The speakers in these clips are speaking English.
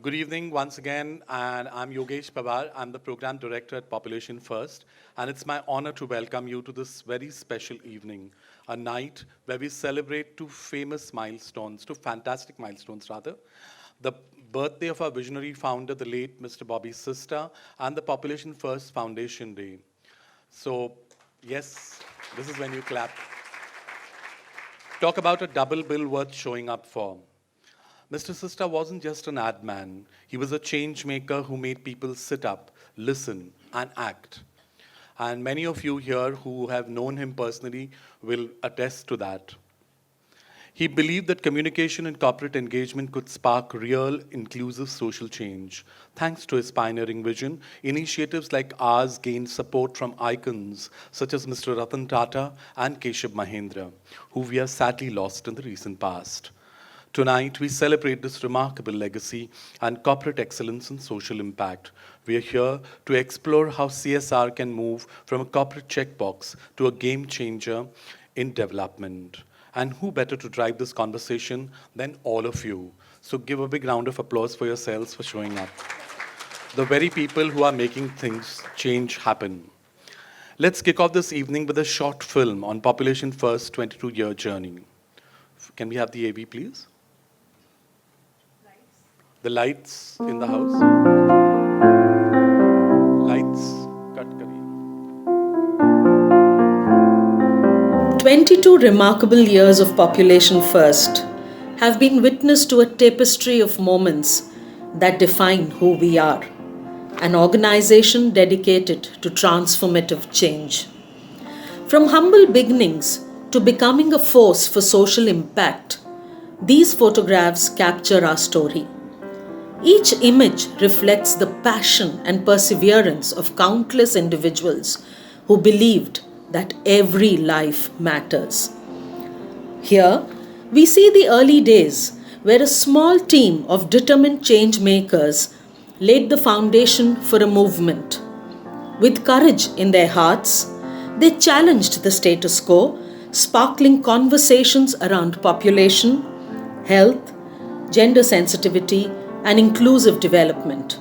Good evening once again, and I'm Yogesh Pawar. I'm the program director at Population First, and it's my honor to welcome you to this very special evening, a night where we celebrate two fantastic milestones rather. The birthday of our visionary founder, the late Mr. Bobby Sista, and the Population First Foundation Day. So, yes, this is when you clap. Talk about a double bill worth showing up for. Mr. Sista wasn't just an ad man. He was a change maker who made people sit up, listen, and act. And many of you here who have known him personally will attest to that. He believed that communication and corporate engagement could spark real, inclusive social change. Thanks to his pioneering vision, initiatives like ours gained support from icons such as Mr. Ratan Tata and Keshav Mahendra, who we have sadly lost in the recent past. Tonight, we celebrate this remarkable legacy and corporate excellence and social impact. We are here to explore how CSR can move from a corporate checkbox to a game changer in development. And who better to drive this conversation than all of you? So give a big round of applause for yourselves for showing up. The very people who are making things change happen. Let's kick off this evening with a short film on Population First 22-year journey. Can we have the AV, please? The lights in the house. Lights, cut kariye. 22 remarkable years of Population First have been witness to a tapestry of moments that define who we are, an organization dedicated to transformative change. From humble beginnings to becoming a force for social impact, these photographs capture our story. Each image reflects the passion and perseverance of countless individuals who believed that every life matters. Here, we see the early days where a small team of determined change makers laid the foundation for a movement. With courage in their hearts, they challenged the status quo, sparkling conversations around population, health, gender sensitivity, and inclusive development.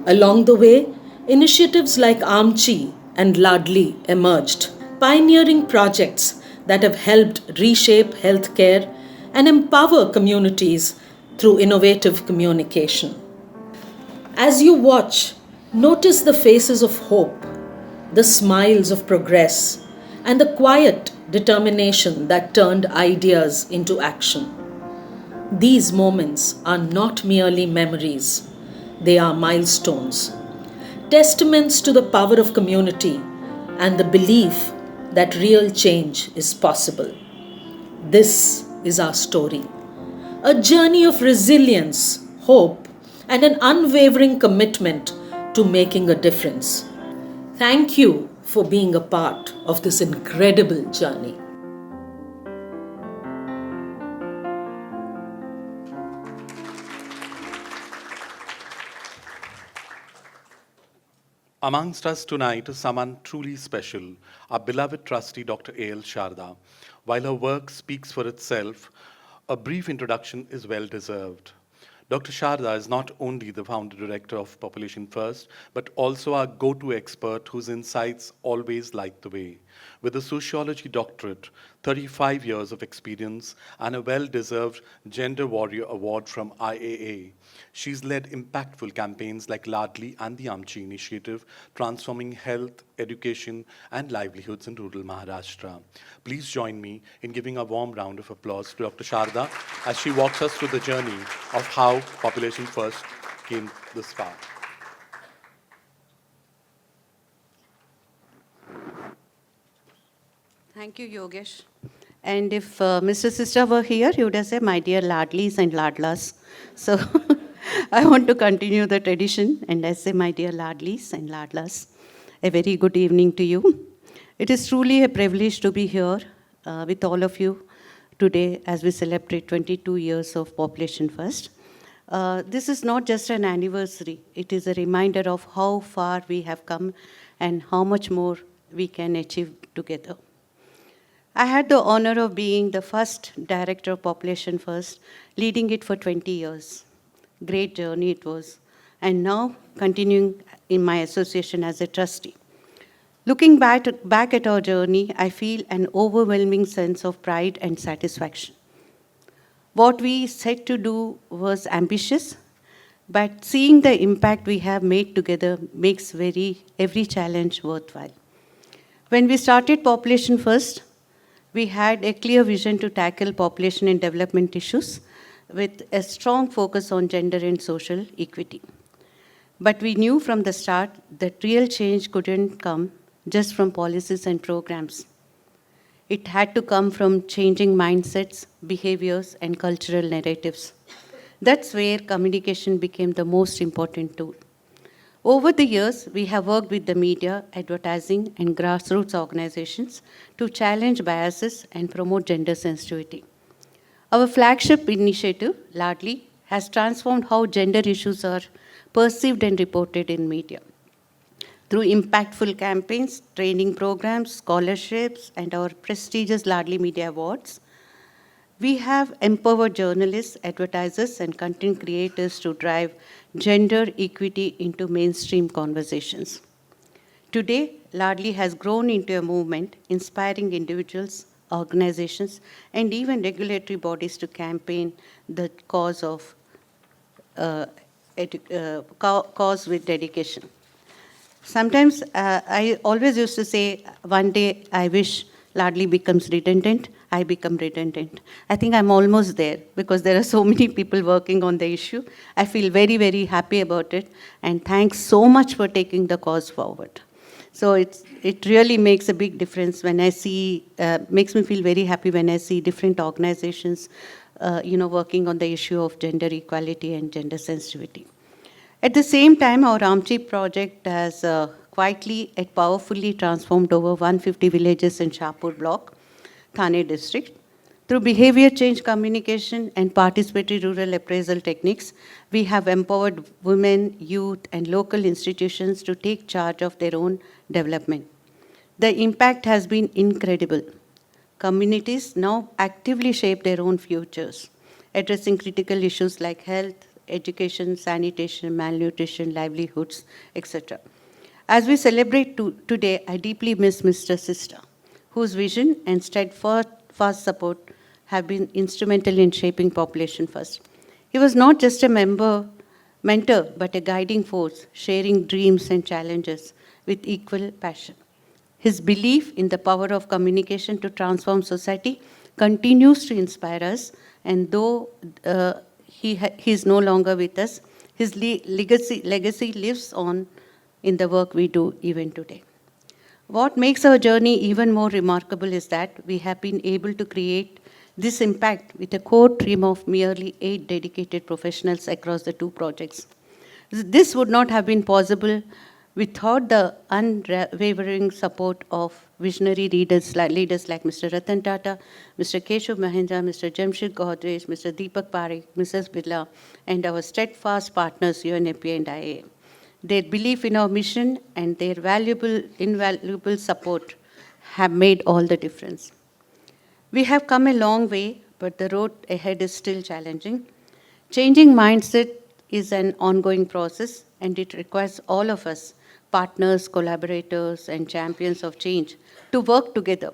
Along the way, initiatives like Amchi and Ladli emerged, pioneering projects that have helped reshape healthcare and empower communities through innovative communication. As you watch, notice the faces of hope, the smiles of progress, and the quiet determination that turned ideas into action. These moments are not merely memories, they are milestones, testaments to the power of community and the belief that real change is possible. This is our story, a journey of resilience, hope, and an unwavering commitment to making a difference. Thank you for being a part of this incredible journey. Amongst us tonight is someone truly special, our beloved trustee, Dr. A.L. Sharda. While her work speaks for itself, a brief introduction is well deserved. Dr. Sharda is not only the founder director of Population First, but also our go-to expert whose insights always light the way. With a sociology doctorate, 35 years of experience, and a well-deserved Gender Warrior Award from IAA, she's led impactful campaigns like Ladli and the Amchi Initiative, transforming health, education, and livelihoods in rural Maharashtra. Please join me in giving a warm round of applause to Dr. Sharda as she walks us through the journey of how Population First came this far. Thank you, Yogesh. And if Mr. Sista were here, he would have said, my dear Ladlis and Ladlas. So I want to continue the tradition and I say, my dear Ladlis and Ladlas, a very good evening to you. It is truly a privilege to be here with all of you today as we celebrate 22 years of Population First. This is not just an anniversary. It is a reminder of how far we have come and how much more we can achieve together. I had the honor of being the first director of Population First, leading it for 20 years. great journey it was, and now continuing in my association as a trustee. Looking back at our journey, I feel an overwhelming sense of pride and satisfaction. What we set to do was ambitious, but seeing the impact we have made together makes every challenge worthwhile. When we started Population First, we had a clear vision to tackle population and development issues with a strong focus on gender and social equity. But we knew from the start that real change couldn't come just from policies and programs. It had to come from changing mindsets, behaviors, and cultural narratives. That's where communication became the most important tool. Over the years, we have worked with the media, advertising, and grassroots organizations to challenge biases and promote gender sensitivity. Our flagship initiative, Ladli, has transformed how gender issues are perceived and reported in media. Through impactful campaigns, training programs, scholarships, and our prestigious Ladli Media Awards, we have empowered journalists, advertisers, and content creators to drive gender equity into mainstream conversations. Today, Ladli has grown into a movement inspiring individuals, organizations, and even regulatory bodies to campaign the cause of cause with dedication. Sometimes I always used to say, one day I wish Ladli becomes redundant, I become redundant. I think I'm almost there because there are so many people working on the issue. I feel very, very happy about it. And thanks so much for taking the cause forward. So it really makes a big difference when I see, makes me feel very happy when I see different organizations working on the issue of gender equality and gender sensitivity. At the same time, our Ramchi project has quietly and powerfully transformed over 150 villages in Shahpur block, Thane district. Through behavior change communication and participatory rural appraisal techniques, we have empowered women, youth, and local institutions to take charge of their own development. The impact has been incredible. Communities now actively shape their own futures, addressing critical issues like health, education, sanitation, malnutrition, livelihoods, etc. As we celebrate today, I deeply miss Mr. Sista, whose vision and steadfast support have been instrumental in shaping Population First. He was not just a mentor, but a guiding force, sharing dreams and challenges with equal passion. His belief in the power of communication to transform society continues to inspire us, and though he is no longer with us, his legacy lives on in the work we do even today. What makes our journey even more remarkable is that we have been able to create this impact with a core team of merely 8 dedicated professionals across the 2 projects. This would not have been possible without the unwavering support of visionary leaders like Mr. Ratan Tata, Mr. Keshav Mahindra, Mr. Jamshid Godrej, Mr. Deepak Parekh, Mrs. Birla, and our steadfast partners, UNFPA and IAM. Their belief in our mission and their invaluable support have made all the difference. We have come a long way, but the road ahead is still challenging. Changing mindset is an ongoing process, and it requires all of us, partners, collaborators, and champions of change, to work together.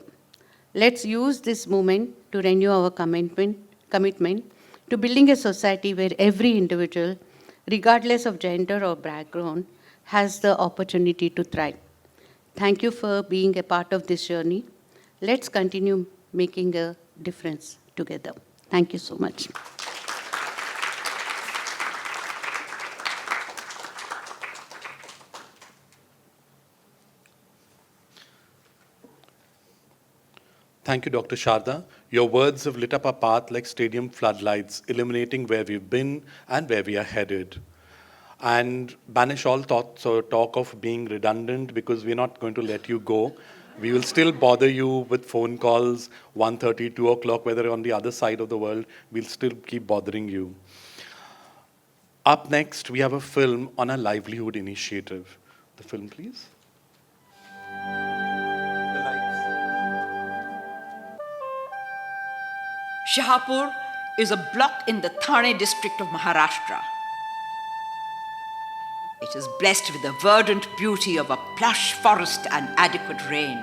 Let's use this moment to renew our commitment to building a society where every individual, regardless of gender or background, has the opportunity to thrive. Thank you for being a part of this journey. Let's continue making a difference together. Thank you so much. Thank you, Dr. Sharda. Your words have lit up our path like stadium floodlights, illuminating where we've been and where we are headed. And banish all thoughts or talk of being redundant, because we're not going to let you go. We will still bother you with phone calls, 1:30, 2 o'clock, whether on the other side of the world. We'll still keep bothering you. Up next, we have a film on a livelihood initiative. The film, please. Shahpur is a block in the Thane district of Maharashtra. It is blessed with the verdant beauty of a plush forest and adequate rain.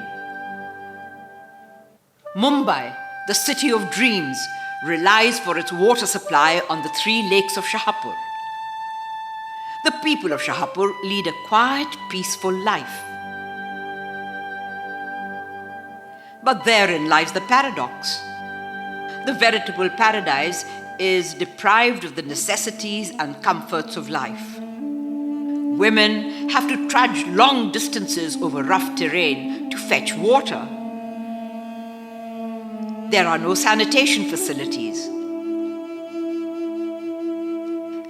Mumbai, the city of dreams, relies for its water supply on the 3 lakes of Shahapur. The people of Shahapur lead a quiet, peaceful life. But therein lies the paradox. The veritable paradise is deprived of the necessities and comforts of life. Women have to trudge long distances over rough terrain to fetch water. There are no sanitation facilities,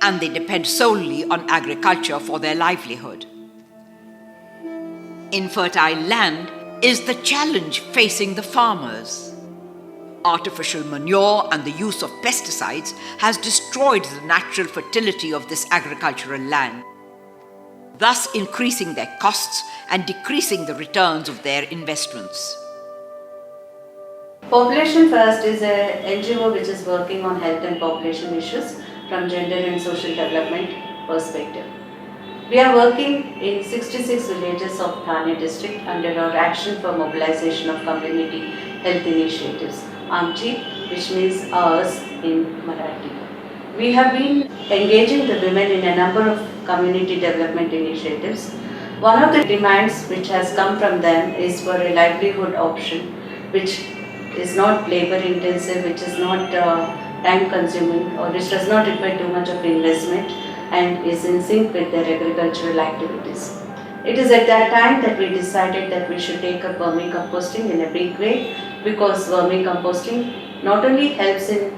and they depend solely on agriculture for their livelihood. Infertile land is the challenge facing the farmers. Artificial manure and the use of pesticides has destroyed the natural fertility of this agricultural land, thus increasing their costs and decreasing the returns of their investments. Population First is an NGO which is working on health and population issues from gender and social development perspective. We are working in 66 villages of Thane district under our Action for Mobilization of Community Health Initiatives, AMCHI, which means ours in Marathi. We have been engaging the women in a number of community development initiatives. One of the demands which has come from them is for a livelihood option which is not labor intensive, which is not time consuming, or which does not require too much of investment and is in sync with their agricultural activities. It is at that time that we decided that we should take up vermicomposting in a big way, because vermicomposting not only helps in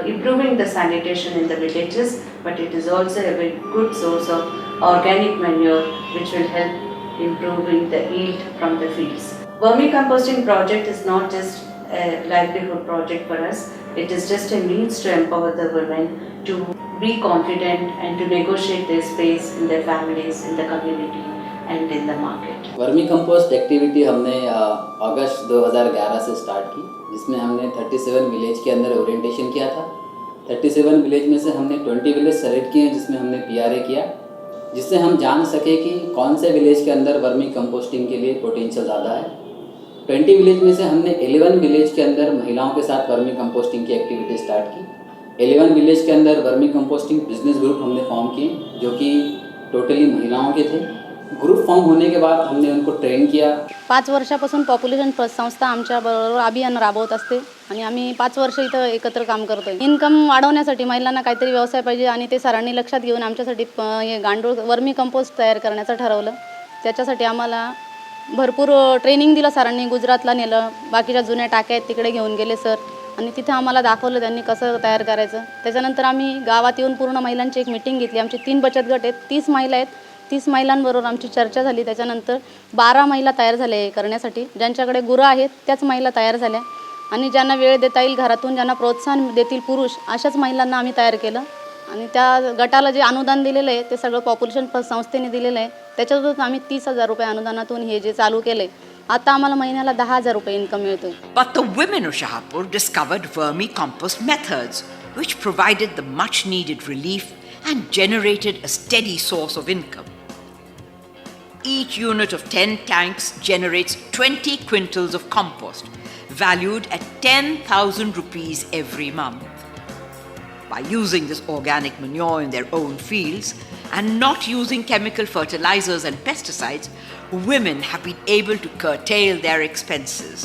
improving the sanitation in the villages, but it is also a very good source of organic manure which will help improving the yield from the fields. Vermicomposting project is not just a livelihood project for us, it is just a means to empower the women to be confident and to negotiate their space in their families, in the community and in the market. Vermi compost activity हमने अगस्त 2011 से start की, जिसमें हमने 37 village के अंदर orientation किया था। 37 village में से हमने 20 विलेज सेलेक्ट किए हैं जिसमें हमने पीआरए किया, जिससे हम जान सके कि कौन से विलेज के अंदर वर्मी कंपोस्टिंग के लिए पोटेंशियल ज़्यादा है। 20 विलेज में से हमने 11 विलेज के अंदर महिलाओं के साथ वर्मी कंपोस्टिंग की एक्टिविटी स्टार्ट की। 11 विलेज के अंदर वर्मी कंपोस्टिंग बिजनेस ग्रुप हमने फॉर्म किए, जो कि टोटली महिलाओं के थे। ग्रुप फॉर्म होने के बाद हमने उनको ट्रेन किया। 5 वर्षापासून पॉप्युलेशन फर्स्ट संस्था आमच्याबरोबर अभियान राबवत असते आणि आम्ही 5 वर्ष इथं एकत्र काम करतोय। इन्कम वाढवण्यासाठी महिलांना काहीतरी व्यवसाय पाहिजे आणि ते सरांनी लक्षात घेऊन आमच्यासाठी हे गांडूळ वर्मी कंपोस्ट तयार करण्याचं ठरवलं। त्याच्यासाठी आम्हाला भरपूर ट्रेनिंग दिलं सरांनी, गुजरातला नेलं, बाकीच्या जुन्या टाक्या आहेत तिकडे घेऊन गेले सर आणि तिथे आम्हाला दाखवलं त्यांनी कसं तयार करायचं। त्याच्यानंतर आम्ही गावात येऊन पूर्ण महिलांची एक मीटिंग घेतली। आमची 3 बचत गट आहेत, 30 महिला आहेत। 30 महिलांबरोबर आमची चर्चा झाली। त्याच्यानंतर 12 महिला तयार झाल्या हे करण्यासाठी। ज्यांच्याकडे गुरं आहेत त्याच महिला तयार झाल्या आणि ज्यांना वेळ देता येईल घरातून, ज्यांना प्रोत्साहन देतील पुरुष, अशाच महिलांना आम्ही तयार केलं आणि त्या गटाला जे अनुदान दिलेलं आहे ते सगळं पॉप्युलेशन फर्स्ट संस्थेने दिलेलं आहे। त्याच्यातून आम्ही 30,000 रुपये अनुदानातून हे जे चालू केले, आता आम्हाला महिन्याला 10,000 रुपये इन्कम मिळतो। But the women of Shahapur discovered vermicompost methods which provided the much needed relief and generated a steady source of income. Each unit of 10 tanks generates 20 quintals of compost, valued at 10,000 rupees every month. By using this organic manure in their own fields and not using chemical fertilizers and pesticides, women have been able to curtail their expenses.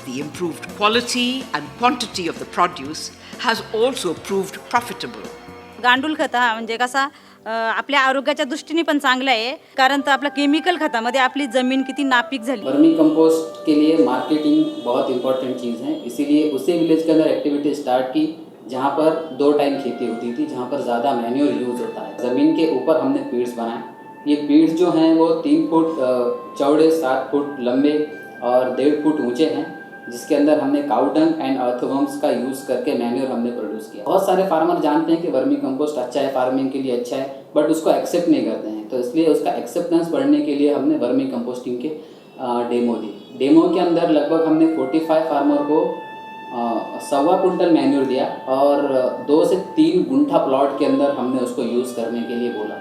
The improved quality and quantity of the produce has also proved profitable. गांडूळ खत हा म्हणजे कसा आपल्या आरोग्याच्या दृष्टीने पण चांगला आहे, कारण तर आपल्या केमिकल खतामध्ये आपली जमीन किती नापीक झाली। वर्मी कंपोस्ट के लिए मार्केटिंग बहुत इंपॉर्टेंट चीज़ है, इसीलिए उसी विलेज के अंदर एक्टिविटी स्टार्ट की जहाँ पर 2 टाइम खेती होती थी, जहाँ पर ज़्यादा मैन्योर यूज़ होता है। ज़मीन के ऊपर हमने पीड्स बनाए। ये पीड्स जो हैं वो 3 फुट चौड़े, 7 फुट लंबे और 1.5 फुट ऊंचे हैं, जिसके अंदर हमने काउडंग एंड अर्थवर्म्स का यूज़ करके मैन्योर हमने प्रोड्यूस किया। बहुत सारे फार्मर जानते हैं कि वर्मी कंपोस्ट अच्छा है, फार्मिंग के लिए अच्छा है, बट उसको एक्सेप्ट नहीं करते हैं। तो इसलिए उसका एक्सेप्टेंस बढ़ने के लिए हमने वर्मी कंपोस्टिंग के डेमो दी। डेमो के अंदर लगभग हमने 45 फार्मर को 1.25 कुंटल मैन्योर दिया और 2 से 3 गुंठा प्लॉट के अंदर हमने उसको यूज़ करने के लिए बोला।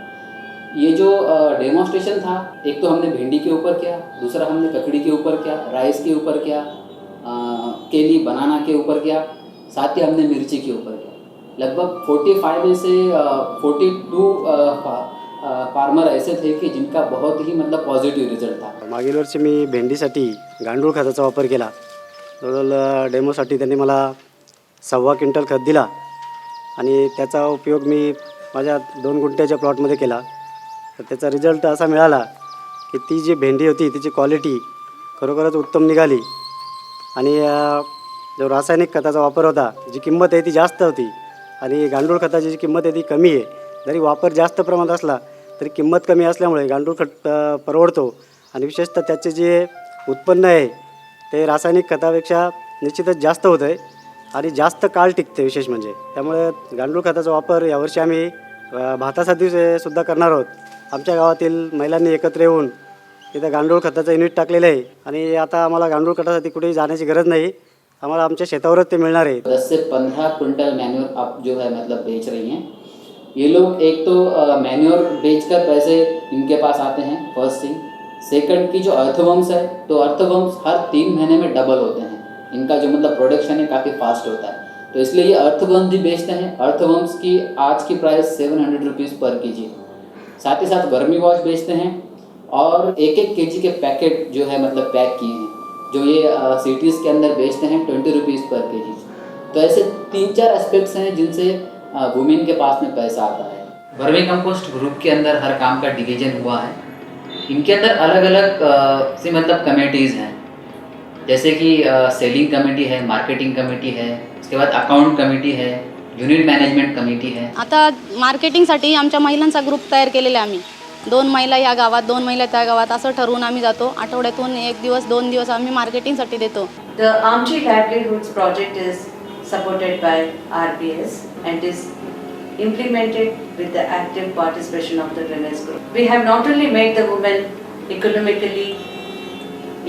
ये जो डेमोन्स्ट्रेशन था, एक तो हमने भिंडी के ऊपर किया, दूसरा हमने ककड़ी के ऊपर किया, राइस के ऊपर किया, केली बनाना के ऊपर किया, साथ ही हमने मिर्ची के ऊपर किया. लगभग 45 में से 42 फार्मर ऐसे थे की जिनका बहुत ही मतलब पॉझिटिव्ह रिझल्ट था. मागील वर्षी मी भेंडीसाठी गांडूळ खताचा वापर केला. जवळजवळ डेमोसाठी त्यांनी मला 1.25 क्विंटल खत दिला आणि त्याचा उपयोग मी माझ्या 2 गुंठ्याच्या प्लॉटमध्ये केला. तर त्याचा रिझल्ट असा मिळाला की ती जी भेंडी होती तिची क्वालिटी खरोखरच उत्तम निघाली आणि जो रासायनिक खताचा वापर होता जी किंमत आहे ती जास्त होती आणि गांडूळ खताची जी किंमत आहे ती कमी आहे. जरी वापर जास्त प्रमाणात असला तरी किंमत कमी असल्यामुळे गांडूळ खत परवडतो आणि विशेषतः त्याचे जे उत्पन्न आहे ते रासायनिक खतापेक्षा निश्चितच जास्त होतं आहे आणि जास्त काळ टिकते विशेष म्हणजे. त्यामुळे गांडूळ खताचा वापर यावर्षी आम्ही भातासाठी सुद्धा करणार आहोत. आमच्या गावातील महिलांनी एकत्र येऊन तिथं गांडूळ खताचं युनिट टाकलेलं आहे आणि आता आम्हाला गांडूळ खतासाठी कुठेही जाण्याची गरज नाही. आम्हाला आमच्या शेतावरच ते मिळणार आहे. 10 से 15 क्विंटल मैन्योर आप जो है मतलब बेच रही हैं. ये लोग एक तो मैन्योर बेचकर पैसे इनके पास आते हैं, फर्स्ट थिंग. सेकंड की जो अर्थवर्म्स है तो अर्थवर्म्स हर 3 महीने में डबल होते हैं. इनका जो मतलब प्रोडक्शन है काफ़ी फास्ट होता है, तो इसलिए ये अर्थवर्म्स भी बेचते हैं. अर्थवर्म्स की आज की प्राइस 700 रुपीज़ पर केजी. साथ ही साथ वर्मी वॉश बेचते हैं और 1-1 केजी के पैकेट जो है मतलब पैक किए हैं जो ये सिटीज़ के अंदर बेचते हैं 20 रुपीज़ पर केजी. तो ऐसे 3-4 एस्पेक्ट्स हैं जिनसे वुमेन के पास में पैसा आता है. वर्मी कंपोस्ट ग्रुप के अंदर हर काम का डिवीजन हुआ है. इनके अंदर अलग अलग सी मतलब कमेटीज़ हैं, जैसे कि सेलिंग कमेटी है, मार्केटिंग कमेटी है, उसके बाद अकाउंट कमेटी है, युनिट मॅनेजमेंट कमिटी है. आता मार्केटिंगसाठी आमच्या महिलांचा ग्रुप तयार केलेला आहे आम्ही. 2 महिला या गावात, 2 महिला त्या गावात असं ठरवून आम्ही जातो. आठवड्यातून 1 दिवस 2 दिवस आम्ही मार्केटिंगसाठी देतो. The Amchi Livelihoods project is supported by RBS and is implemented with the active participation of the women's group. We have not only made the women economically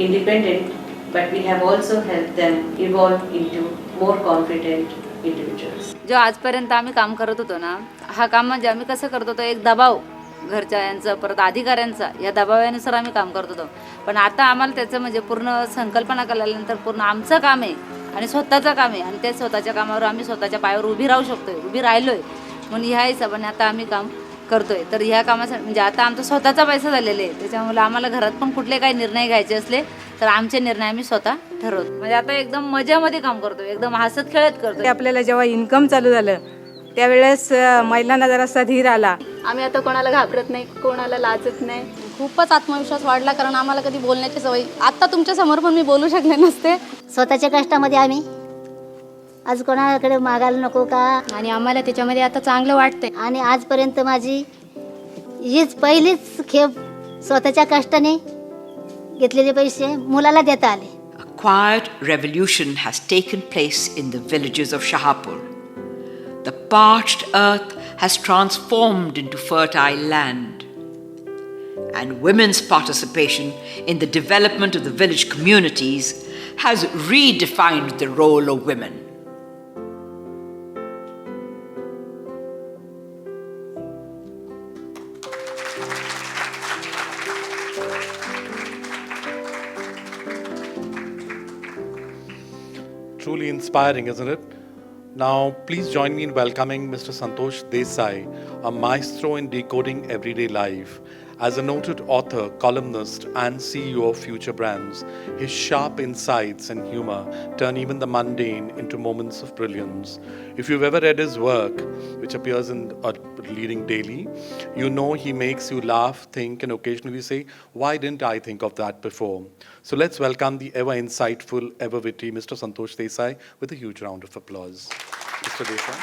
independent, but we have also helped them evolve into more confident individuals. जो आजपर्यंत आम्ही काम करत होतो ना, हा काम म्हणजे आम्ही कसं करत होतो, एक दबाव घरच्या यांचं परत अधिकाऱ्यांचा या दबावानुसार आम्ही काम करत होतो. पण आता आम्हाला त्याचं म्हणजे पूर्ण संकल्पना कळल्यानंतर पूर्ण आमचं काम आहे आणि स्वतःचं काम आहे आणि त्या स्वतःच्या कामावर आम्ही स्वतःच्या पायावर उभी राहू शकतोय, उभी राहिलोय म्हणून ह्या हिशोबाने आता आम्ही काम करतोय. तर ह्या कामासाठी म्हणजे आता आमचा स्वतःचा पैसा झालेला आहे, त्याच्यामुळे आम्हाला घरात पण कुठले काही निर्णय घ्यायचे असले तर आमचे निर्णय आम्ही स्वतः ठरवतो. म्हणजे आता एकदम मजामध्ये काम करतो, एकदम हसत खेळत करतो. आपल्याला जेव्हा इन्कम चालू झालं त्यावेळेस महिलांना जरासा धीर आला. आम्ही आता कोणाला घाबरत नाही, कोणाला लाजत नाही. खूपच आत्मविश्वास वाढला कारण आम्हाला कधी बोलण्याची सवय. आता तुमच्या समोर पण मी बोलू शकले नसते. स्वतःच्या कष्टामध्ये आम्ही आज कोणाकडे मागायला नको का आणि आम्हाला त्याच्यामध्ये आता चांगलं वाटतंय. आणि आजपर्यंत माझी हीच पहिलीच खेप स्वतःच्या कष्टाने घेतलेले पैसे मुलाला देता आले. A quiet revolution has taken place in the villages of Shahapur. The parched earth has transformed into fertile land. And women's participation in the development of the village communities has redefined the role of women. Truly inspiring, isn't it? Now, please join me in welcoming Mr. Santosh Desai, a maestro in decoding everyday life. As a noted author, columnist, and CEO of Future Brands, his sharp insights and humor turn even the mundane into moments of brilliance. If you've ever read his work, which appears in a leading daily, you know he makes you laugh, think, and occasionally say, "Why didn't I think of that before?" So let's welcome the ever insightful, ever witty Mr. Santosh Desai with a huge round of applause. Mr. Desai.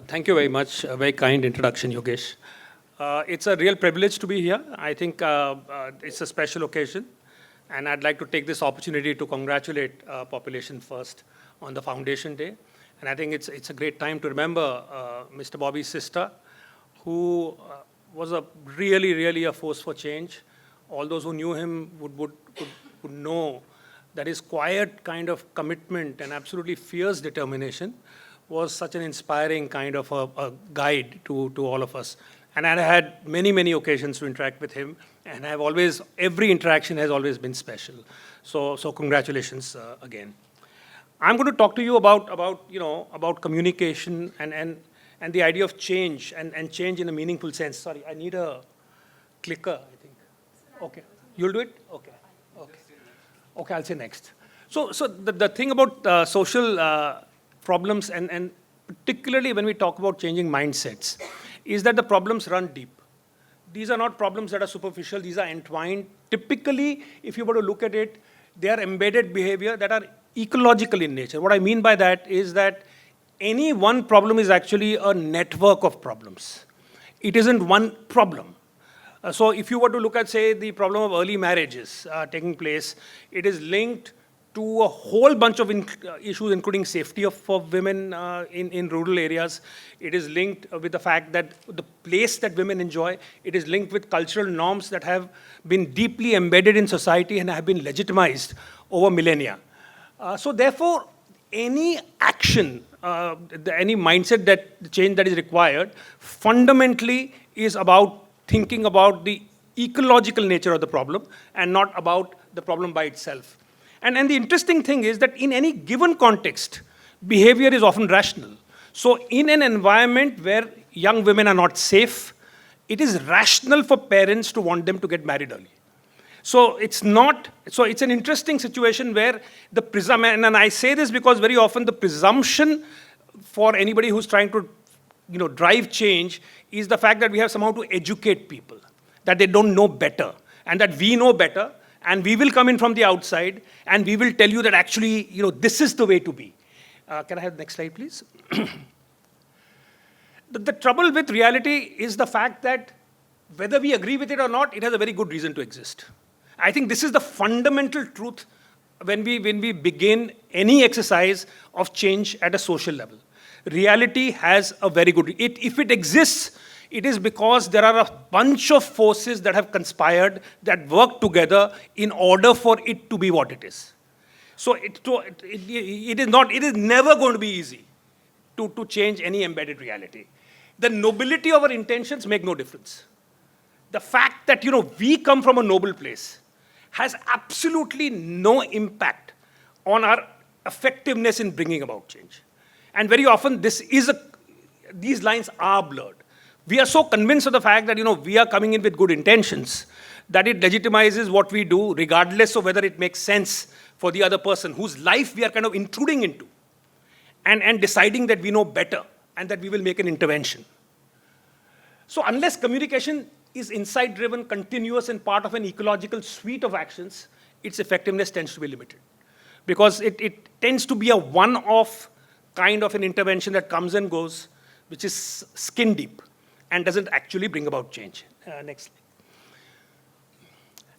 Thank you very much. A very kind introduction, Yogesh. It's a real privilege to be here. I think it's a special occasion, and I'd like to take this opportunity to congratulate Population First on the Foundation Day. And I think it's a great time to remember Mr. Bobby's sister, who was a really a force for change. All those who knew him would know that his quiet kind of commitment and absolutely fierce determination was such an inspiring kind of a guide to all of us. And I had many, many occasions to interact with him, and I've always, every interaction has always been special. So congratulations again. I'm going to talk to you about communication and the idea of change and change in a meaningful sense. Sorry, I need a clicker, I think. Okay, you'll do it? Okay, okay. Okay, I'll say next. So the thing about social problems and particularly when we talk about changing mindsets is that the problems run deep. These are not problems that are superficial, these are entwined. Typically, if you were to look at it, they are embedded behavior that are ecological in nature. What I mean by that is that any one problem is actually a network of problems. It isn't one problem. So if you were to look at, say, the problem of early marriages taking place, it is linked to a whole bunch of issues, including safety for women in rural areas. It is linked with the fact that the place that women enjoy. It is linked with cultural norms that have been deeply embedded in society and have been legitimized over millennia. So therefore, any action, any mindset that change that is required, fundamentally is about thinking about the ecological nature of the problem and not about the problem by itself. And the interesting thing is that in any given context, behavior is often rational. So in an environment where young women are not safe, it is rational for parents to want them to get married early. So it's an interesting situation where the presumption, and I say this because very often the presumption for anybody who's trying to drive change is the fact that we have somehow to educate people, that they don't know better, and that we know better, and we will come in from the outside, and we will tell you that actually, this is the way to be. Can I have the next slide, please? The trouble with reality is the fact that whether we agree with it or not, it has a very good reason to exist. I think this is the fundamental truth when we begin any exercise of change at a social level. Reality has a very good, if it exists, it is because there are a bunch of forces that have conspired, that work together in order for it to be what it is. So it is never going to be easy to change any embedded reality. The nobility of our intentions make no difference. The fact that we come from a noble place has absolutely no impact on our effectiveness in bringing about change. And very often these lines are blurred. We are so convinced of the fact that we are coming in with good intentions that it legitimizes what we do regardless of whether it makes sense for the other person whose life we are kind of intruding into and deciding that we know better and that we will make an intervention. So unless communication is insight-driven, continuous, and part of an ecological suite of actions, its effectiveness tends to be limited. Because it tends to be a one-off kind of an intervention that comes and goes, which is skin deep and doesn't actually bring about change. Next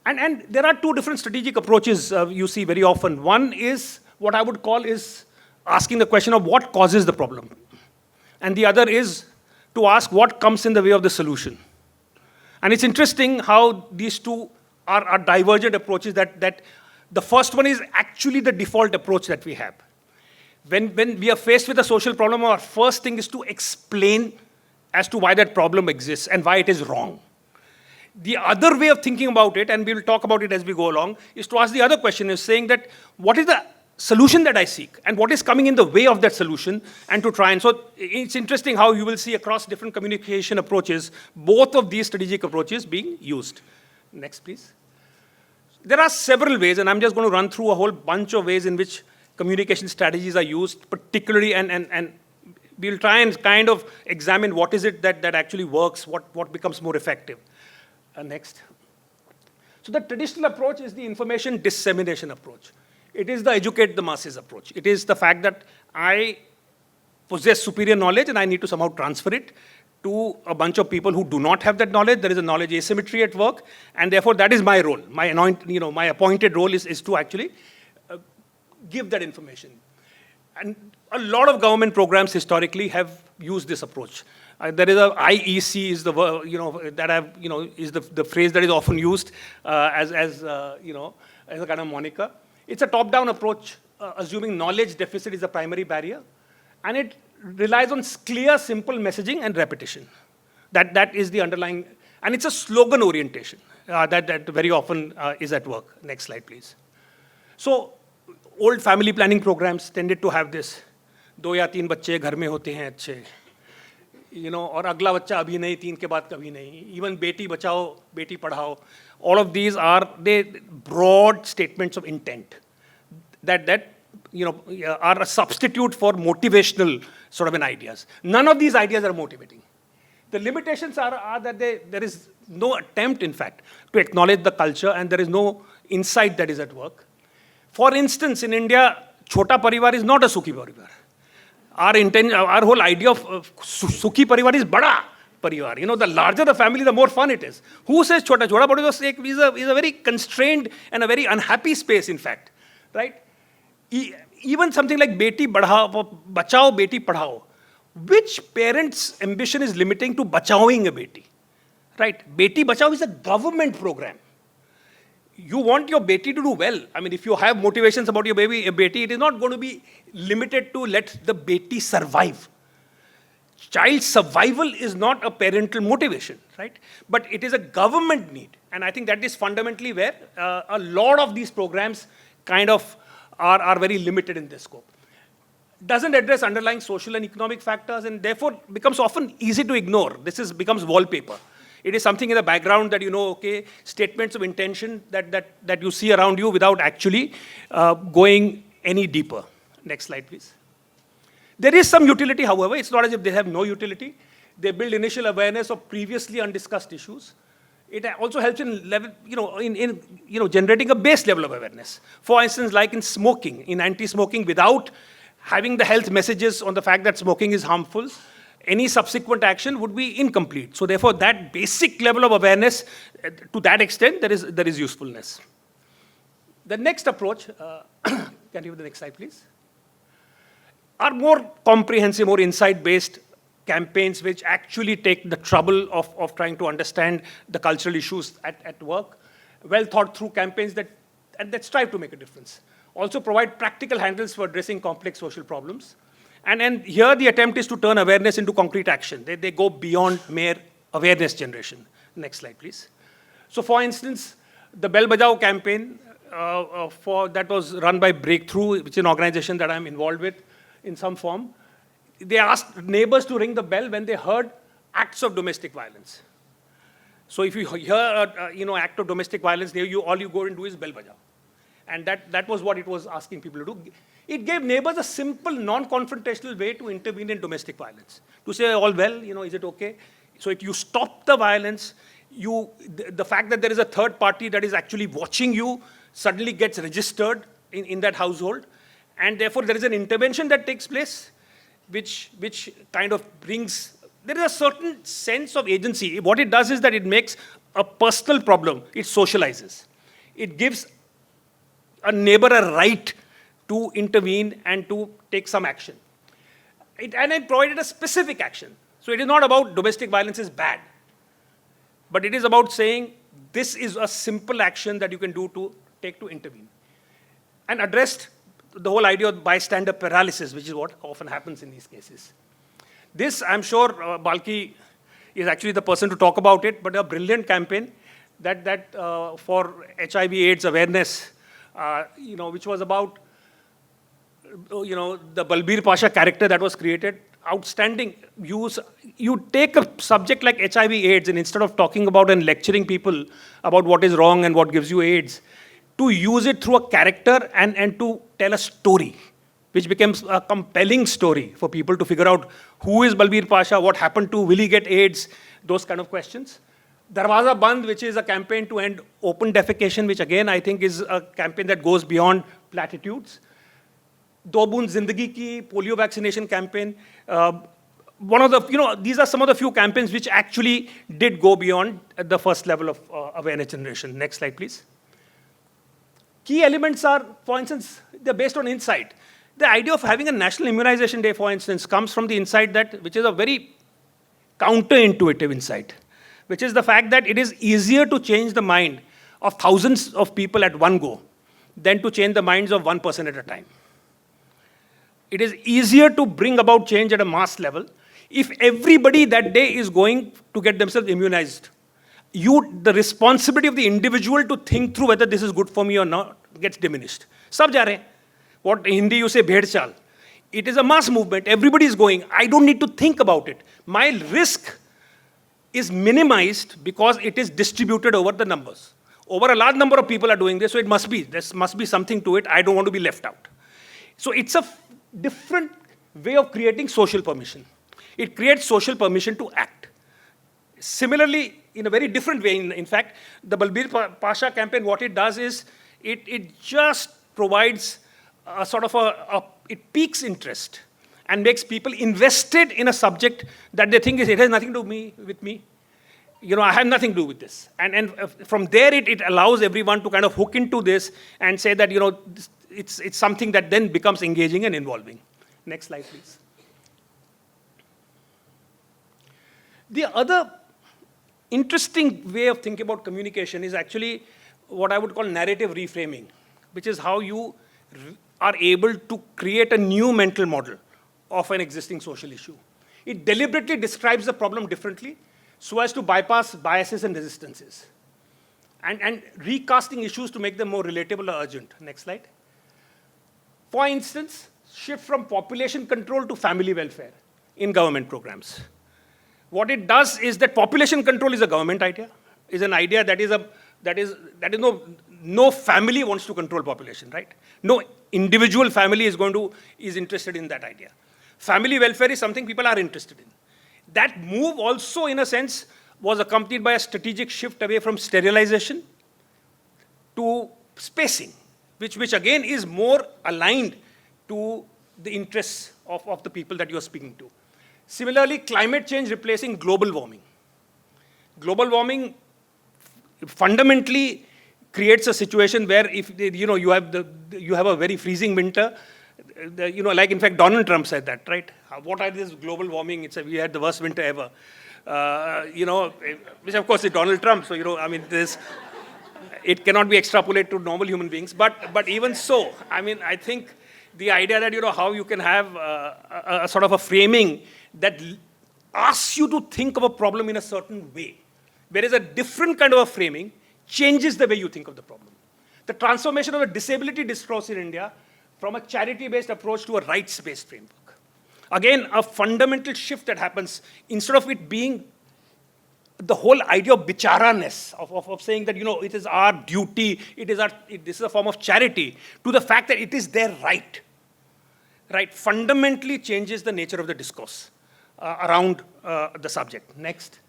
slide. And there are two different strategic approaches you see very often. One is what I would call is asking the question of what causes the problem. And the other is to ask what comes in the way of the solution. And it's interesting how these two are divergent approaches that the first one is actually the default approach that we have. When we are faced with a social problem, our first thing is to explain as to why that problem exists and why it is wrong. The other way of thinking about it, and we'll talk about it as we go along, is to ask the other question, is saying that what is the solution that I seek and what is coming in the way of that solution, and to try and, so it's interesting how you will see across different communication approaches, both of these strategic approaches being used. Next, please. There are several ways, and I'm just going to run through a whole bunch of ways in which communication strategies are used, particularly, and we'll try and kind of examine what is it that actually works, what becomes more effective. Next. So the traditional approach is the information dissemination approach. It is the educate the masses approach. It is the fact that I possess superior knowledge and I need to somehow transfer it to a bunch of people who do not have that knowledge. There is a knowledge asymmetry at work, and therefore that is my role. My appointed role is to actually give that information. And a lot of government programs historically have used this approach. There is a IEC is the is the phrase that is often used as a kind of moniker. It's a top-down approach, assuming knowledge deficit is the primary barrier, and it relies on clear, simple messaging and repetition. That is the underlying, and it's a slogan orientation that very often is at work. Next slide, please. So, old family planning programs tended to have this, 2 या 3 बच्चे घर में होते हैं अच्छे, और अगला बच्चा अभी नहीं, 3 के बाद कभी नहीं. Even Beti Bachao, Beti Padhao. All of these are broad statements of intent that are a substitute for motivational sort of an ideas. None of these ideas are motivating. The limitations are that there is no attempt, in fact, to acknowledge the culture, and there is no insight that is at work. For instance, in India, Chota Parivar is not a Sukhi Parivar. Our whole idea of Sukhi Parivar is Bada Parivar. The larger the family, the more fun it is. Who says Chota? Chota Parivar is a very constrained and a very unhappy space, in fact. Right? Even something like Beti Bachao, Beti Padhao. Which parent's ambition is limiting to bachaoing a beti? Right? Beti Bachao is a government program. You want your beti to do well. I mean, if you have motivations about your beti, it is not going to be limited to let the beti survive. Child survival is not a parental motivation, right? But it is a government need. And I think that is fundamentally where a lot of these programs kind of are very limited in their scope. Doesn't address underlying social and economic factors, and therefore becomes often easy to ignore. Becomes wallpaper. It is something in the background that okay, statements of intention that you see around you without actually going any deeper. Next slide, please. There is some utility, however. It's not as if they have no utility. They build initial awareness of previously undiscussed issues. It also helps in generating a base level of awareness. For instance, like in smoking, in anti-smoking, without having the health messages on the fact that smoking is harmful, any subsequent action would be incomplete. So therefore, that basic level of awareness, to that extent, there is usefulness. The next approach, can you have the next slide, please? Are more comprehensive, more insight-based campaigns which actually take the trouble of trying to understand the cultural issues at work. Well thought through campaigns that strive to make a difference. Also provide practical handles for addressing complex social problems. And here the attempt is to turn awareness into concrete action. They go beyond mere awareness generation. Next slide, please. So for instance, the Bell Bajao campaign that was run by Breakthrough, which is an organization that I'm involved with in some form. They asked neighbors to ring the bell when they heard acts of domestic violence. So if you hear act of domestic violence near you, all you go and do is bell bajao. And that was what it was asking people to do. It gave neighbors a simple, non-confrontational way to intervene in domestic violence. To say, all well, is it okay? So if you stop the violence, the fact that there is a third party that is actually watching you suddenly gets registered in that household. And therefore, there is an intervention that takes place, which kind of brings, there is a certain sense of agency. What it does is that it makes a personal problem, it socializes. It gives a neighbor a right to intervene and to take some action. And it provided a specific action. So it is not about domestic violence is bad, but it is about saying this is a simple action that you can do to intervene. And addressed the whole idea of bystander paralysis, which is what often happens in these cases. This, I'm sure, Balki is actually the person to talk about it, but a brilliant campaign that for HIV/AIDS awareness, which was about, the Balbir Pasha character that was created. Outstanding use. You take a subject like HIV/AIDS, and instead of talking about and lecturing people about what is wrong and what gives you AIDS, to use it through a character and to tell a story, which becomes a compelling story for people to figure out who is Balbir Pasha, what happened to, will he get AIDS, those kind of questions. Darwaza Band, which is a campaign to end open defecation, which again I think is a campaign that goes beyond platitudes. Do Boond Zindagi Ki polio vaccination campaign. One of the, these are some of the few campaigns which actually did go beyond the first level of awareness generation. Next slide, please. Key elements are, for instance, they're based on insight. The idea of having a National Immunization Day, for instance, comes from the insight which is a very counterintuitive insight, which is the fact that it is easier to change the mind of thousands of people at one go than to change the minds of one person at a time. It is easier to bring about change at a mass level if everybody that day is going to get themselves immunized. The responsibility of the individual to think through whether this is good for me or not gets diminished. Sab ja rahe hain. What in Hindi you say bhed chal. It is a mass movement. Everybody is going. I don't need to think about it. My risk is minimized because it is distributed over the numbers. Over a large number of people are doing this, so there must be something to it. I don't want to be left out. So it's a different way of creating social permission. It creates social permission to act. Similarly, in a very different way, in fact, the Balbir Pasha campaign, what it does is, it just provides a sort of it piques interest and makes people invested in a subject that they think it has nothing to do with me. I have nothing to do with this. And from there, it allows everyone to kind of hook into this and say that, it's something that then becomes engaging and involving. Next slide, please. The other interesting way of thinking about communication is actually what I would call narrative reframing, which is how you are able to create a new mental model of an existing social issue. It deliberately describes the problem differently so as to bypass biases and resistances, and recasting issues to make them more relatable or urgent. Next slide. For instance, shift from population control to family welfare in government programs. What it does is that population control is a government idea, is an idea no family wants to control population, right? No individual family is interested in that idea. Family welfare is something people are interested in. That move also, in a sense, was accompanied by a strategic shift away from sterilization to spacing, which again is more aligned to the interests of the people that you are speaking to. Similarly, climate change replacing global warming. Global warming fundamentally creates a situation where if you have a very freezing winter, like in fact Donald Trump said that, right? What are this global warming? We had the worst winter ever. Which of course is Donald Trump. So it cannot be extrapolated to normal human beings. But even so, I think the idea that how you can have a sort of a framing that asks you to think of a problem in a certain way, whereas a different kind of a framing changes the way you think of the problem. The transformation of the disability discourse in India from a charity-based approach to a rights-based framework. Again, a fundamental shift that happens, instead of it being the whole idea of bicharaness, of saying that, it is our duty, this is a form of charity, to the fact that it is their right, fundamentally changes the nature of the discourse around the subject. Next.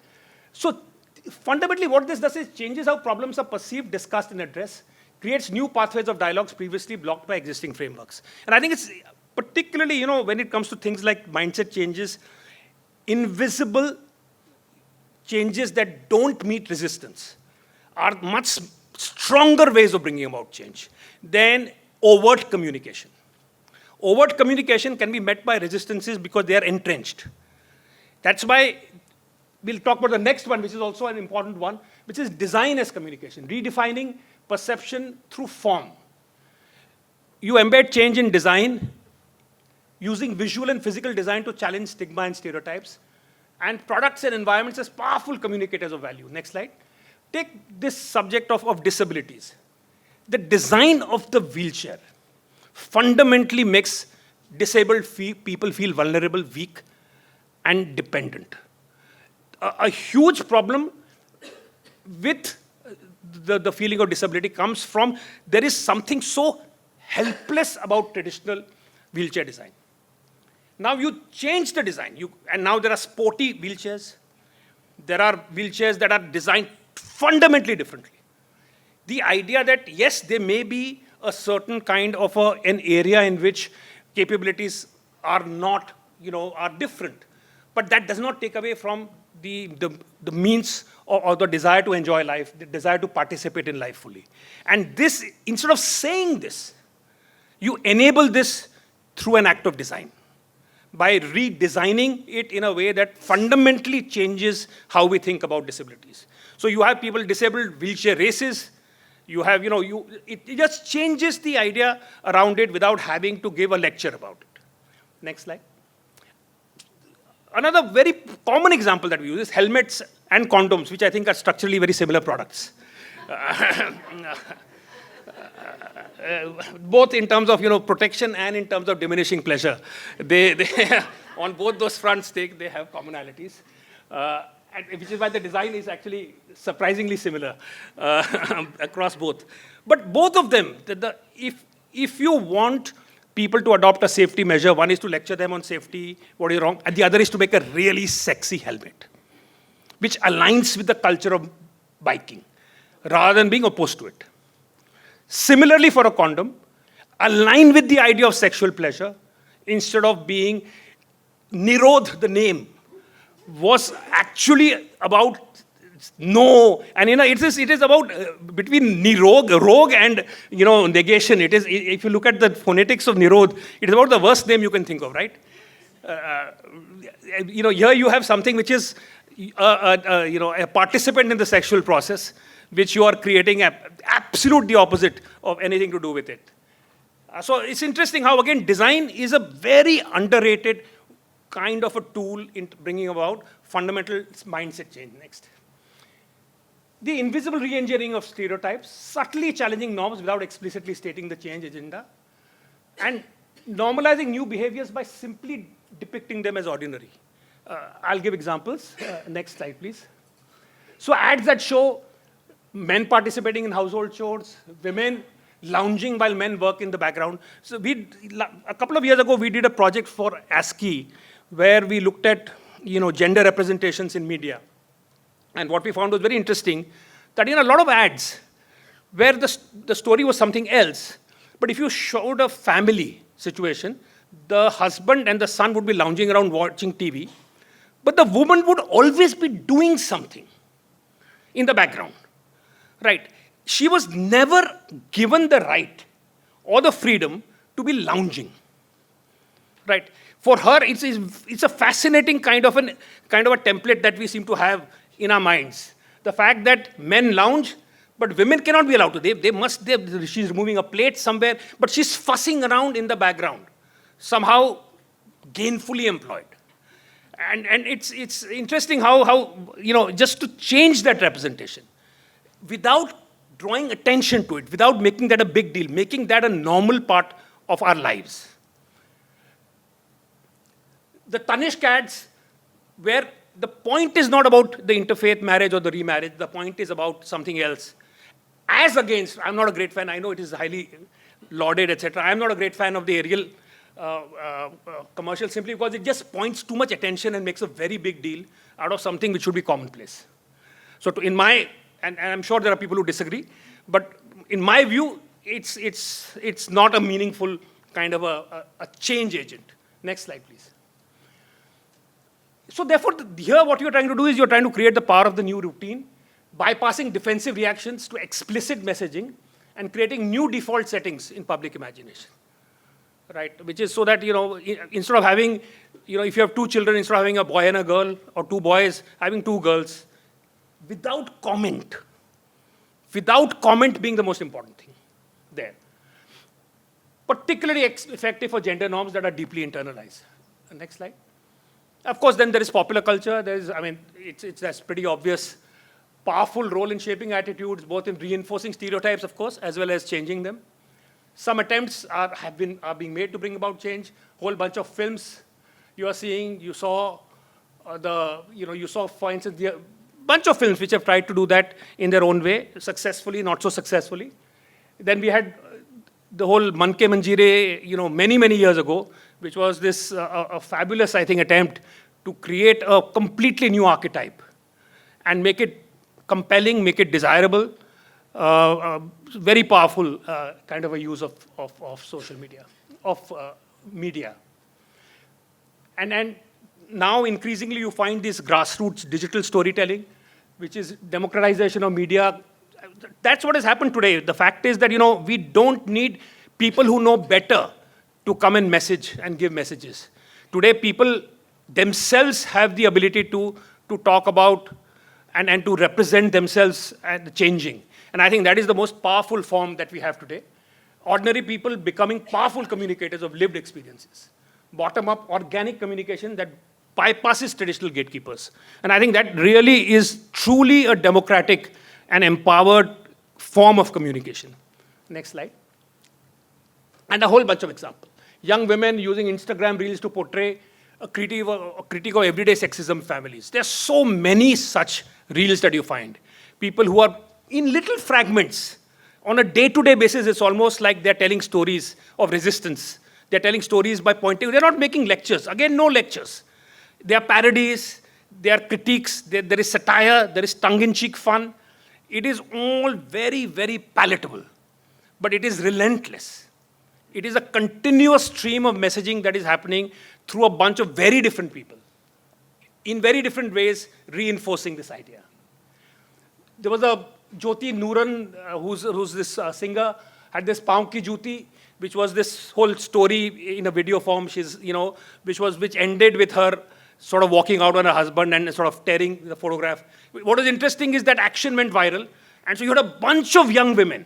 So fundamentally what this does is changes how problems are perceived, discussed, and addressed, creates new pathways of dialogues previously blocked by existing frameworks. And I think it's particularly, when it comes to things like mindset changes, invisible changes that don't meet resistance are much stronger ways of bringing about change than overt communication. Overt communication can be met by resistances because they are entrenched. That's why we'll talk about the next one, which is also an important one, which is design as communication, redefining perception through form. You embed change in design using visual and physical design to challenge stigma and stereotypes, and products and environments as powerful communicators of value. Next slide. Take this subject of disabilities. The design of the wheelchair fundamentally makes disabled people feel vulnerable, weak, and dependent. A huge problem with the feeling of disability comes from there is something so helpless about traditional wheelchair design. Now you change the design, and now there are sporty wheelchairs. There are wheelchairs that are designed fundamentally differently. The idea that yes, there may be a certain kind of an area in which capabilities are not, are different, but that does not take away from the means or the desire to enjoy life, the desire to participate in life fully. And this, instead of saying this, you enable this through an act of design, by redesigning it in a way that fundamentally changes how we think about disabilities. So you have people disabled wheelchair races, You have, it just changes the idea around it without having to give a lecture about it. Next slide. Another very common example that we use is helmets and condoms, which I think are structurally very similar products. Both in terms of protection and in terms of diminishing pleasure. They on both those fronts they have commonalities, which is why the design is actually surprisingly similar across both. But both of them, if you want people to adopt a safety measure, one is to lecture them on safety, what is wrong, and the other is to make a really sexy helmet, which aligns with the culture of biking, rather than being opposed to it. Similarly, for a condom, align with the idea of sexual pleasure instead of being Nirodh, the name, was actually about no, and it is about between rogue and negation. It is, if you look at the phonetics of Nirodh, it is about the worst name you can think of, right? Here you have something which is a participant in the sexual process, which you are creating absolutely opposite of anything to do with it. So it's interesting how, again, design is a very underrated kind of a tool in bringing about fundamental mindset change. Next. The invisible re-engineering of stereotypes, subtly challenging norms without explicitly stating the change agenda, and normalizing new behaviors by simply depicting them as ordinary. I'll give examples. Next slide, please. So ads that show men participating in household chores, women lounging while men work in the background. So a couple of years ago, we did a project for ASCII where we looked at gender representations in media. And what we found was very interesting, that in a lot of ads, where the story was something else, but if you showed a family situation, the husband and the son would be lounging around watching TV, but the woman would always be doing something in the background, right? She was never given the right or the freedom to be lounging, right? For her, it's a fascinating kind of a template that we seem to have in our minds. The fact that men lounge, but women cannot be allowed to. She's removing a plate somewhere, but she's fussing around in the background, somehow gainfully employed. And it's interesting how just to change that representation, without drawing attention to it, without making that a big deal, making that a normal part of our lives. The Tanishq ads, where the point is not about the interfaith marriage or the remarriage, the point is about something else. As against, I'm not a great fan, I know it is highly lauded, etc. I'm not a great fan of the Ariel commercial, simply because it just points too much attention and makes a very big deal out of something which should be commonplace. So and I'm sure there are people who disagree, but in my view, it's not a meaningful kind of a change agent. Next slide, please. So therefore, here what you're trying to do is you're trying to create the power of the new routine, bypassing defensive reactions to explicit messaging and creating new default settings in public imagination, right? Which is so that, instead of having, if you have two children, instead of having a boy and a girl, or two boys, having two girls, without comment being the most important thing there. Particularly effective for gender norms that are deeply internalized. Next slide. Of course, then there is popular culture. That's pretty obvious, powerful role in shaping attitudes, both in reinforcing stereotypes, of course, as well as changing them. Some attempts are being made to bring about change. Whole bunch of films you are seeing. You saw for instance, a bunch of films which have tried to do that in their own way, successfully, not so successfully. Then we had the whole Man Ke Manjeere, many years ago, which was this a fabulous, I think, attempt to create a completely new archetype and make it compelling, make it desirable, very powerful kind of a use of social media, media. And now increasingly you find this grassroots digital storytelling, which is democratization of media. That's what has happened today. The fact is that, we don't need people who know better to come and message and give messages. Today, people themselves have the ability to talk about and to represent themselves and changing. And I think that is the most powerful form that we have today. Ordinary people becoming powerful communicators of lived experiences. Bottom-up, organic communication that bypasses traditional gatekeepers. And I think that really is truly a democratic and empowered form of communication. Next slide. And a whole bunch of examples. Young women using Instagram reels to portray a critique of everyday sexism in families. There are so many such reels that you find. People who are in little fragments. On a day-to-day basis, it's almost like they're telling stories of resistance. They're telling stories by pointing. They're not making lectures. Again, no lectures. They are parodies. They are critiques. There is satire. There is tongue-in-cheek fun. It is all very, very palatable. But it is relentless. It is a continuous stream of messaging that is happening through a bunch of very different people, in very different ways, reinforcing this idea. There was a Jyoti Nooran, who's this singer, had this Paun Ki Juti, which was this whole story in a video form. Which ended with her sort of walking out on her husband and sort of tearing the photograph. What was interesting is that action went viral, and so you had a bunch of young women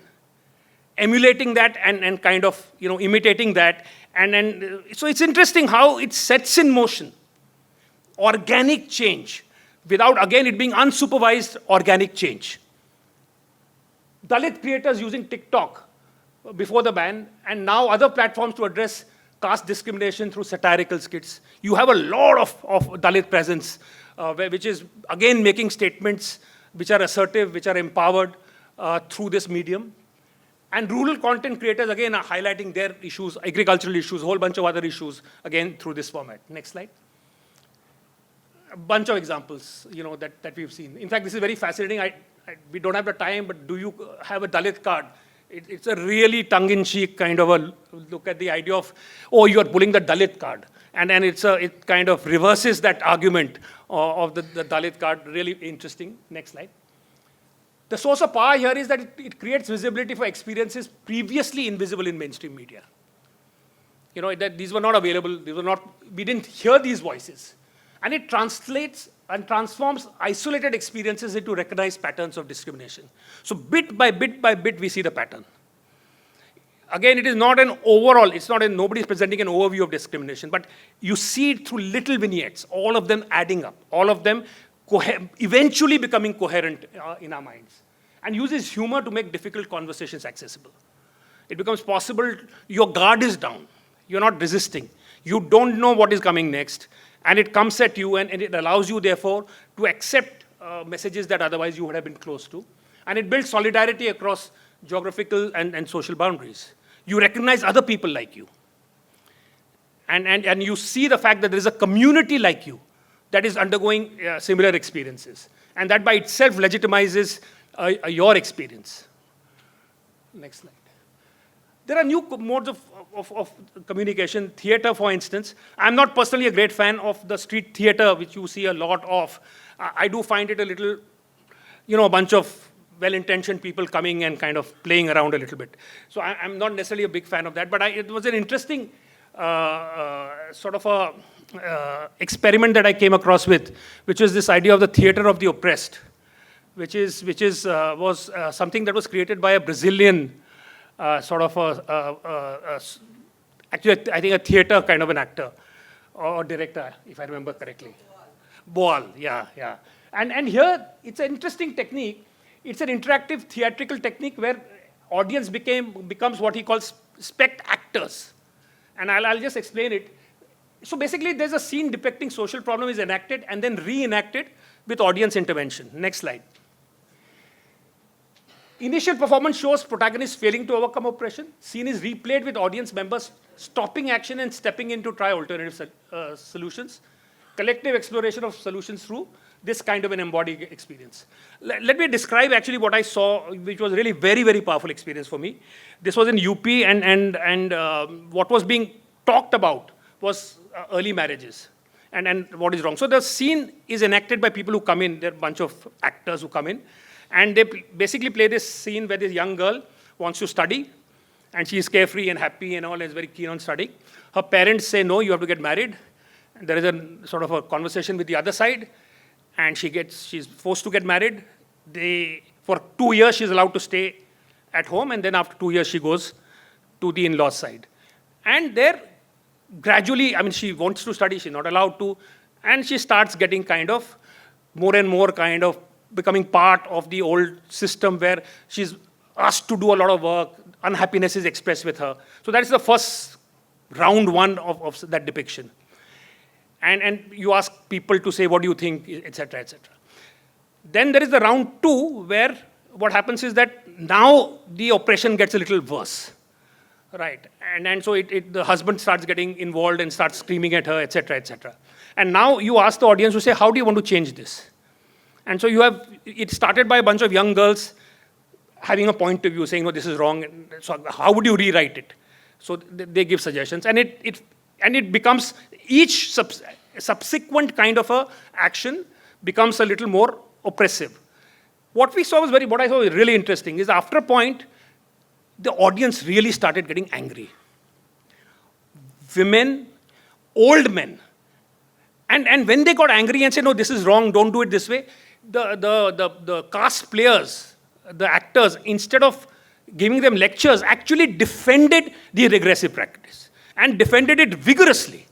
emulating that and kind of imitating that, and so it's interesting how it sets in motion organic change without again it being unsupervised organic change. Dalit creators using TikTok before the ban, and now other platforms to address caste discrimination through satirical skits. You have a lot of Dalit presence, which is again making statements which are assertive, which are empowered through this medium. And rural content creators, again, are highlighting their issues, agricultural issues, a whole bunch of other issues, again, through this format. Next slide. A bunch of examples, that we've seen. In fact, this is very fascinating. We don't have the time, but do you have a Dalit card? It's a really tongue-in-cheek kind of a look at the idea of, oh, you are pulling the Dalit card. And then it kind of reverses that argument of the Dalit card. Really interesting. Next slide. The source of power here is that it creates visibility for experiences previously invisible in mainstream media. That these were not available, we didn't hear these voices. And it translates and transforms isolated experiences into recognized patterns of discrimination. So bit by bit, we see the pattern. Again, it is not an overall, nobody is presenting an overview of discrimination, but you see it through little vignettes, all of them adding up, all of them eventually becoming coherent in our minds, and uses humor to make difficult conversations accessible. It becomes possible, your guard is down, you're not resisting, you don't know what is coming next, and it comes at you, and it allows you, therefore, to accept messages that otherwise you would have been close to. And it builds solidarity across geographical and social boundaries. You recognize other people like you. And you see the fact that there is a community like you that is undergoing similar experiences. And that by itself legitimizes your experience. Next slide. There are new modes of communication. Theater, for instance. I'm not personally a great fan of the street theater, which you see a lot of. I do find it a little, a bunch of well-intentioned people coming and kind of playing around a little bit. So I'm not necessarily a big fan of that, but it was an interesting sort of a experiment that I came across with, which was this idea of the theater of the oppressed, which was something that was created by a Brazilian actually, I think a theater kind of an actor or director, if I remember correctly. Boal, yeah. And here, it's an interesting technique. It's an interactive theatrical technique where audience becomes what he calls spect actors. And I'll just explain it. So basically, there's a scene depicting social problem is enacted and then reenacted with audience intervention. Next slide. Initial performance shows protagonists failing to overcome oppression. Scene is replayed with audience members stopping action and stepping in to try alternative solutions. Collective exploration of solutions through this kind of an embodied experience. Let me describe actually what I saw, which was really very, very powerful experience for me. This was in UP, and what was being talked about was early marriages and what is wrong. So the scene is enacted by people who come in. There are a bunch of actors who come in. And they basically play this scene where this young girl wants to study, and she is carefree and happy and all, and is very keen on studying. Her parents say, no, you have to get married. And there is a sort of a conversation with the other side, and she's forced to get married. They For 2 years, she's allowed to stay at home, and then after 2 years, she goes to the in-laws side. And there, gradually, I mean, she wants to study, she's not allowed to, and she starts getting kind of more and more kind of becoming part of the old system where she's asked to do a lot of work, unhappiness is expressed with her. So that is the first round one of that depiction. And you ask people to say, what do you think, etc., etc. Then there is the round two, where what happens is that now the oppression gets a little worse. Right, and so the husband starts getting involved and starts screaming at her, etc., etc. And now you ask the audience to say, how do you want to change this? And so it started by a bunch of young girls having a point of view, saying, no, this is wrong. And so how would you rewrite it? So they give suggestions, and it becomes, each subsequent kind of a action becomes a little more oppressive. What I saw was really interesting is, after a point, the audience really started getting angry. Women, old men. And when they got angry and said, no, this is wrong, don't do it this way, the cast players, the actors, instead of giving them lectures, actually defended the regressive practice and defended it vigorously.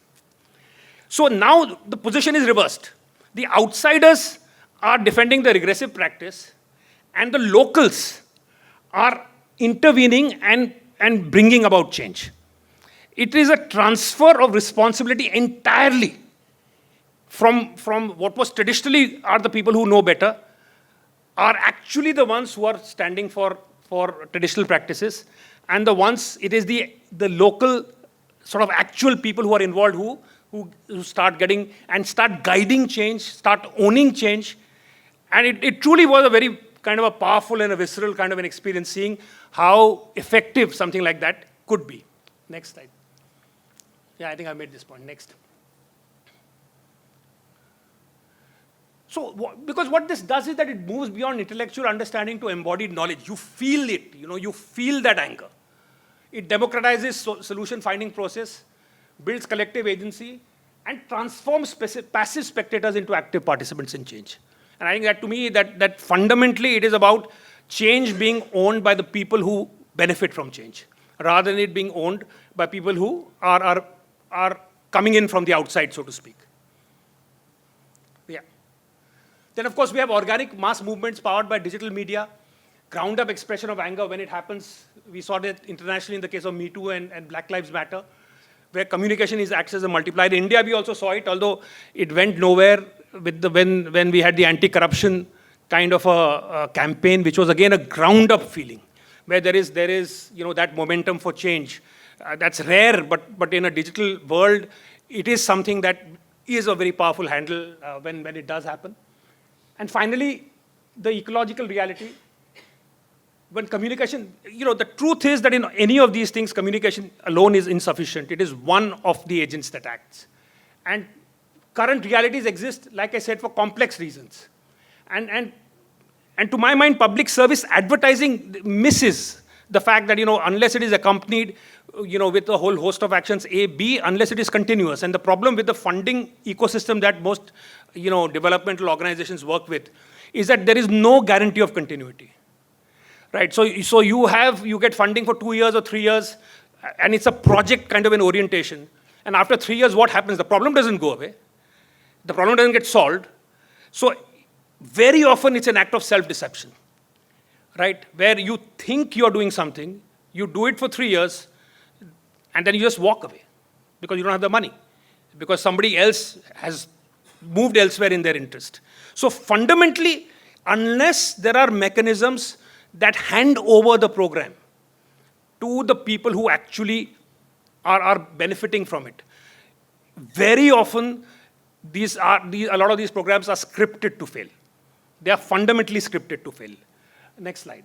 So now the position is reversed. The outsiders are defending the regressive practice, and the locals are intervening and bringing about change. It is a transfer of responsibility entirely from what was traditionally are the people who know better, are actually the ones who are standing for traditional practices, and the ones, it is the local sort of actual people who are involved who start getting and start guiding change, start owning change. And it truly was a very kind of a powerful and a visceral kind of an experience, seeing how effective something like that could be. Next slide. Yeah, I think I made this point. Next. So, because what this does is that it moves beyond intellectual understanding to embodied knowledge. You feel it, you feel that anger. It democratizes solution-finding process, builds collective agency, and transforms passive spectators into active participants in change. And I think that, to me, that fundamentally it is about change being owned by the people who benefit from change, rather than it being owned by people who are coming in from the outside, so to speak. Yeah. Then, of course, we have organic mass movements powered by digital media, ground-up expression of anger when it happens. We saw that internationally in the case of Me Too and Black Lives Matter, where communication acts as a multiplier. In India, we also saw it, although it went nowhere with when we had the anti-corruption kind of a campaign, which was again a ground-up feeling, where there is that momentum for change. That's rare, but in a digital world, it is something that is a very powerful handle when it does happen. And finally, the ecological reality. When communication, the truth is that in any of these things, communication alone is insufficient. It is one of the agents that acts. And current realities exist, like I said, for complex reasons. And to my mind, public service advertising misses the fact that, unless it is accompanied, with a whole host of actions, A, B, unless it is continuous. And the problem with the funding ecosystem that most, developmental organizations work with is that there is no guarantee of continuity. Right, so you get funding for 2 years or 3 years, and it's a project kind of an orientation. And after 3 years, what happens? The problem doesn't go away. The problem doesn't get solved. So very often it's an act of self-deception, right? Where you think you're doing something, you do it for 3 years, and then you just walk away because you don't have the money, because somebody else has moved elsewhere in their interest. So fundamentally, unless there are mechanisms that hand over the program to the people who actually are benefiting from it, very often a lot of these programs are scripted to fail. They are fundamentally scripted to fail. Next slide.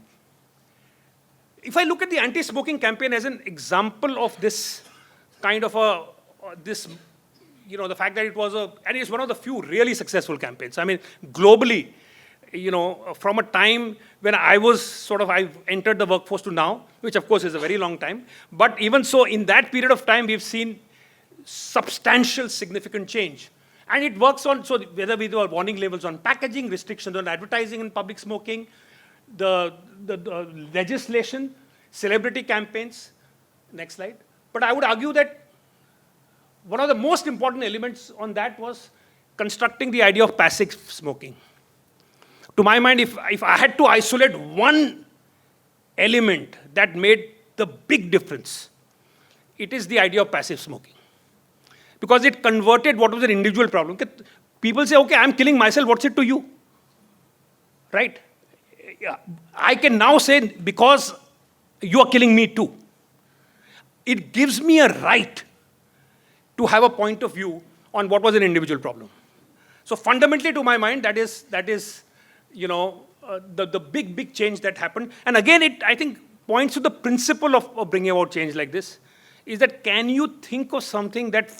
If I look at the anti-smoking campaign as an example of this kind of the fact that and it's one of the few really successful campaigns. I mean, globally, from a time when I've entered the workforce to now, which of course is a very long time, but even so, in that period of time, we've seen substantial, significant change. And it works on, so whether we do warning labels on packaging, restrictions on advertising and public smoking, the legislation, celebrity campaigns. Next slide. But I would argue that one of the most important elements on that was constructing the idea of passive smoking. To my mind, if I had to isolate one element that made the big difference, it is the idea of passive smoking. Because it converted what was an individual problem. People say, okay, I'm killing myself, what's it to you? Right? Yeah. I can now say, because you are killing me too. It gives me a right to have a point of view on what was an individual problem. So fundamentally, to my mind, that is the big change that happened. And again, it, I think, points to the principle of bringing about change like this, is that can you think of something that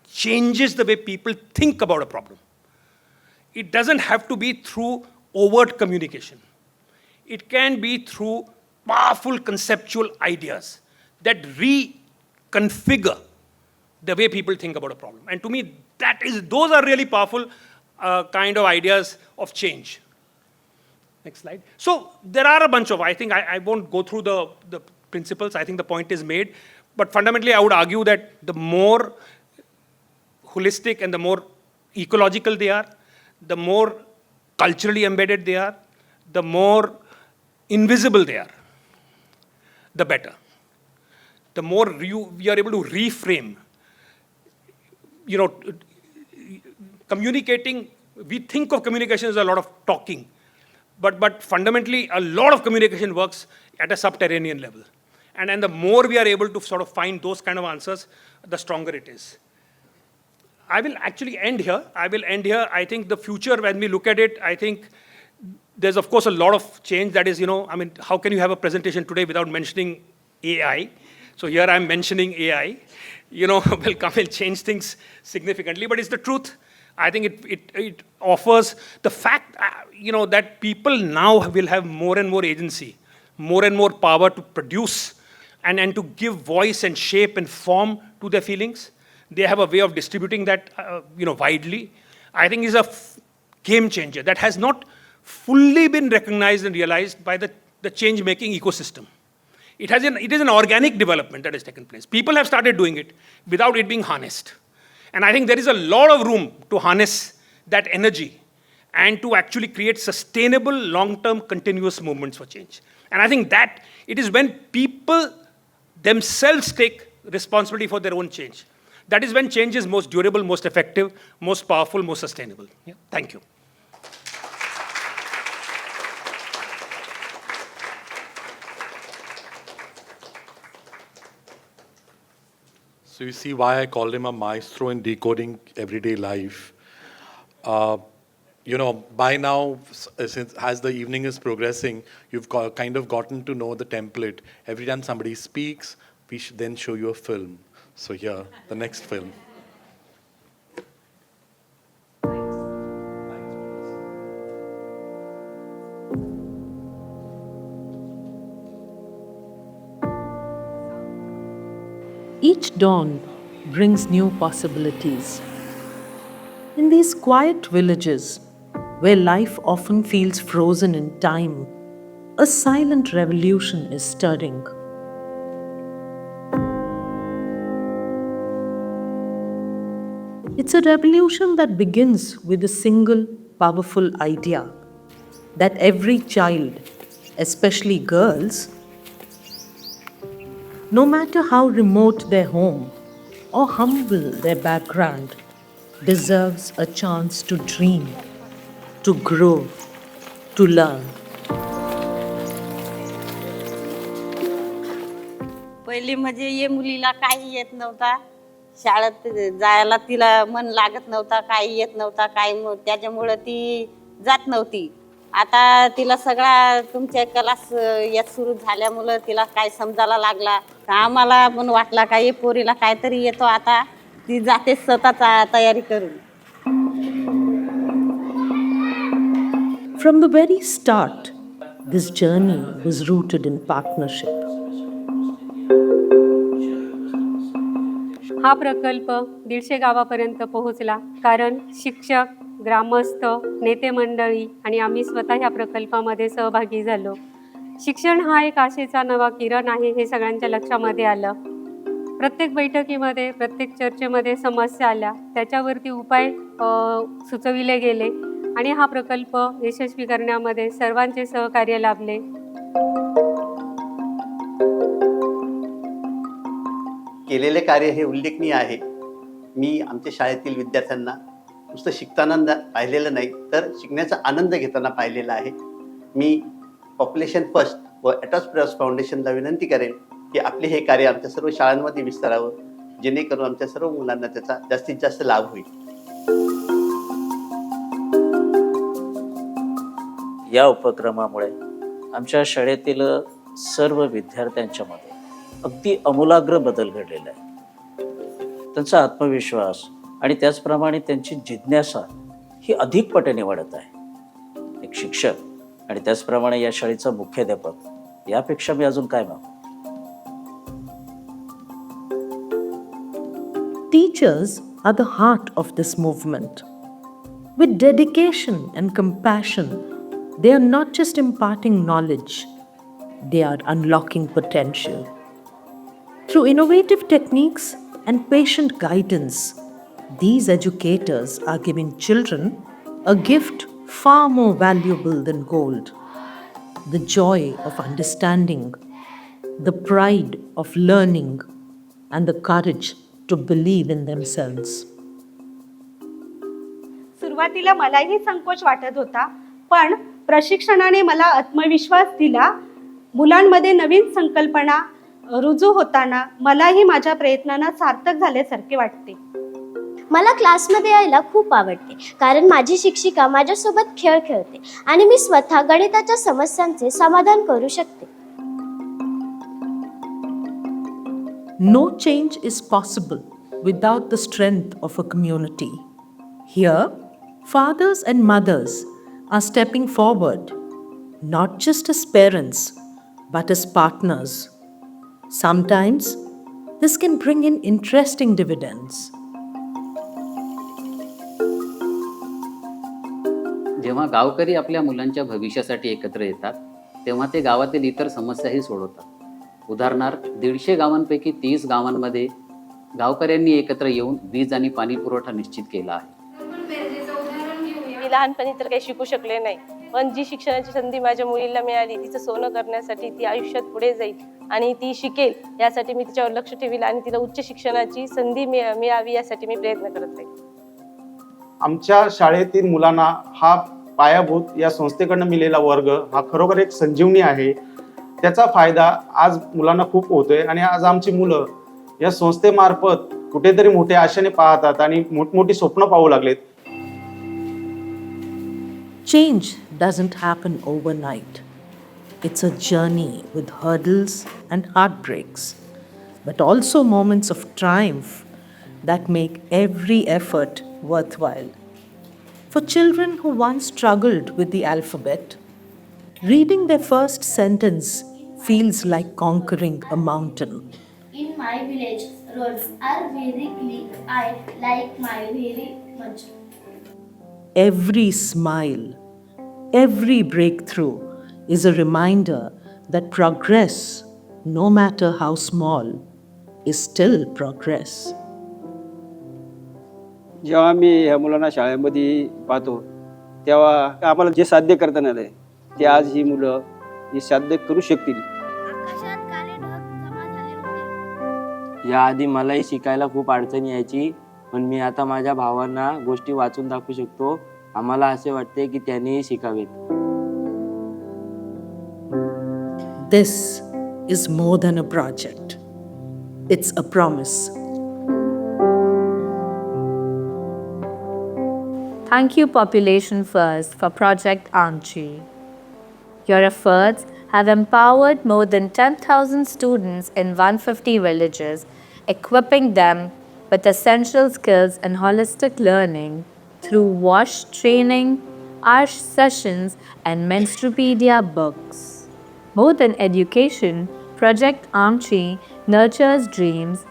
changes the way people think about a problem? It doesn't have to be through overt communication. It can be through powerful conceptual ideas that reconfigure the way people think about a problem. And to me, those are really powerful kind of ideas of change. Next slide. So there are a bunch of, I think I won't go through the principles. I think the point is made. But fundamentally, I would argue that the more holistic and the more ecological they are, the more culturally embedded they are, the more invisible they are, the better. The more we are able to reframe, communicating, we think of communication as a lot of talking, but fundamentally a lot of communication works at a subterranean level. And the more we are able to sort of find those kind of answers, the stronger it is. I will actually end here. I think the future, when we look at it, I think there's of course a lot of change that is, how can you have a presentation today without mentioning AI? So here I'm mentioning AI, will come and change things significantly, but it's the truth. I think it offers the fact, that people now will have more and more agency, more and more power to produce and to give voice and shape and form to their feelings. They have a way of distributing that, widely. I think is a game changer that has not fully been recognized and realized by the change-making ecosystem. It is an organic development that has taken place. People have started doing it without it being harnessed. And I think there is a lot of room to harness that energy and to actually create sustainable, long-term, continuous movements for change. And I think that it is when people themselves take responsibility for their own change. That is when change is most durable, most effective, most powerful, most sustainable. Yeah. Thank you. So you see why I called him a maestro in decoding everyday life. By now, since as the evening is progressing, you've kind of gotten to know the template. Every time somebody speaks, we should then show you a film. So here, the next film. Each dawn brings new possibilities. In these quiet villages, where life often feels frozen in time, a silent revolution is stirring. It's a revolution that begins with a single powerful idea that every child, especially girls, no matter how remote their home or humble their background, deserves a chance to dream, to grow, to learn. पहिली म्हणजे ये मुलीला काही येत नव्हता, शाळेत जायला तिला मन लागत नव्हता, काही येत नव्हता, काही त्याच्यामुळे ती जात नव्हती. आता तिला सगळा तुमच्या क्लास यात सुरू झाल्यामुळे तिला काय समजायला लागला. आम्हाला पण वाटला का ये पोरीला काहीतरी येतो, आता ती जाते स्वतःचा तयारी करून. From the very start, this journey was rooted in partnership. हा प्रकल्प 150 गावापर्यंत पोहोचला कारण शिक्षक, ग्रामस्थ, नेते मंडळी आणि आम्ही स्वतः ह्या प्रकल्पामध्ये सहभागी झालो. शिक्षण हा एक आशेचा नवा किरण आहे हे सगळ्यांच्या लक्षामध्ये आलं. प्रत्येक बैठकीमध्ये, प्रत्येक चर्चेमध्ये समस्या आल्या, त्याच्यावरती उपाय सुचविले गेले आणि हा प्रकल्प यशस्वी करण्यामध्ये सर्वांचे सहकार्य लाभले. केलेले कार्य हे उल्लेखनीय आहे. मी आमच्या शाळेतील विद्यार्थ्यांना नुसतं शिकताना पाहिलेलं नाही, तर शिकण्याचा आनंद घेताना पाहिलेला आहे. मी पॉप्युलेशन फर्स्ट व ॲटॉस फाउंडेशनला विनंती करेन की आपले हे कार्य आमच्या सर्व शाळांमध्ये विस्तारावं, जेणेकरून आमच्या सर्व मुलांना त्याचा जास्तीत जास्त लाभ होईल. या उपक्रमामुळे आमच्या शाळेतील सर्व विद्यार्थ्यांच्या मध्ये अगदी आमूलाग्र बदल घडलेला आहे. त्यांचा आत्मविश्वास आणि त्याचप्रमाणे त्यांची जिज्ञासा ही अधिक पटीने वाढत आहे. एक शिक्षक आणि त्याचप्रमाणे या शाळेचा मुख्याध्यापक यापेक्षा मी अजून काय मागू. Teachers are the heart of this movement. With dedication and compassion, they are not just imparting knowledge, they are unlocking potential. Through innovative techniques and patient guidance, these educators are giving children a gift far more valuable than gold: the joy of understanding, the pride of learning, and the courage to believe in themselves. सुरुवातीला मलाही संकोच वाटत होता, पण प्रशिक्षणाने मला आत्मविश्वास दिला. मुलांमध्ये नवीन संकल्पना रुजू होताना मलाही माझ्या प्रयत्नांना सार्थक झाल्यासारखे वाटते. मला क्लासमध्ये यायला खूप आवडते, कारण माझी शिक्षिका माझ्यासोबत खेळ खेळते आणि मी स्वतः गणिताच्या समस्यांचे समाधान करू शकते. No change is possible without the strength of a community. Here, fathers and mothers are stepping forward, not just as parents, but as partners. Sometimes, this can bring in interesting dividends. जेव्हा गावकरी आपल्या मुलांच्या भविष्यासाठी एकत्र येतात, तेव्हा ते गावातील इतर समस्याही सोडवतात. उदाहरणार्थ 150 गावांपैकी 30 गावांमध्ये गावकऱ्यांनी एकत्र येऊन वीज आणि पाणी पुरवठा निश्चित केला आहे. मी लहानपणी तर काही शिकू शकले नाही, पण जी शिक्षणाची संधी माझ्या मुलीला मिळाली, तिचं सोनं करण्यासाठी ती आयुष्यात पुढे जाईल आणि ती शिकेल यासाठी मी तिच्यावर लक्ष ठेवील आणि तिला उच्च शिक्षणाची संधी मिळावी यासाठी मी प्रयत्न करत राहील. आमच्या शाळेतील मुलांना हा पायाभूत या संस्थेकडनं मिळालेला वर्ग हा खरोखर एक संजीवनी आहे. त्याचा फायदा आज मुलांना खूप होतोय आणि आज आमची मुलं या संस्थेमार्फत कुठेतरी मोठ्या आशेने पाहतात आणि मोठमोठी स्वप्न पाहू लागलेत. Change doesn't happen overnight. It's a journey with hurdles and heartbreaks, but also moments of triumph that make every effort worthwhile. For children who once struggled with the alphabet, reading their first sentence feels like conquering a mountain. In my village, roads are very clean. I like my very much. Every smile, every breakthrough is a reminder that progress, no matter how small, is still progress. जेव्हा आम्ही ह्या मुलांना शाळेमध्ये पाहतो, तेव्हा आम्हाला जे साध्य करता नाही आलंय, ते आज ही मुलं हे साध्य करू शकतील. याआधी मलाही शिकायला खूप अडचणी यायची, पण मी आता माझ्या भावांना गोष्टी वाचून दाखवू शकतो. आम्हाला असे वाटते की त्यांनीही शिकावेत. This is more than a project. It's a promise. Thank you, Population First, for Project Amchi. Your efforts have empowered more than 10,000 students in 150 villages, equipping them with essential skills and holistic learning through WASH training, ARSH sessions, and Menstrupedia books. More than education, Project Amchi nurtures dreams,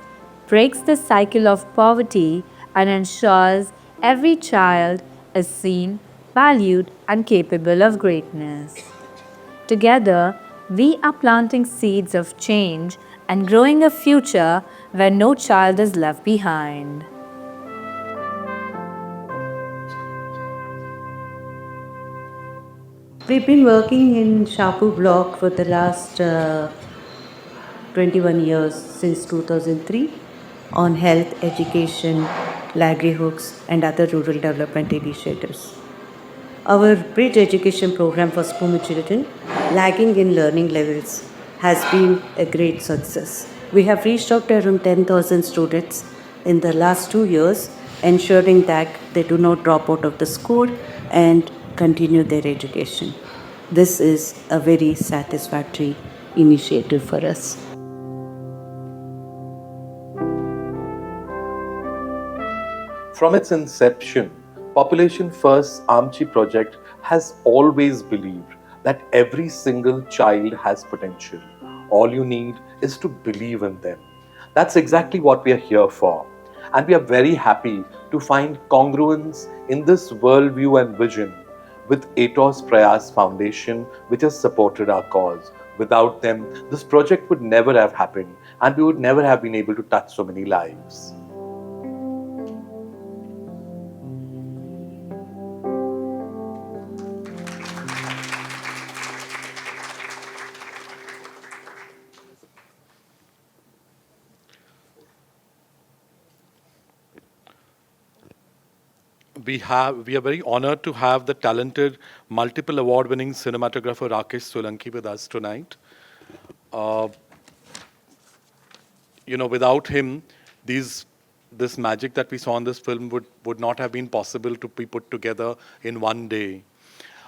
breaks the cycle of poverty, and ensures every child is seen, valued, and capable of greatness. Together, we are planting seeds of change and growing a future where no child is left behind. We've been working in Shapur block for the last 21 years, since 2003, on health, education, livelihoods, and other rural development initiatives. Our bridge education program for school children lagging in learning levels has been a great success. We have reached out to around 10,000 students in the last 2 years, ensuring that they do not drop out of the school and continue their education. This is a very satisfactory initiative for us. From its inception, Population First Amchi project has always believed that every single child has potential. All you need is to believe in them. That's exactly what we are here for. And we are very happy to find congruence in this worldview and vision with Atos Prayas Foundation, which has supported our cause. Without them, this project would never have happened and we would never have been able to touch so many lives. We are very honored to have the talented, multiple award-winning cinematographer Rakesh Solanki with us tonight. Without him, this magic that we saw in this film would not have been possible to be put together in one day.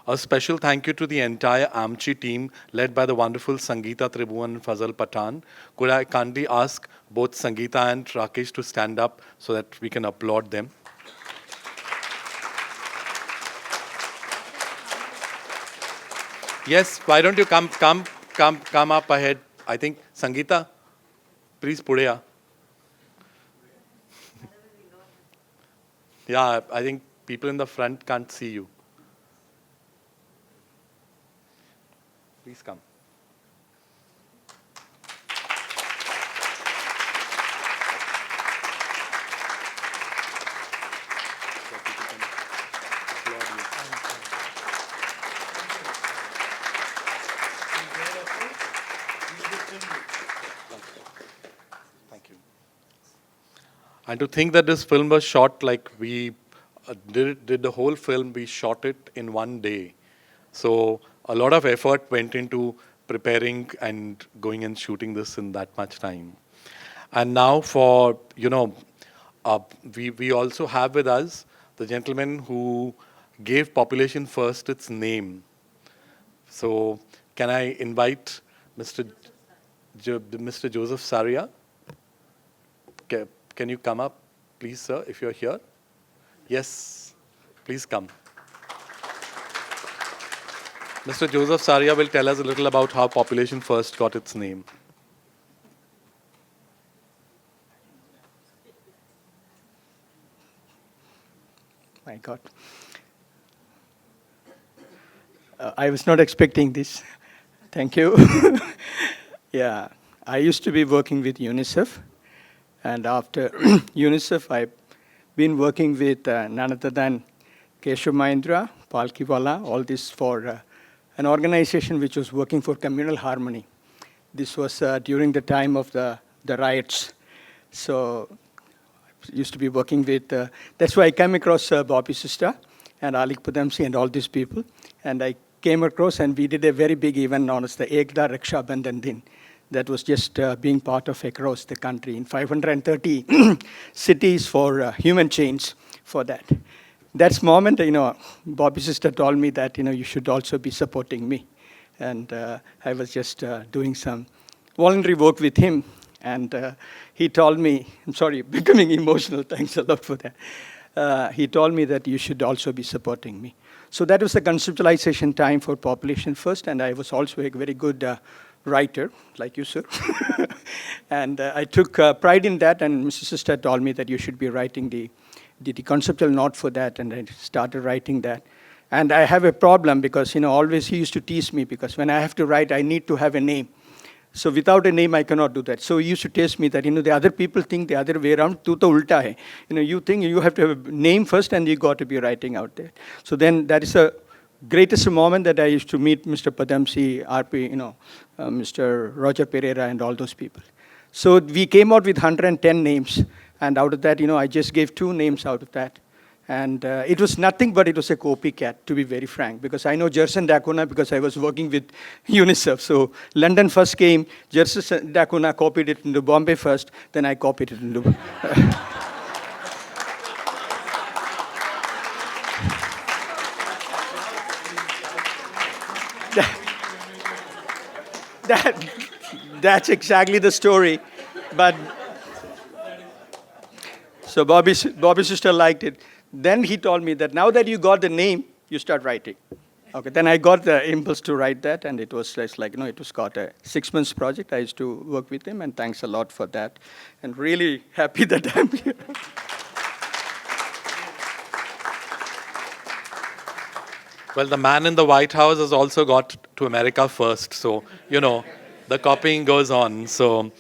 A special thank you to the entire Amchi team led by the wonderful Sangeeta Tribhuvan and Fazal Pathan. Could I kindly ask both Sangeeta and Rakesh to stand up so that we can applaud them? Yes, why don't you come up ahead? I think Sangeeta, please pude ya. Yeah, I think people in the front can't see you. Please come. Thank you. And to think that this film was shot like we did the whole film, we shot it in one day. So a lot of effort went into preparing and going and shooting this in that much time. And now for, we also have with us the gentleman who gave Population First its name. So can I invite Mr. Mr. Joseph Saria? Can you come up, please, sir, if you're here? Yes, please come. Mr. Joseph Saria will tell us a little about how Population First got its name. My God. I was not expecting this. Thank you. Yeah, I used to be working with UNICEF. And after UNICEF, I've been working with none other than Keshav Mahindra, Palkiwala, all this for an organization which was working for communal harmony. This was during the time of the riots. So I used to be working with, that's why I came across Bobby Sista and Alik Pudamsi and all these people. And I came across and we did a very big event known as the Ekda Raksha Bandhan Din. That was just being part of across the country in 530 cities for human change for that. That's moment, Bobby Sister told me that, you should also be supporting me. And I was just doing some voluntary work with him. And he told me, I'm sorry, becoming emotional, thanks a lot for that. He told me that you should also be supporting me. So that was the conceptualization time for Population First. And I was also a very good writer, like you, sir. And I took pride in that, and Mrs. Sister told me that you should be writing the did the conceptual note for that, and I started writing that. And I have a problem because, always he used to tease me because when I have to write, I need to have a name. So without a name, I cannot do that. So he used to tease me that, the other people think the other way around, tu to ulta hai. You think you have to have a name first and you got to be writing out there. So then that is the greatest moment that I used to meet Mr. Padamsi, RP, Mr. Roger Pereira and all those people. So we came out with 110 names. And out of that, I just gave 2 names out of that. And it was nothing but it was a copycat, to be very frank, because I know Gerson Dacona because I was working with UNICEF. So London first came, Gerson Dacona copied it into Bombay first, then I copied it into... That's exactly the story. But so Bobby's sister liked it. Then he told me that now that you got the name, you start writing. Okay, then I got the impulse to write that, and it was just like, it was got a 6 months project. I used to work with him, and thanks a lot for that. And really happy that I'm here. Well, the man in the White House has also got to America first. So, the copying goes on. So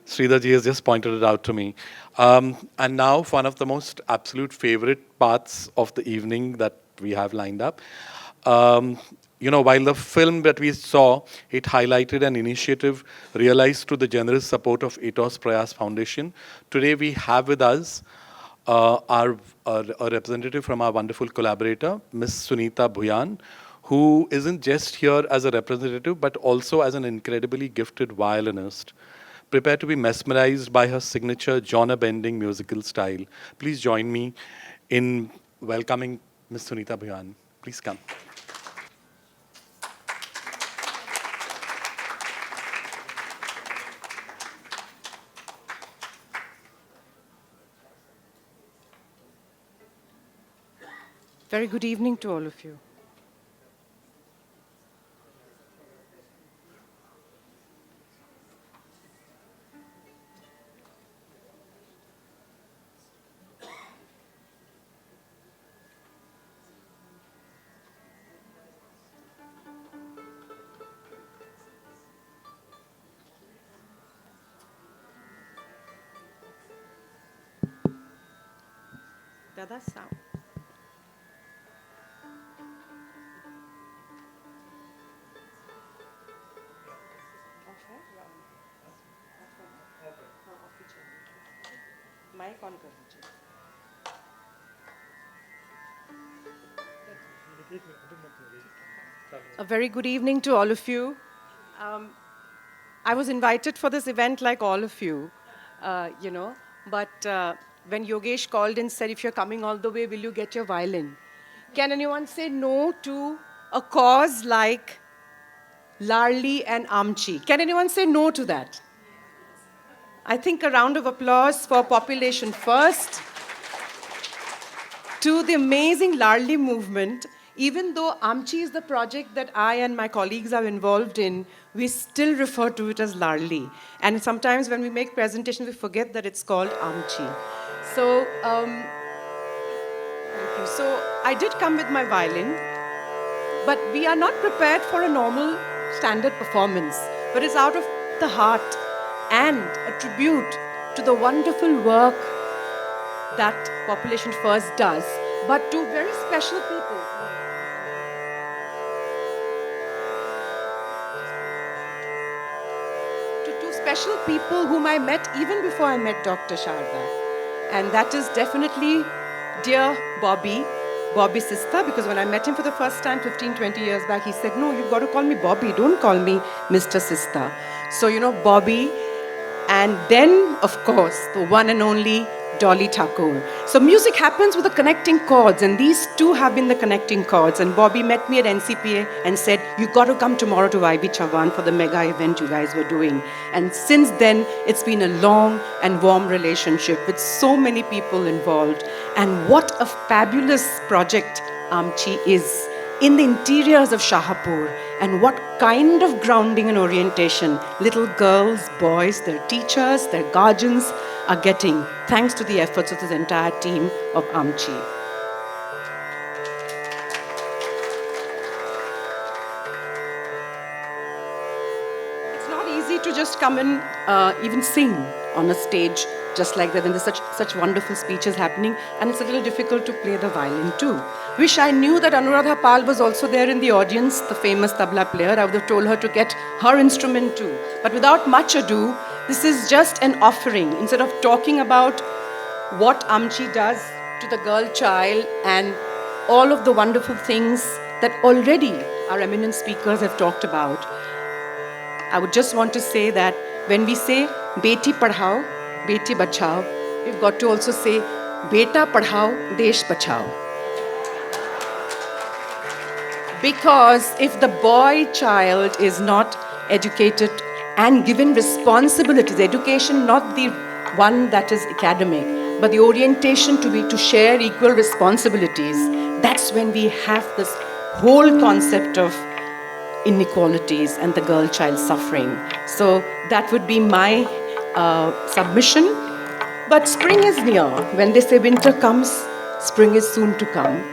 Sridharji has just pointed it out to me. And now, one of the most absolute favorite parts of the evening that we have lined up. While the film that we saw, it highlighted an initiative realized through the generous support of Ethos Prayas Foundation. Today we have with us a representative from our wonderful collaborator, Ms. Sunita Bhuyan, who isn't just here as a representative, but also as an incredibly gifted violinist. Prepare to be mesmerized by her signature genre-bending musical style. Please join me in welcoming Ms. Sunita Bhuyan. Please come. Very good evening to all of you. Dada sound. Mic on कर दीजिए. A very good evening to all of you. I was invited for this event like all of you, but when Yogesh called and said, if you're coming all the way, will you get your violin? Can anyone say no to a cause like Larli and Amchi? Can anyone say no to that? I think a round of applause for Population First, to the amazing Larli movement. Even though Amchi is the project that I and my colleagues are involved in, we still refer to it as Larli. And sometimes when we make presentations, we forget that it's called Amchi. So, thank you. So I did come with my violin, but we are not prepared for a normal standard performance, but it's out of the heart and a tribute to the wonderful work that Population First does, but to very special people. Special people whom I met even before I met Dr. Sharda. And that is definitely dear Bobby Sista, because when I met him for the first time 15, 20 years back, he said, no, you've got to call me Bobby, don't call me Mr. Sista. So, Bobby, and then, of course, the one and only Dolly Thakur. So music happens with the connecting chords, and these two have been the connecting chords. And Bobby met me at NCPA and said, you've got to come tomorrow to IB Chavan for the mega event you guys were doing. And since then, it's been a long and warm relationship with so many people involved. And what a fabulous project Amchi is. in the interiors of Shahapur, and what kind of grounding and orientation little girls, boys, their teachers, their guardians are getting thanks to the efforts of this entire team of Amchi. It's not easy to just come and even sing on a stage just like that when there's such wonderful speeches happening, and it's a little difficult to play the violin too. Wish I knew that Anuradha Pal was also there in the audience, the famous tabla player. I would have told her to get her instrument too. But without much ado, this is just an offering. Instead of talking about what Amchi does to the girl child and all of the wonderful things that already our eminent speakers have talked about, I would just want to say that when we say Beti Padhao, Beti Bachao, we've got to also say Beta Padhao, Desh Bachao. Because if the boy child is not educated and given responsibilities, education not the one that is academic, but the orientation to share equal responsibilities, that's when we have this whole concept of inequalities and the girl child suffering. So that would be my submission. But spring is near. When they say winter comes, spring is soon to come.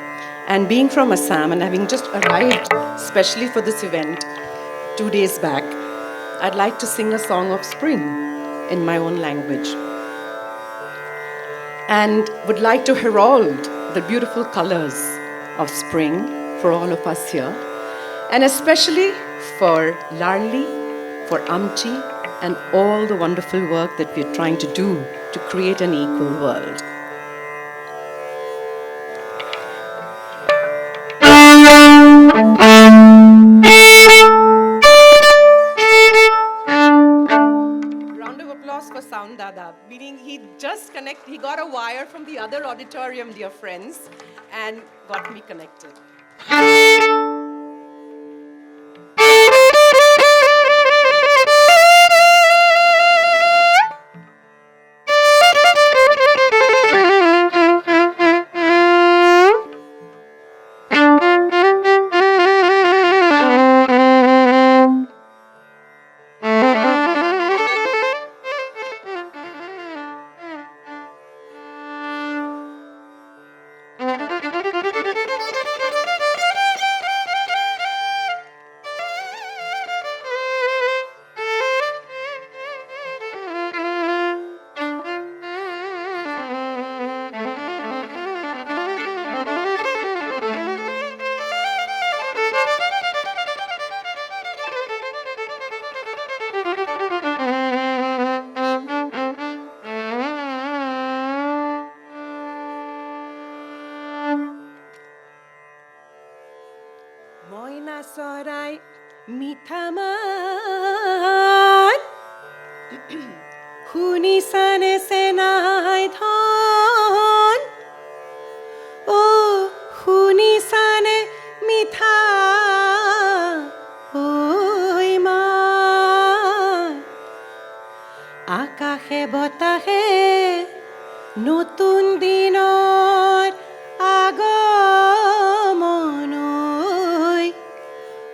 And being from Assam and having just arrived especially for this event 2 days back, I'd like to sing a song of spring in my own language. And would like to herald the beautiful colors of spring for all of us here. And especially for Larli, for Amchi, and all the wonderful work that we're trying to do to create an equal world. Round of applause for Sound Dada, meaning he got a wire from the other auditorium, dear friends, and got me connected. Moina Sorai Mithaman Huni Sane Senai Thon Oh Huni Sane Mitha Oi Ma Akahe Botahe Notun Dinor Agomonoi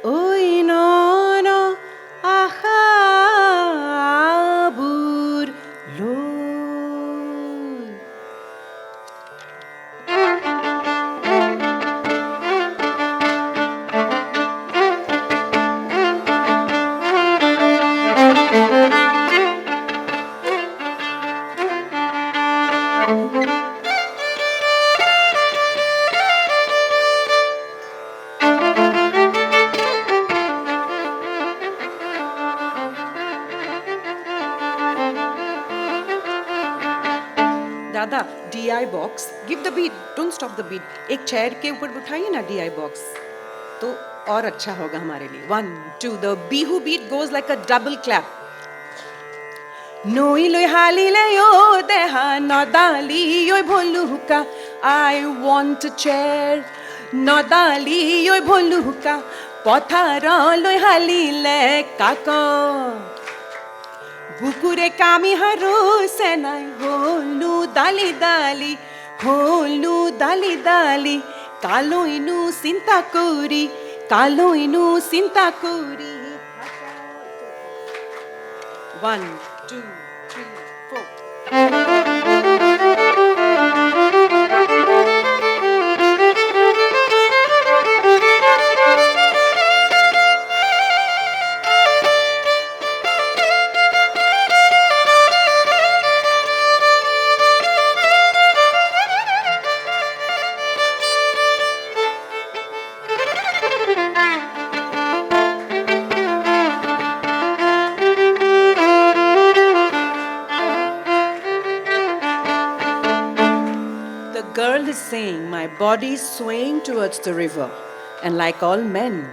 Oi nono ahabur loi. दादा DI box, give the beat, don't stop the beat. एक chair के ऊपर उठाइए ना DI box, तो और अच्छा होगा हमारे लिए. 1, 2, the bihu beat goes like a double clap. Noi loi hali le yo deha nodali yo bholuka. I want a chair. Nodali yo bholuka. Pothara loi hali le kako. Bukure kami haru senai holu dali dali dali Kalo inu sinta kuri, kalo inu sinta kuri. 1, 2, 3, 4. The girl is saying, my body is swaying towards the river. And like all men,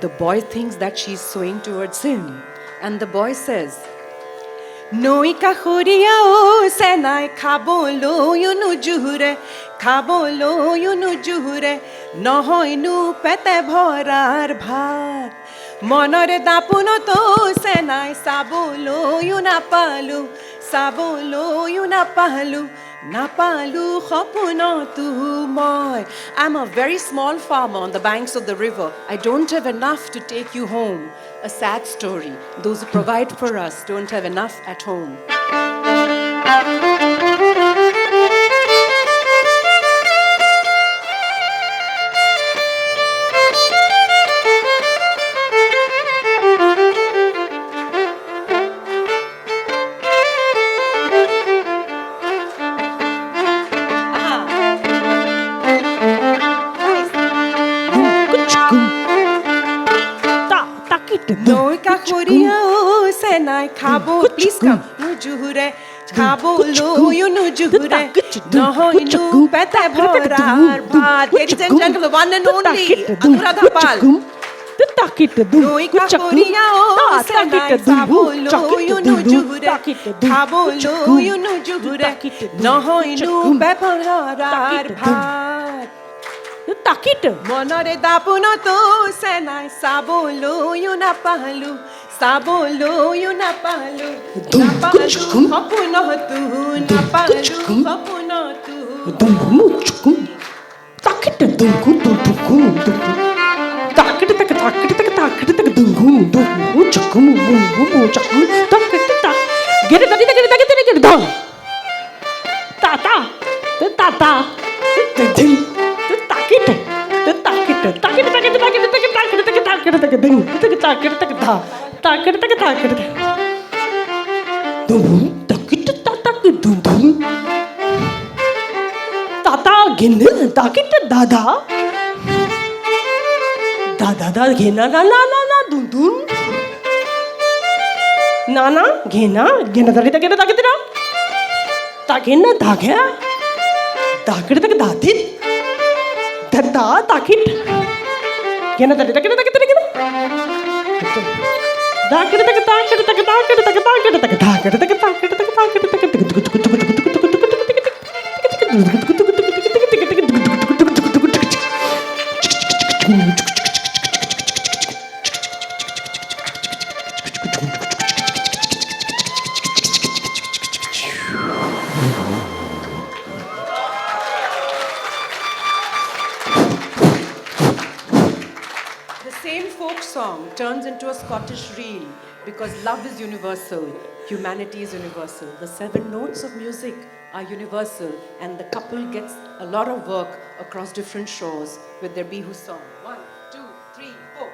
the boy thinks that she's swaying towards him. And the boy says, Noi kahuria o senai kabolo yunu juhure, kabolo yunu juhure, nohoinu pete bhorar bhat. Monore dapuno to senai sabolo yuna palu, sabolo yuna palu. Napalu khopuno tu moy. I'm a very small farmer on the banks of the river. I don't have enough to take you home. A sad story. Those who provide for us don't have enough at home. Noi kahuria o senai kabo. Please come. No juhure. Kabo lo you no juhure. No inu pete bhorar bhat. Ladies and gentlemen, one and only Anuradha Pal. Noi kahuria o senai kabo lo you no juhure. Kabo lo you no juhure. No inu pete bhorar bhat. Monore dapuno to senai sabolo yuna palu, sabolo yuna palu. Napalu hopuno tu, napalu hopuno tu. Takita dungu dungu. Takita taka takita taka takita taka dungu dungu. Chakum bungu chakum. Takita tak. Get it done. Tata, tata, tata. Tata gene takit dada dada gena na dun dun nana gena dari takit takina dagya takit dadit dada takit gena dari takit Song turns into a Scottish reel because love is universal, humanity is universal. The 7 notes of music are universal, and the couple gets a lot of work across different shores with their Bihu song. 1, 2, 3, 4.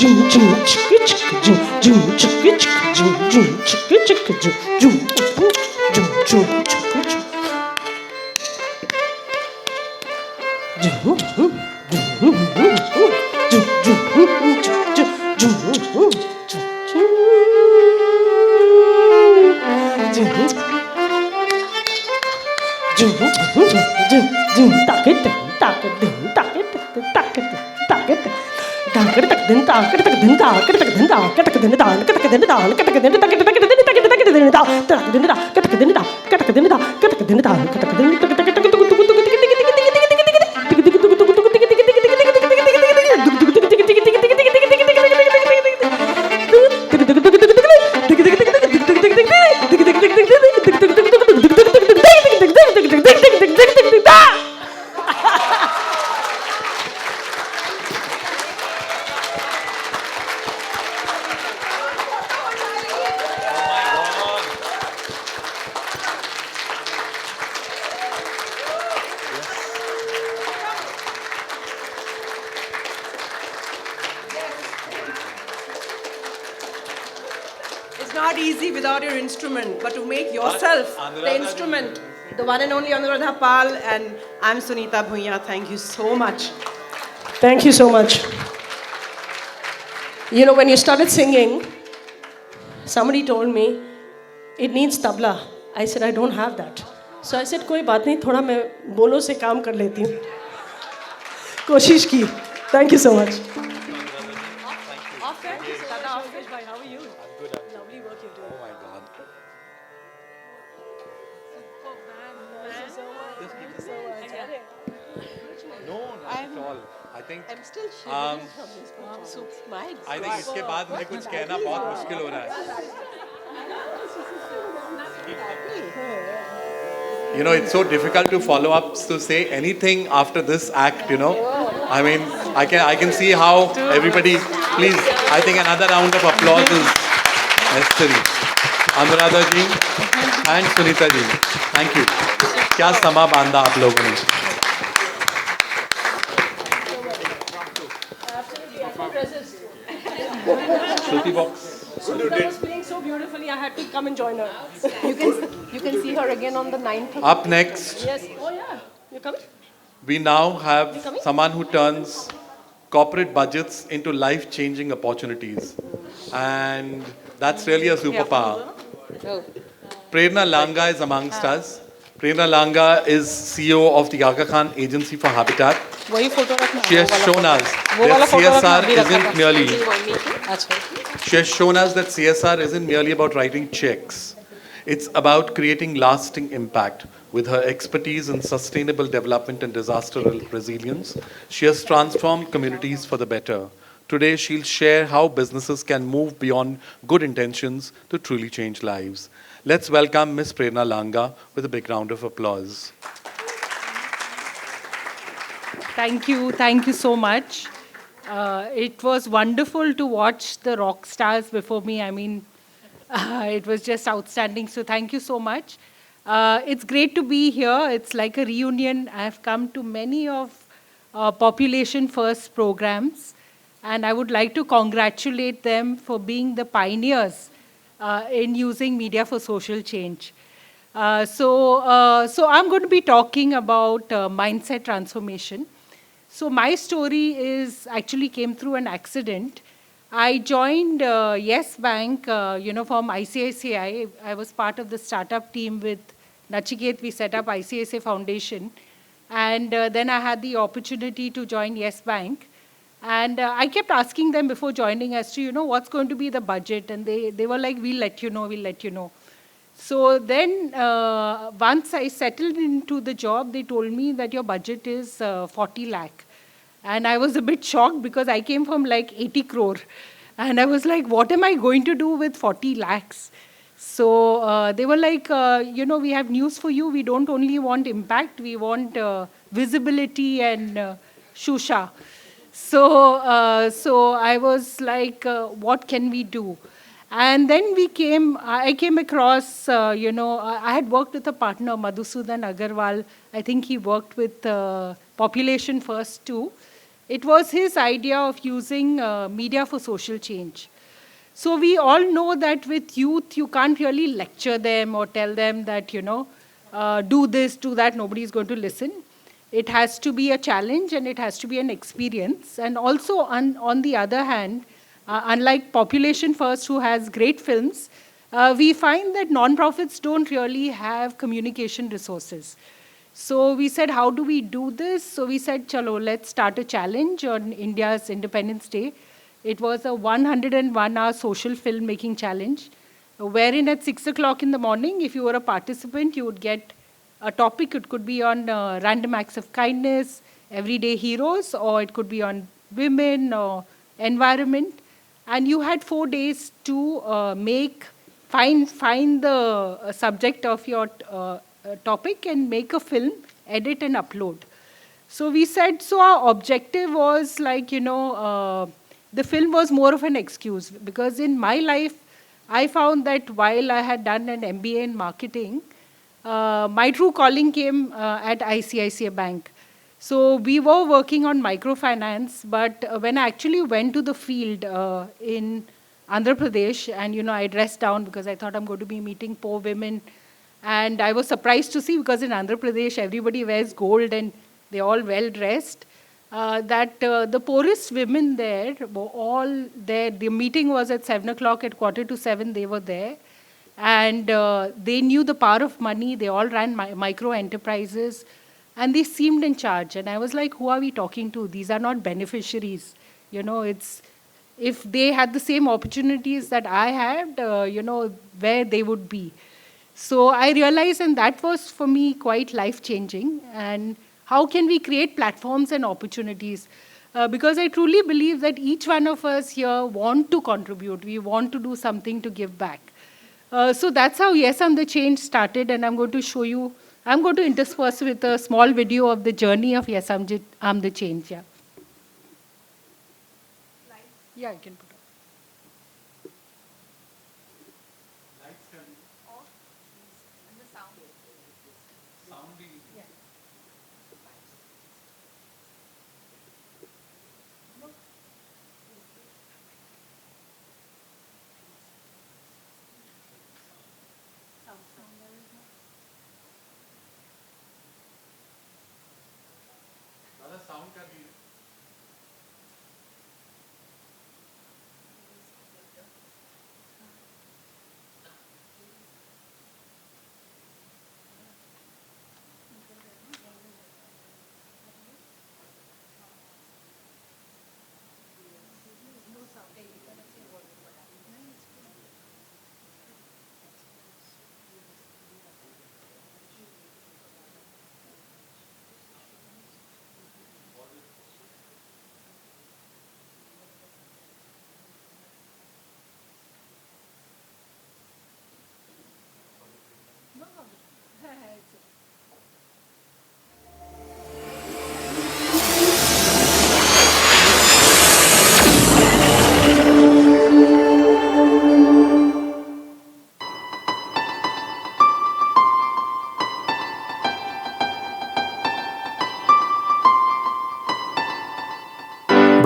It's not easy without your instrument, but to make yourself the instrument, the one and only Anuradha Pal, and I'm Sunita Bhuiya. Thank you so much. Thank you so much. You know, when you started singing, somebody told me, it needs tabla. I said, I don't have that. So I said, कोई बात नहीं, थोड़ा मैं बोलो से काम कर लेती हूँ. कोशिश की. Thank you so much. How are you? I'm good. Lovely work you're doing. Oh my God. No, not at all. I think I'm still shivering from this. So my I think इसके बाद मुझे कुछ कहना बहुत मुश्किल हो रहा है. You know, it's so difficult to follow up to say anything after this act, you know. I mean, I can see how everybody, please, I think another round of applause is necessary. Anuradha ji and Sunita ji, thank you. क्या समा बांधा आप लोगों ने. Shruti box. Sunita was playing so beautifully, I had to come and join her. You can see her again on the 9th. Up next, Yes. Oh yeah. You coming? we now have someone who turns corporate budgets into life-changing opportunities. And that's really a superpower. Prerna Langa is amongst us. Prerna Langa is CEO of the Aga Khan Agency for Habitat. She has shown us that CSR isn't merely about writing checks. It's about creating lasting impact. With her expertise in sustainable development and disaster resilience, she has transformed communities for the better. Today, she'll share how businesses can move beyond good intentions to truly change lives. Let's welcome Ms. Prerna Langa with a big round of applause. Thank you so much. It was wonderful to watch the rock stars before me. I mean, it was just outstanding. So thank you so much. It's great to be here. It's like a reunion. I've come to many of Population First programs, and I would like to congratulate them for being the pioneers in using media for social change. So I'm going to be talking about mindset transformation. So my story actually came through an accident. I joined Yes Bank, from ICICI. I was part of the startup team with Nachiket. We set up ICICI Foundation. And then I had the opportunity to join Yes Bank. And I kept asking them before joining as to, what's going to be the budget? And they were like, we'll let you know. So then once I settled into the job, they told me that your budget is 40 lakh. And I was a bit shocked because I came from like 80 crore. And I was like, what am I going to do with 40 lakhs? So they were like, we have news for you. We don't only want impact, we want visibility and shusha. So I was like, what can we do? And then I came across, I had worked with a partner, Madhusudan Agarwal. I think he worked with Population First too. It was his idea of using media for social change. So we all know that with youth, you can't really lecture them or tell them that, do this, do that, nobody's going to listen. It has to be a challenge and it has to be an experience. And also, on the other hand, unlike Population First, who has great films, we find that nonprofits don't really have communication resources. So we said, how do we do this? So we said, chalo, let's start a challenge on India's Independence Day. It was a 101-hour social filmmaking challenge, wherein at 6 o'clock in the morning, if you were a participant, you would get a topic. It could be on random acts of kindness, everyday heroes, or it could be on women or environment. And you had 4 days to find the subject of your topic and make a film, edit and upload. So we said, so our objective was like, the film was more of an excuse, because in my life, I found that while I had done an MBA in marketing, my true calling came at ICICI Bank. So we were working on microfinance, but when I actually went to the field in Andhra Pradesh, and I dressed down because I thought I'm going to be meeting poor women. And I was surprised to see, because in Andhra Pradesh, everybody wears gold and they're all well dressed, that the poorest women there were all there. The meeting was at 7 o'clock, at 6:45, they were there. And they knew the power of money. They all ran micro enterprises and they seemed in charge. And I was like, who are we talking to? These are not beneficiaries. If they had the same opportunities that I had, where they would be. So I realized, and that was for me quite life-changing. And how can we create platforms and opportunities? Because I truly believe that each one of us here want to contribute. We want to do something to give back. So that's how Yes, I'm the Change started. And I'm going to intersperse with a small video of the journey of Yes, I'm the Change. Yeah. Yeah, I can put on.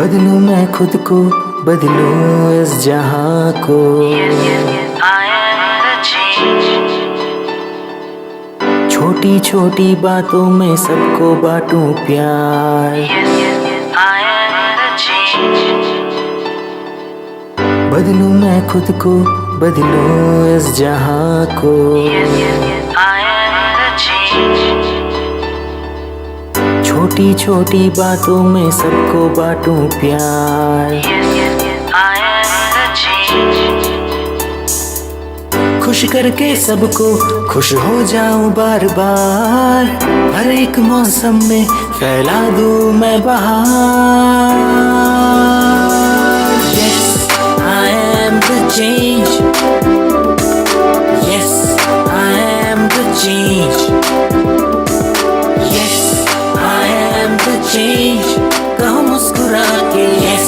बदलूं मैं खुद को, बदलूं इस जहां को। छोटी छोटी बातों में सबको बांटूं प्यार। बदलूं मैं खुद को, बदलूं इस जहां को। छोटी छोटी बातों में सबको बांटूं प्यार। खुश करके सबको खुश हो जाऊं बार बार। हर एक मौसम में फैला दूं मैं बहार। Yes, I am the change. Yes, I am the change. Yes, I am the change. कहो मुस्कुरा के Yes,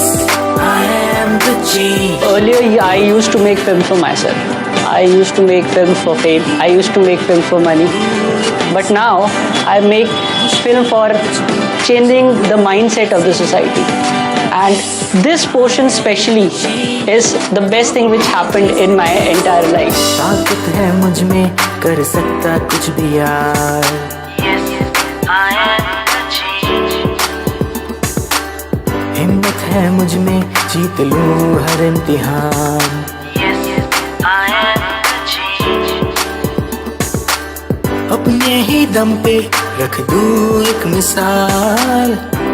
I am the change. Earlier, I used to make films for myself. I used to make films for fame. I used to make films for money. But now, I make film for changing the mindset of the society. And this portion especially is the best thing which happened in my entire life. ताकत है मुझ में कर सकता कुछ भी यार. हिम्मत है मुझ में जीत लूं हर इम्तिहान. अपने ही दम पे रख दूं एक मिसाल.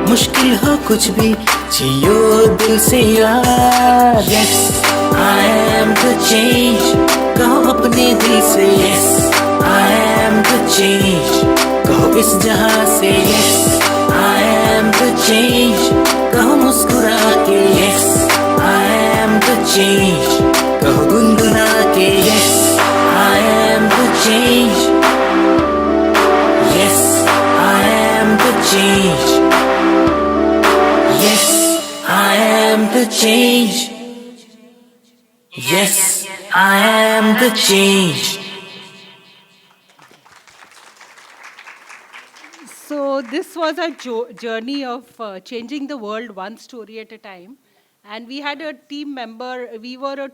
मुश्किल हो कुछ भी जियो दिल से यार. Yes, I am the change. कहो अपने दिल से yes, I am the change. कहो इस जहां से yes, I am the change. कहो मुस्कुरा के yes, I am the change. कहो गुनगुना के yes, I am the change. Yes, I am the change. Yes, I am the change. Yes, I am the change. So this was a journey of changing the world one story at a time. And we had a team member, we were a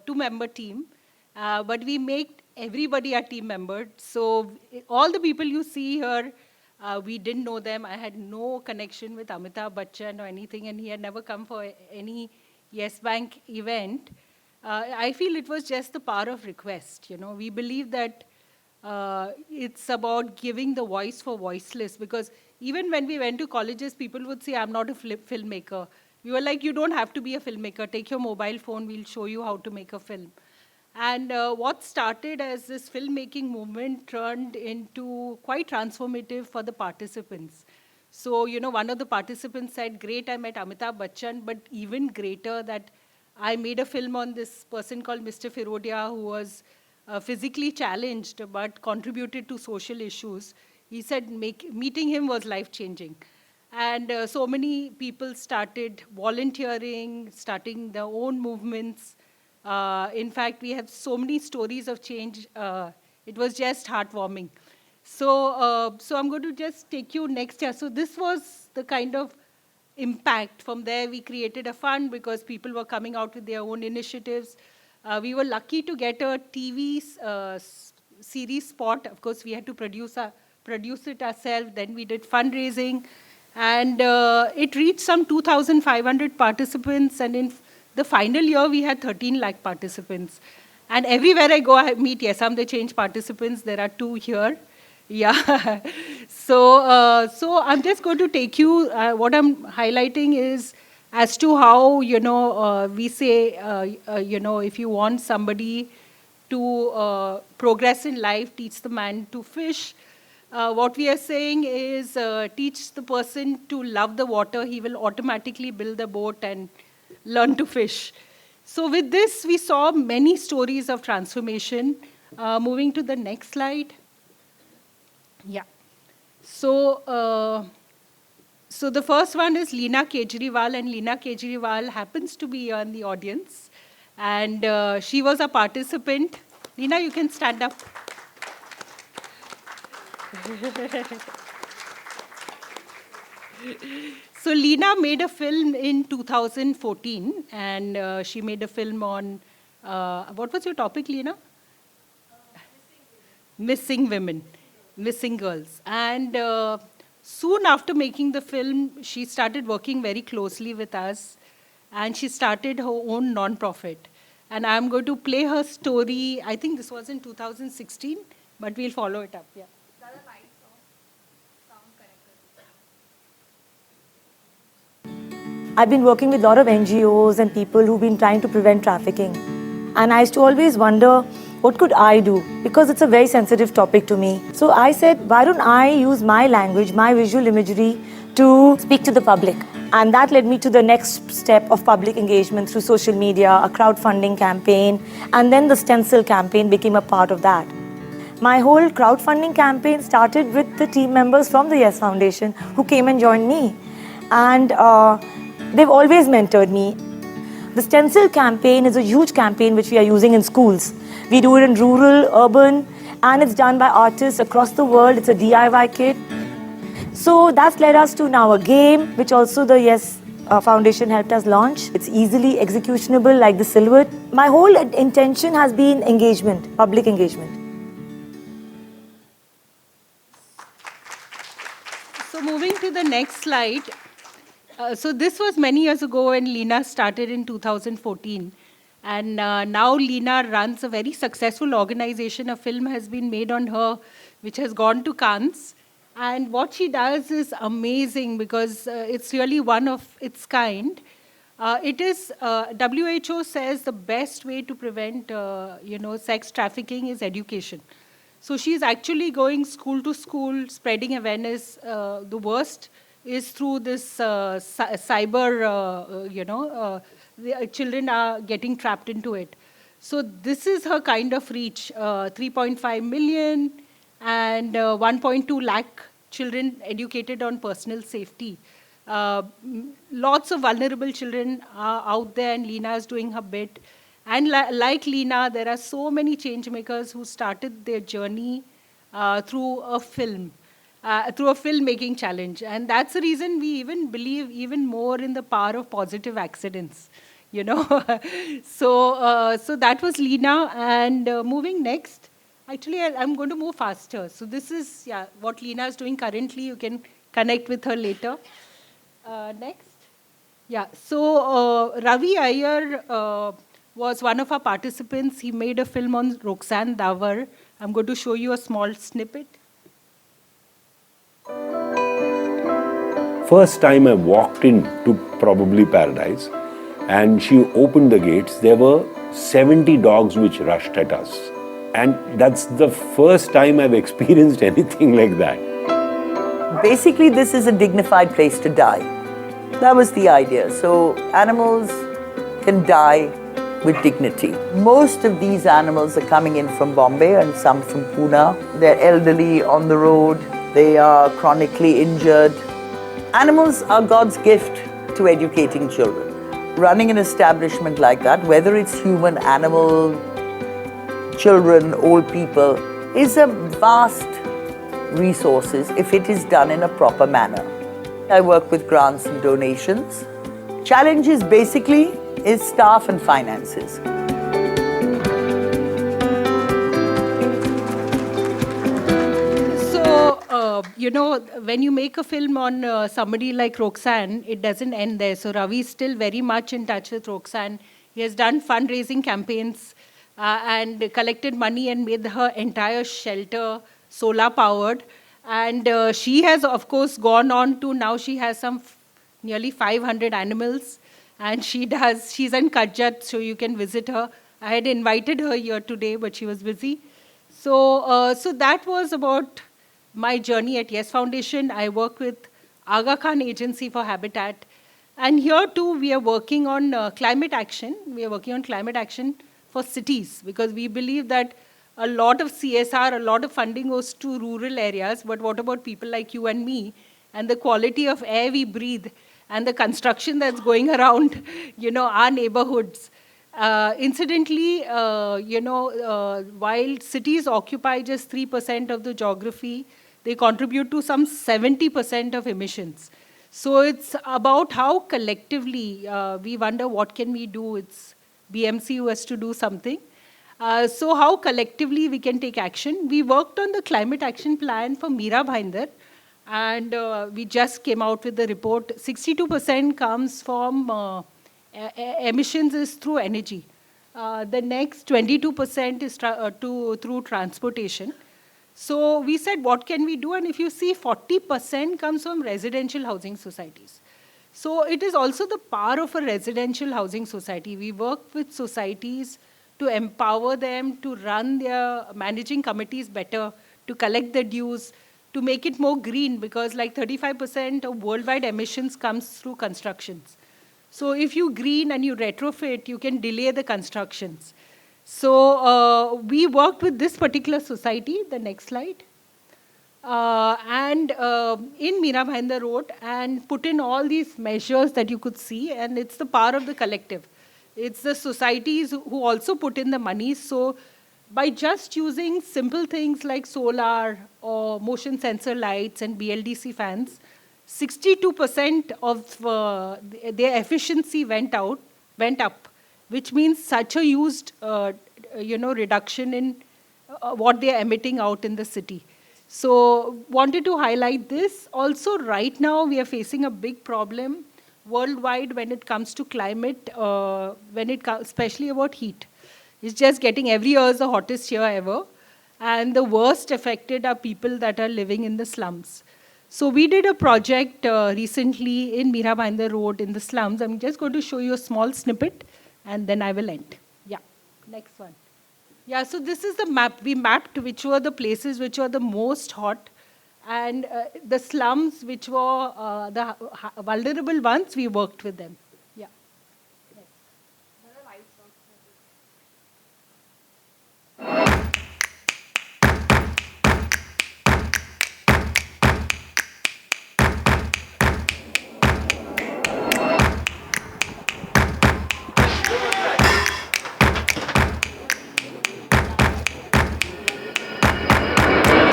two-member team, but we made everybody a team member. So all the people you see here, we didn't know them. I had no connection with Amitabh Bachchan or anything, and he had never come for any Yes Bank event. I feel it was just the power of request. You know, we believe that it's about giving the voice for voiceless, because even when we went to colleges, people would say, I'm not a filmmaker. We were like, you don't have to be a filmmaker. Take your mobile phone, we'll show you how to make a film. And what started as this filmmaking movement turned into quite transformative for the participants. So, you know, one of the participants said, great, I met Amitabh Bachchan, but even greater that I made a film on this person called Mr. Firodia, who was physically challenged but contributed to social issues. He said meeting him was life-changing. And so many people started volunteering, starting their own movements. In fact, we have so many stories of change. It was just heartwarming. So I'm going to just take you next year. So this was the kind of impact. From there, we created a fund because people were coming out with their own initiatives. We were lucky to get a TV series spot. Of course, we had to produce it ourselves. Then we did fundraising. And it reached some 2,500 participants. And in the final year, we had 13 lakh participants. And everywhere I go, I meet Yesam the Change participants. There are 2 here. Yeah. So I'm just going to take you, what I'm highlighting is as to how, you know, we say, you know, if you want somebody to progress in life, teach the man to fish. What we are saying is teach the person to love the water. He will automatically build the boat and learn to fish. So with this, we saw many stories of transformation. Moving to the next slide. Yeah. So, so the first one is Leena Kejriwal, and Leena Kejriwal happens to be here in the audience. And she was a participant. Leena, you can stand up. So Leena made a film in 2014, and she made a film on, what was your topic, Leena? Missing women, missing girls. And soon after making the film, she started working very closely with us, and she started her own non-profit. And I'm going to play her story. I think this was in 2016, but we'll follow it up. Yeah. I've been working with a lot of NGOs and people who've been trying to prevent trafficking. And I used to always wonder, what could I do? Because it's a very sensitive topic to me. So I said, why don't I use my language, my visual imagery to speak to the public? And that led me to the next step of public engagement through social media, a crowdfunding campaign, and then the stencil campaign became a part of that. My whole crowdfunding campaign started with the team members from the Yes Foundation who came and joined me. And they've always mentored me. The stencil campaign is a huge campaign which we are using in schools. We do it in rural, urban, and it's done by artists across the world. It's a DIY kit. So that's led us to now a game, which also the Yes Foundation helped us launch. It's easily executionable like the Silhouette. My whole intention has been engagement, public engagement. So moving to the next slide. So this was many years ago when Leena started in 2014. And now Leena runs a very successful organization. A film has been made on her, which has gone to Cannes. And what she does is amazing because it's really one of its kind. WHO says the best way to prevent, sex trafficking is education. So she's actually going school to school, spreading awareness. The worst is through this cyber, the children are getting trapped into it. So this is her kind of reach, 3.5 million and 1.2 lakh children educated on personal safety. Lots of vulnerable children are out there, and Leena is doing her bit. And like Leena, there are so many change makers who started their journey through a film, through a filmmaking challenge. And that's the reason we even believe even more in the power of positive accidents, so that was Leena. And moving next, actually, I'm going to move faster. So this is what Leena is doing currently. You can connect with her later. Next. Yeah, so Ravi Iyer was one of our participants. He made a film on Roxanne Davar. I'm going to show you a small snippet. First time I walked into probably Paradise and she opened the gates, there were 70 dogs which rushed at us. And that's the first time I've experienced anything like that. Basically, this is a dignified place to die. That was the idea. So animals can die with dignity. Most of these animals are coming in from Bombay and some from Pune. They're elderly, on the road. They are chronically injured. Animals are God's gift to educating children. Running an establishment like that, whether it's human, animal, children, old people, is a vast resources if it is done in a proper manner. I work with grants and donations. Challenges basically is staff and finances. So, when you make a film on somebody like Roxanne, it doesn't end there. So Ravi is still very much in touch with Roxanne. He has done fundraising campaigns and collected money and made her entire shelter solar powered. And she has, of course, gone on to now she has nearly 500 animals. And she's in Kajat, so you can visit her. I had invited her here today, but she was busy. So that was about my journey at Yes Foundation. I work with Aga Khan Agency for Habitat. And here too, we are working on climate action. We are working on climate action for cities because we believe that a lot of CSR, a lot of funding goes to rural areas. But what about people like you and me and the quality of air we breathe and the construction that's going around, our neighborhoods? Incidentally, while cities occupy just 3% of the geography, they contribute to some 70% of emissions. So it's about how collectively we wonder what can we do. It's BMC who has to do something. So how collectively we can take action. We worked on the climate action plan for Mira Bhainder, and we just came out with the report. 62% comes from emissions is through energy. The next 22% is through transportation. So we said, what can we do? And if you see, 40% comes from residential housing societies. So it is also the power of a residential housing society. We work with societies to empower them to run their managing committees better, to collect the dues, to make it more green, because like 35% of worldwide emissions comes through constructions. So if you green and you retrofit, you can delay the constructions. So we worked with this particular society, the next slide, and in Meera Bhainder Road, and put in all these measures that you could see, and it's the power of the collective. It's the societies who also put in the money. So by just using simple things like solar or motion sensor lights and BLDC fans, 62% of their efficiency went up, which means such a reduction in what they are emitting out in the city. So wanted to highlight this. Also, right now we are facing a big problem worldwide when it comes to climate, especially about heat. It's just getting every year is the hottest year ever. And the worst affected are people that are living in the slums. So we did a project recently in Mira Bhayandar Road in the slums. I'm just going to show you a small snippet and then I will end. Yeah, next one. Yeah, so this is the map. We mapped which were the places which were the most hot and the slums which were the vulnerable ones, we worked with them. Yeah.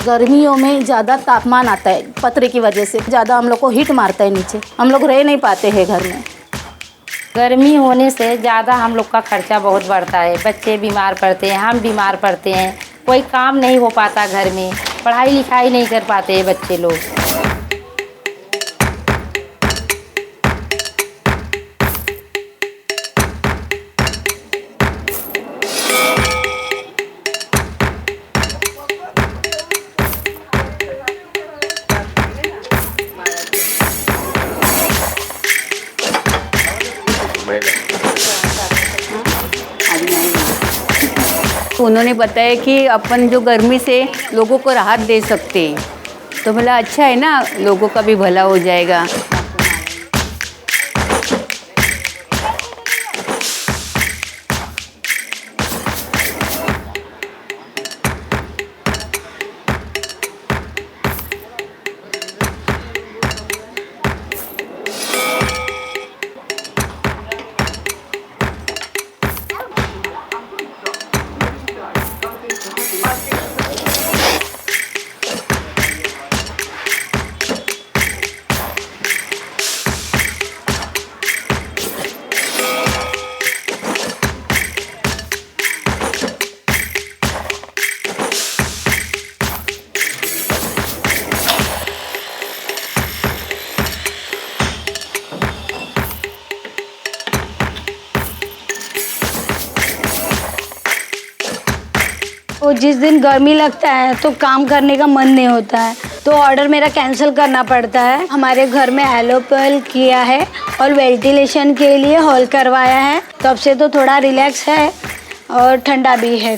गर्मियों में ज़्यादा तापमान आता है पतरे की वजह से, ज़्यादा हम लोग को हीट मारता है नीचे, हम लोग रह नहीं पाते हैं घर में। गर्मी होने से ज़्यादा हम लोग का खर्चा बहुत बढ़ता है, बच्चे बीमार पड़ते हैं, हम बीमार पड़ते हैं, कोई काम नहीं हो पाता घर में, पढ़ाई लिखाई नहीं कर पाते हैं बच्चे लोग। उन्होंने बताया कि अपन जो गर्मी से लोगों को राहत दे सकते हैं, तो बोला अच्छा है ना, लोगों का भी भला हो जाएगा। और जिस दिन गर्मी लगता है तो काम करने का मन नहीं होता है, तो ऑर्डर मेरा कैंसिल करना पड़ता है। हमारे घर में एलोपल किया है और वेंटिलेशन के लिए हॉल करवाया है, तब से तो थोड़ा रिलैक्स है और ठंडा भी है।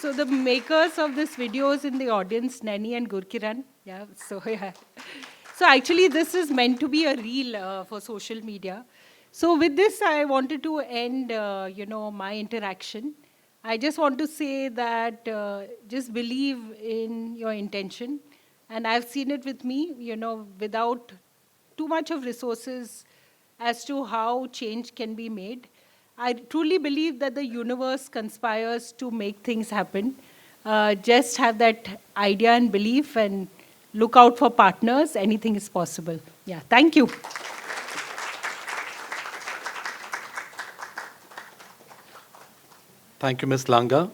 So the makers of this video is in the audience, Nani and Gurkiran. Yeah, so yeah. So actually this is meant to be a reel for social media. So with this, I wanted to end, my interaction. I just want to say that just believe in your intention. And I've seen it with me, without too much of resources as to how change can be made. I truly believe that the universe conspires to make things happen. Just have that idea and belief and look out for partners. Anything is possible. Yeah, thank you. Thank you, Ms. Langa.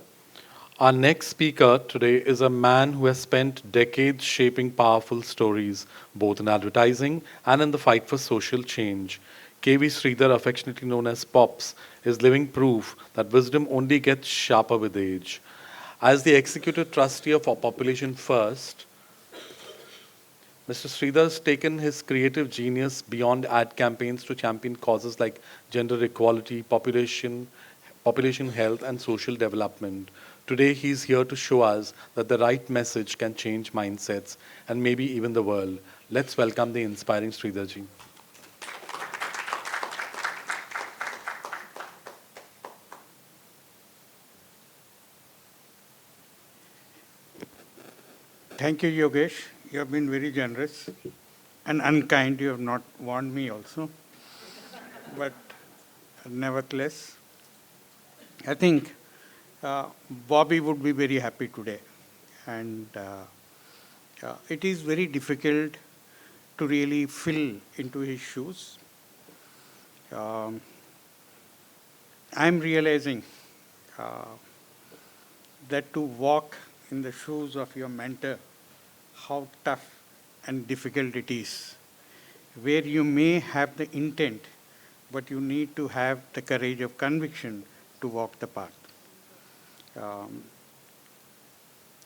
Our next speaker today is a man who has spent decades shaping powerful stories, both in advertising and in the fight for social change. K.V. Sridhar, affectionately known as Pops, is living proof that wisdom only gets sharper with age. As the executive trustee of Population First, Mr. Sridhar has taken his creative genius beyond ad campaigns to champion causes like gender equality, population health, and social development. Today, he's here to show us that the right message can change mindsets and maybe even the world. Let's welcome the inspiring Sridharji. Thank you, Yogesh. You have been very generous and unkind. You have not warned me also. But nevertheless, I think Bobby would be very happy today. And it is very difficult to really fill into his shoes. I'm realizing that to walk in the shoes of your mentor, how tough and difficult it is, where you may have the intent, but you need to have the courage of conviction to walk the path.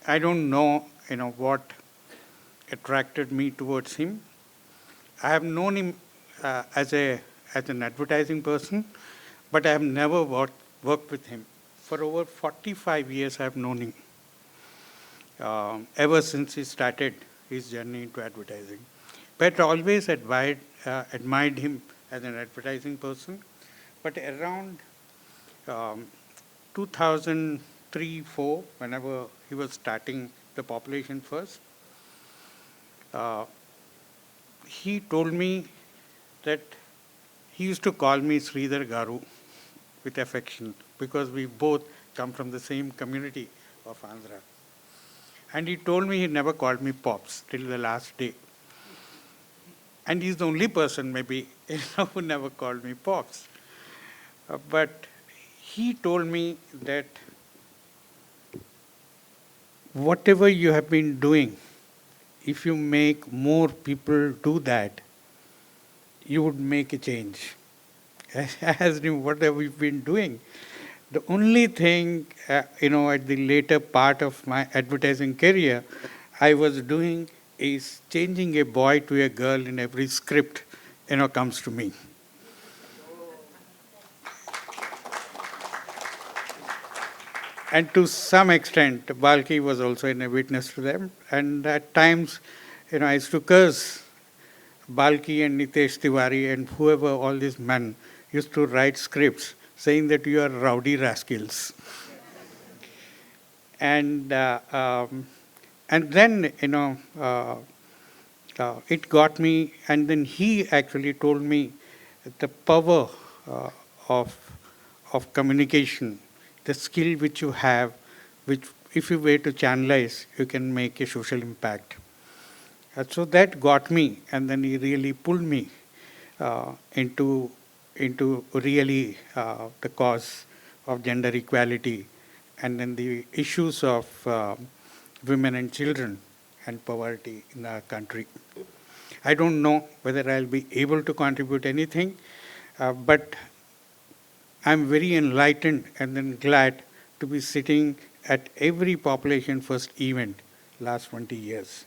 I don't know, what attracted me towards him. I have known him as an advertising person, but I have never worked with him. For over 45 years, I have known him, ever since he started his journey into advertising. But always admired him as an advertising person. But around 2003-04, whenever he was starting the Population First, he told me that he used to call me Sridhar Garu with affection because we both come from the same community of Andhra. And he told me he never called me Pops till the last day. And he's the only person maybe who never called me Pops. But he told me that whatever you have been doing, if you make more people do that, you would make a change. I asked him, what have we been doing? The only thing, at the later part of my advertising career, I was doing is changing a boy to a girl in every script, comes to me. And to some extent, Balki was also a witness to them. And at times, I used to curse Balki and Nitesh Tiwari and whoever, all these men, used to write scripts saying that you are rowdy rascals. And then, it got me, and then he actually told me the power of communication, the skill which you have, which if you were to channelize, you can make a social impact. So that got me, and then he really pulled me into really the cause of gender equality, and then the issues of women and children and poverty in our country. I don't know whether I'll be able to contribute anything, but I'm very enlightened and then glad to be sitting at every Population First event last 20 years,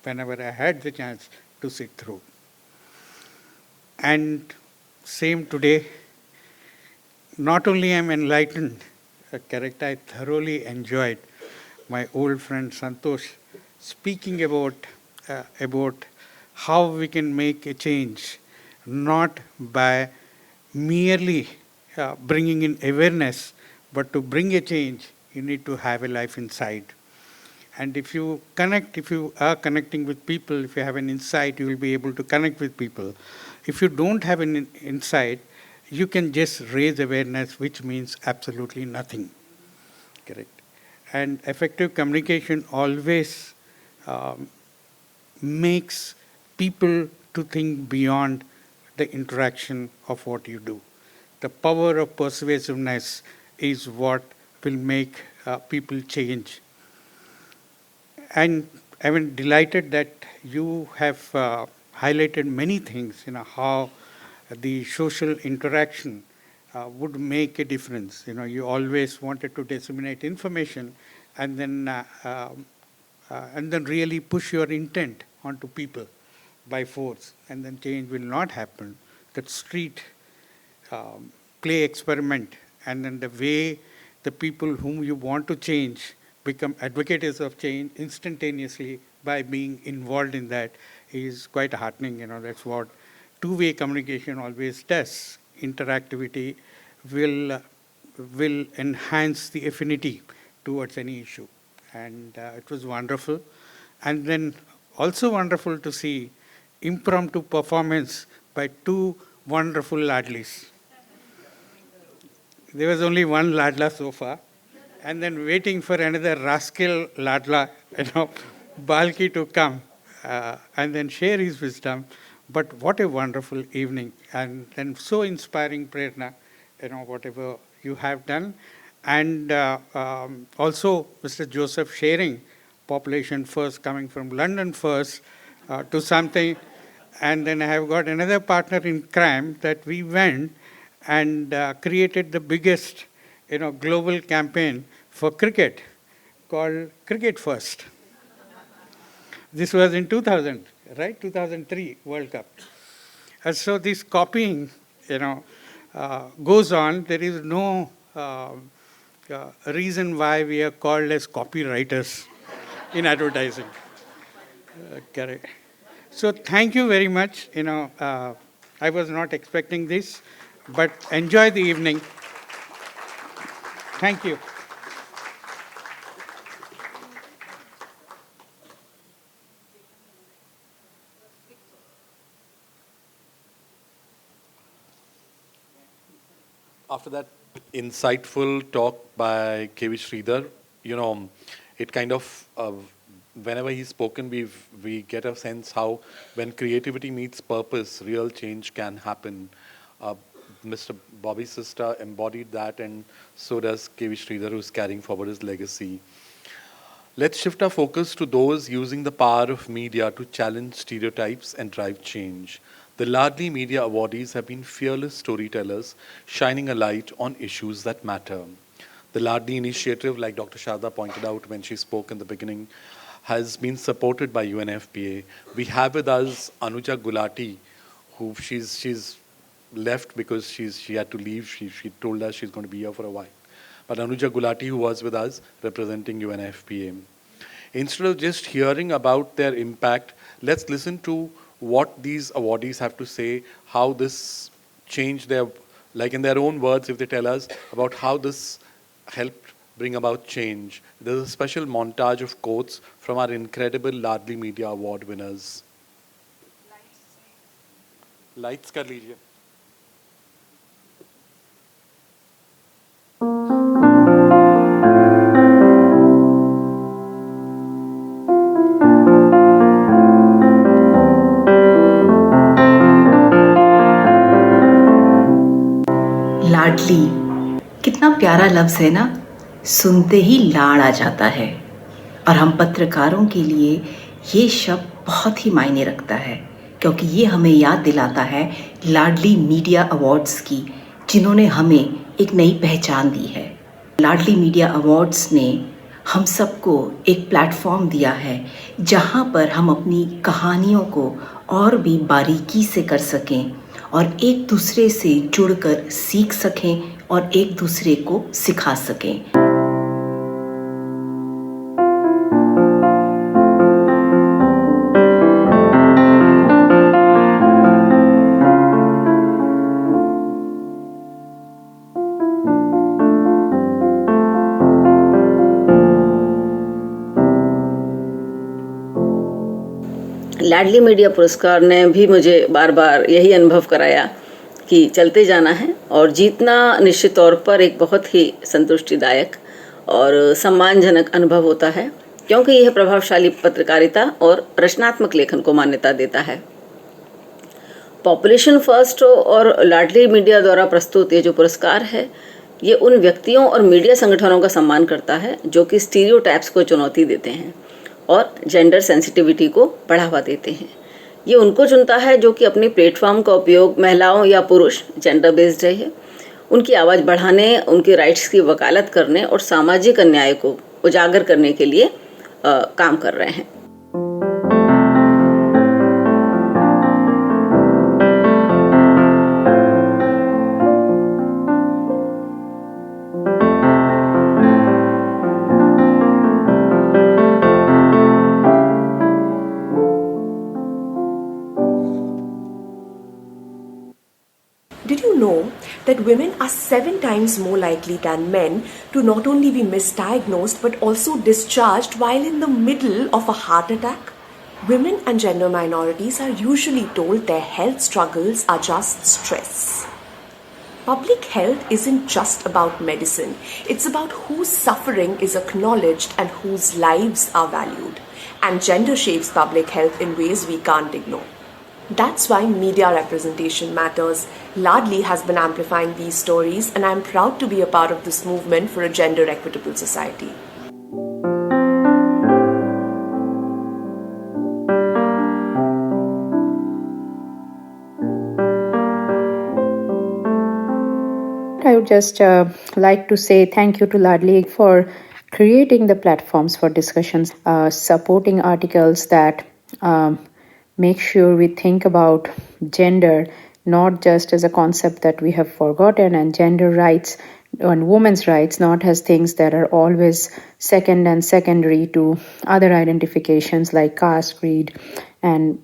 whenever I had the chance to sit through. And same today, not only I'm enlightened, a character I thoroughly enjoyed, my old friend Santosh speaking about how we can make a change, not by merely bringing in awareness, but to bring a change, you need to have a life inside. And if you are connecting with people, if you have an insight, you will be able to connect with people. If you don't have an insight, you can just raise awareness, which means absolutely nothing. Correct. And effective communication always makes people to think beyond the interaction of what you do. The power of persuasiveness is what will make people change. And I'm delighted that you have highlighted many things, how the social interaction would make a difference. You always wanted to disseminate information and then really push your intent onto people by force, and then change will not happen. That street play experiment, and then the way the people whom you want to change become advocates of change instantaneously by being involved in that is quite heartening. That's what two-way communication always does. Interactivity will enhance the affinity towards any issue. And it was wonderful. And then also wonderful to see impromptu performance by two wonderful ladlies. there was only one Ladla so far, and then waiting for another rascal Ladla, Balki to come and then share his wisdom. But what a wonderful evening, and so inspiring, Prerna, whatever you have done. And also Mr. Joseph sharing population first, coming from London first to something. And then I have got another partner in crime that we went and created the biggest global campaign for cricket called Cricket First. This was in 2000, right? 2003 World Cup. And so this copying, goes on. There is no reason why we are called as copywriters in advertising. Correct. So thank you very much. I was not expecting this, but enjoy the evening. Thank you. After that insightful talk by K.V. Sridhar, it kind of, whenever he's spoken, we get a sense how when creativity meets purpose, real change can happen. Mr. Bobby Sista embodied that, and so does K.V. Sridhar, who's carrying forward his legacy. Let's shift our focus to those using the power of media to challenge stereotypes and drive change. The Ladli Media awardees have been fearless storytellers, shining a light on issues that matter. The Ladli initiative, like Dr. Sharda pointed out when she spoke in the beginning, has been supported by UNFPA. We have with us Anuja Gulati, who she's left because she had to leave. She told us she's going to be here for a while. But Anuja Gulati, who was with us representing UNFPA. Instead of just hearing about their impact, let's listen to what these awardees have to say, how this changed their, like in their own words, if they tell us about how this helped bring about change. There's a special montage of quotes from our incredible Ladli Media Award winners. Lights kar lijiye. लाडली कितना प्यारा लफ्ज़ है ना, सुनते ही लाड़ आ जाता है। और हम पत्रकारों के लिए ये शब्द बहुत ही मायने रखता है, क्योंकि ये हमें याद दिलाता है लाडली मीडिया अवार्ड्स की, जिन्होंने हमें एक नई पहचान दी है। लाडली मीडिया अवार्ड्स ने हम सबको एक प्लेटफॉर्म दिया है जहाँ पर हम अपनी कहानियों को और भी बारीकी से कर सकें और एक दूसरे से जुड़कर सीख सकें और एक दूसरे को सिखा सकें। लाडली मीडिया पुरस्कार ने भी मुझे बार बार यही अनुभव कराया कि चलते जाना है और जीतना निश्चित तौर पर एक बहुत ही संतुष्टिदायक और सम्मानजनक अनुभव होता है, क्योंकि यह प्रभावशाली पत्रकारिता और रचनात्मक लेखन को मान्यता देता है। पॉपुलेशन फर्स्ट और लाडली मीडिया द्वारा प्रस्तुत ये जो पुरस्कार है, ये उन व्यक्तियों और मीडिया संगठनों का सम्मान करता है जो कि स्टीरियोटाइप्स को चुनौती देते हैं और जेंडर सेंसिटिविटी को बढ़ावा देते हैं। ये उनको चुनता है जो कि अपने प्लेटफॉर्म का उपयोग महिलाओं या पुरुष जेंडर बेस्ड है, उनकी आवाज़ बढ़ाने, उनके राइट्स की वकालत करने और सामाजिक अन्याय को उजागर करने के लिए काम कर रहे हैं। Did you know that women are 7 times more likely than men to not only be misdiagnosed but also discharged while in the middle of a heart attack? Women and gender minorities are usually told their health struggles are just stress. Public health isn't just about medicine. It's about whose suffering is acknowledged and whose lives are valued. And gender shapes public health in ways we can't ignore. That's why media representation matters. Ladli has been amplifying these stories, and I'm proud to be a part of this movement for a gender equitable society. I would just like to say thank you to Ladli for creating the platforms for discussions, supporting articles that make sure we think about gender not just as a concept that we have forgotten, and gender rights and women's rights not as things that are always second and secondary to other identifications like caste, creed, and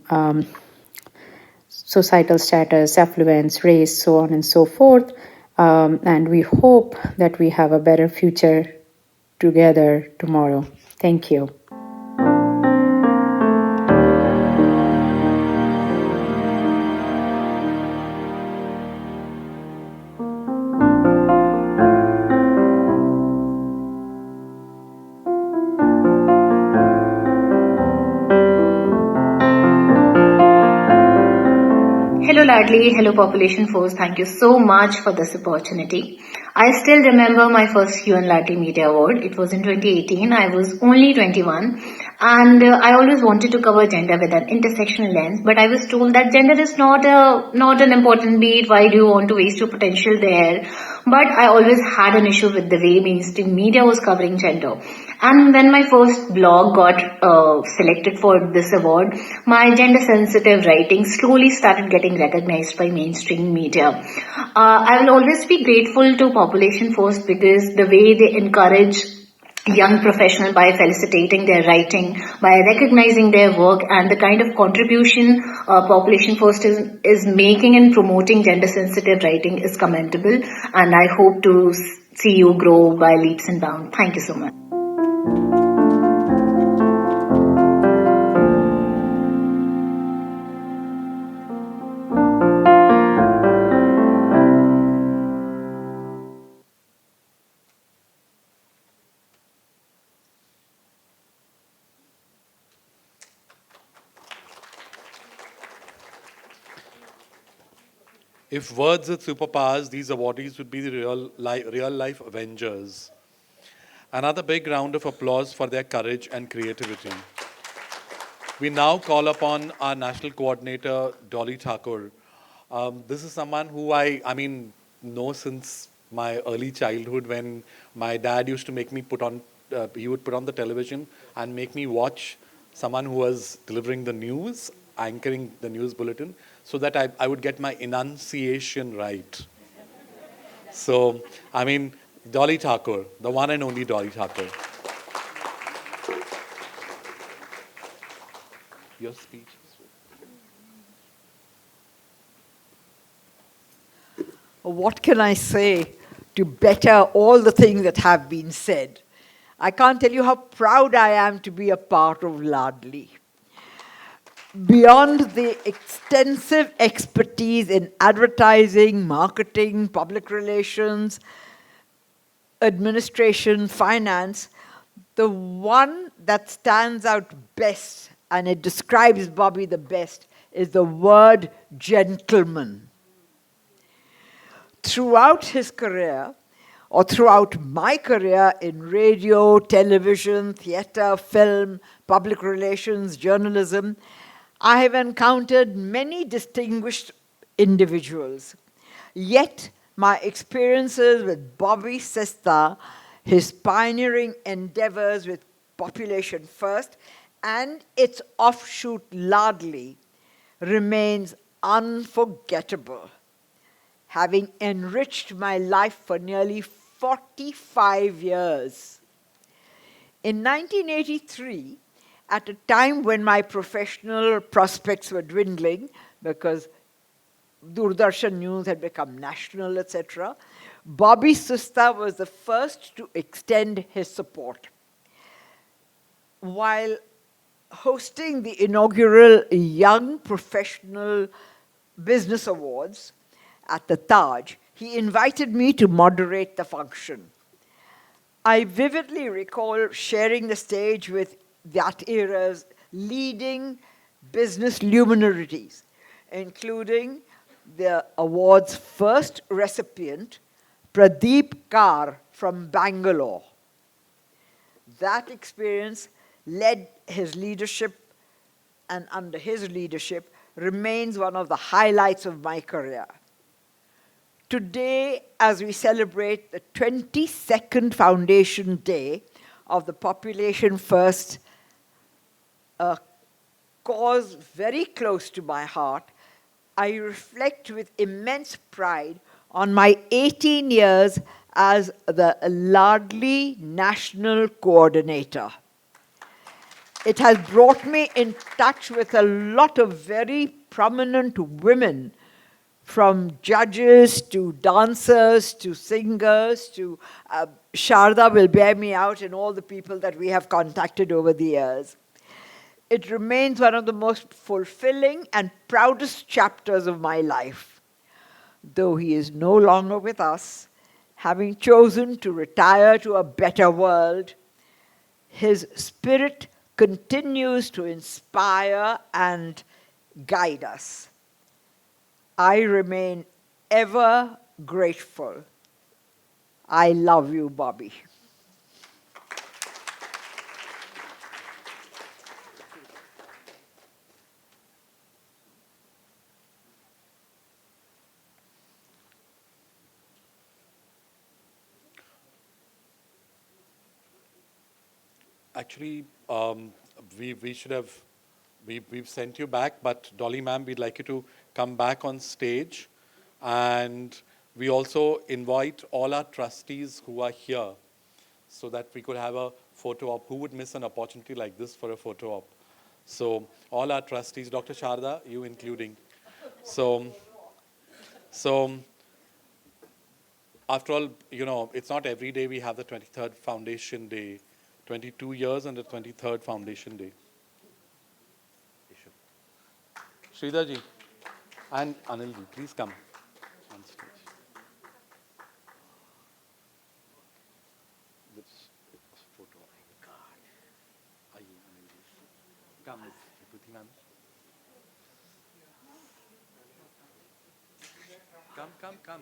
societal status, affluence, race, so on and so forth. And we hope that we have a better future together tomorrow. Thank you. Hello Ladli, hello Population Force. Thank you so much for this opportunity. I still remember my first UN Ladli Media Award. It was in 2018. I was only 21 and I always wanted to cover gender with an intersectional lens, but I was told that gender is not an important beat. Why do you want to waste your potential there? But I always had an issue with the way mainstream media was covering gender. And when my first blog got selected for this award, my gender sensitive writing slowly started getting recognized by mainstream media. I will always be grateful to Population Force because the way they encourage young professionals by felicitating their writing, by recognizing their work, and the kind of contribution Population Force is making in promoting gender sensitive writing is commendable, and I hope to see you grow by leaps and bounds. Thank you so much. If words had superpowers, these awardees would be the real life Avengers. Another big round of applause for their courage and creativity. We now call upon our national coordinator, Dolly Thakur. This is someone who I know since my early childhood, when my dad used to make me he would put on the television and make me watch someone who was delivering the news, anchoring the news bulletin, so that I would get my enunciation right. So, Dolly Thakur, the one and only Dolly Thakur. Your speech. What can I say to better all the things that have been said? I can't tell you how proud I am to be a part of Ladli. Beyond the extensive expertise in advertising, marketing, public relations, administration, finance, the one that stands out best, and it describes Bobby the best, is the word gentleman. Throughout his career, or throughout my career in radio, television, theatre, film, public relations, journalism, I have encountered many distinguished individuals. Yet, my experiences with Bobby Sista, his pioneering endeavors with Population First, and its offshoot Ladli, remains unforgettable, having enriched my life for nearly 45 years. In 1983, at a time when my professional prospects were dwindling because Doordarshan News had become national, etc., Bobby Sista was the first to extend his support. While hosting the inaugural Young Professional Business Awards at the Taj, he invited me to moderate the function. I vividly recall sharing the stage with that era's leading business luminaries, including the award's first recipient, Pradeep Kar from Bangalore. That experience led his leadership, and under his leadership, remains one of the highlights of my career. Today, as we celebrate the 22nd Foundation Day of the Population First, a cause very close to my heart, I reflect with immense pride on my 18 years as the Ladli National Coordinator. It has brought me in touch with a lot of very prominent women, from judges to dancers to singers to Sharda will bear me out in all the people that we have contacted over the years. It remains one of the most fulfilling and proudest chapters of my life. Though he is no longer with us, having chosen to retire to a better world, his spirit continues to inspire and guide us. I remain ever grateful. I love you, Bobby. Actually, we should have, we've sent you back, but Dolly ma'am, we'd like you to come back on stage. And we also invite all our trustees who are here so that we could have a photo op. Who would miss an opportunity like this for a photo op? So all our trustees, Dr. Sharda, you including. So after all, you know, it's not every day we have the 23rd Foundation Day. 22 years and the 23rd Foundation Day. Sridhar ji and Anil ji, please come on stage. This photo. Come, Vibhuti ma'am. Come.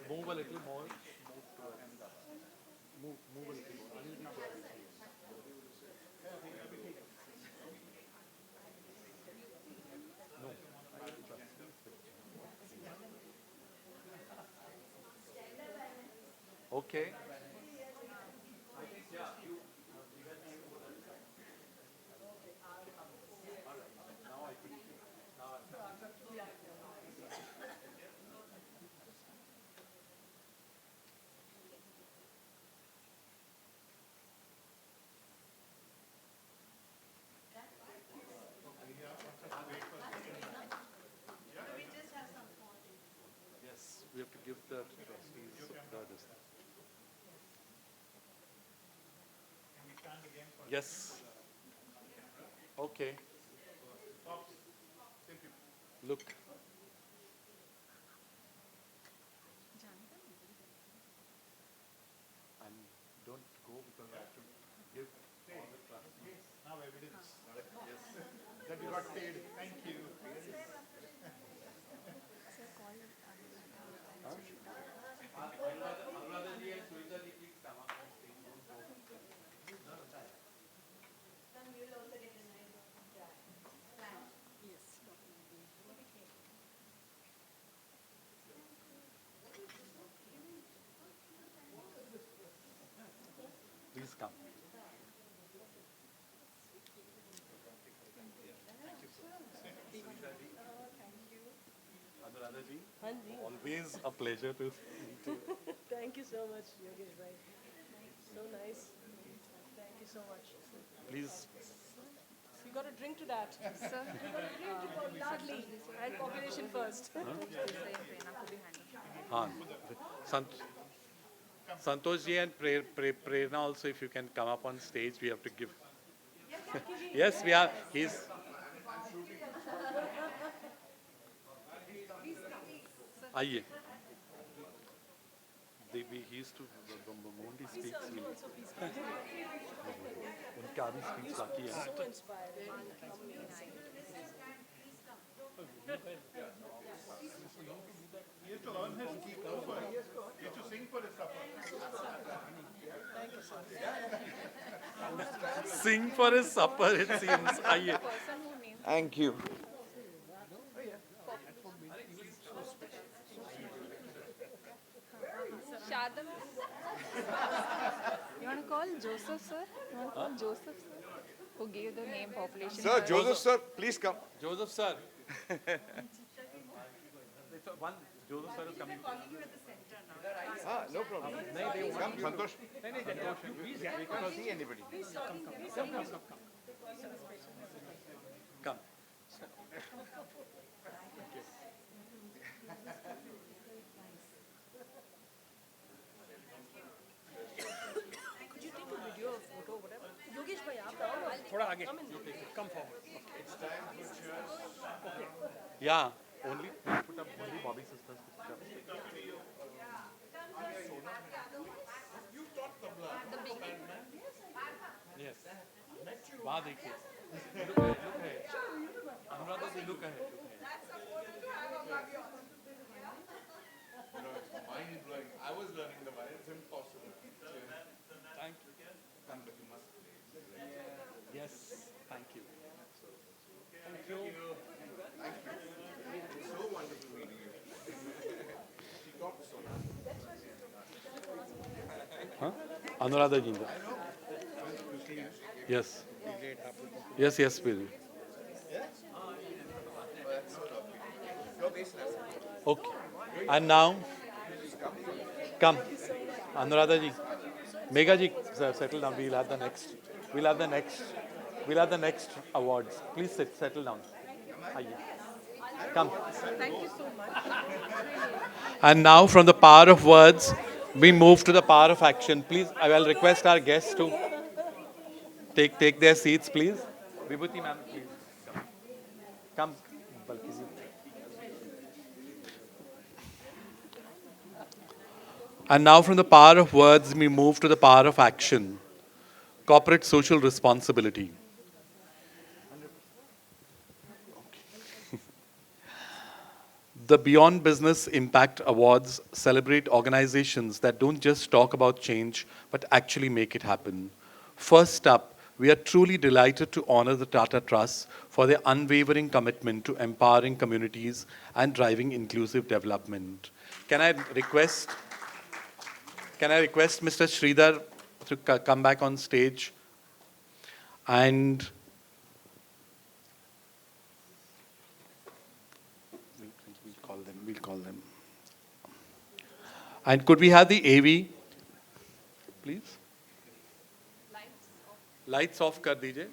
Move a little more. Move a little more. No. Okay. Yes, we have to give the trustees the. Yes. Okay. Look. And don't go because I have to give all the trustees. Now evidence. Yes. That you got paid. Thank you. Please come. Anuradha ji, always a pleasure to meet you. Thank you so much, Yogesh bhai. So nice. Thank you so much. Please. You got a drink to that. Sir. You got a drink to Ladli and population first. Haan. Santosh ji and Prerna also, if you can come up on stage, we have to give. Yes, we are. He's आइए. He used to only speak Swedish. उनका अभी speech बाकी है. So inspiring. He used to earn his keep also. He used to sing for his supper. Sing for his supper, it seems. आइए. Thank you. Sharda ma'am? You want to call Joseph, sir? You want to call Joseph, sir? Who gave the name population? Sir, Joseph sir, please come. Joseph sir. One, Joseph sir is coming. No problem. Come, Santosh. We cannot see anybody. Come. Could you take a video or photo, whatever? Yogesh bhai, aap आओ. थोड़ा आगे. Come in. Come forward. It's time for cheers. Yeah, only put up only Bobby sisters picture. You taught tabla. Yes. वहाँ देखिए. Look ahead, look ahead. Anuradha ji, look ahead. It's mind blowing. I was learning the violin. It's impossible. Thank you. Yes, thank you. Thank you. Thank you. It's so wonderful meeting you. She talked so much. Huh? Anuradha ji. Yes. Yes, yes, please. Okay. And now, come. Anuradha ji. Megha ji, settle down. We'll have the next. We'll have the next. We'll have the next awards. Please sit, settle down. Aye. Come. Thank you so much. And now, from the power of words, we move to the power of action. Please, I will request our guests to take their seats, please. Vibhuti ma'am, please. Come. Balki ji. And now, from the power of words, we move to the power of action. Corporate social responsibility. The Beyond Business Impact Awards celebrate organizations that don't just talk about change, but actually make it happen. First up, we are truly delighted to honor the Tata Trust for their unwavering commitment to empowering communities and driving inclusive development. Can I request Mr. Sridhar to come back on stage? And we'll call them. And could we have the AV, please? Lights off kar dijiye.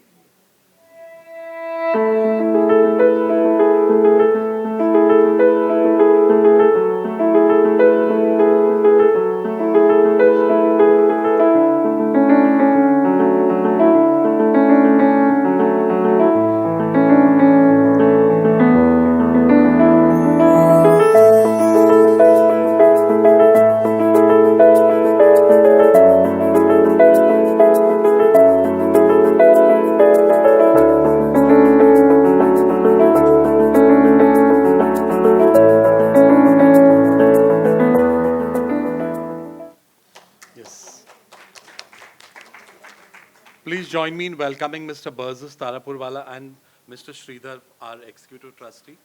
Please join me in welcoming Mr. Barzis Tarapurwala and Mr. Sridhar, our Executive Trustee.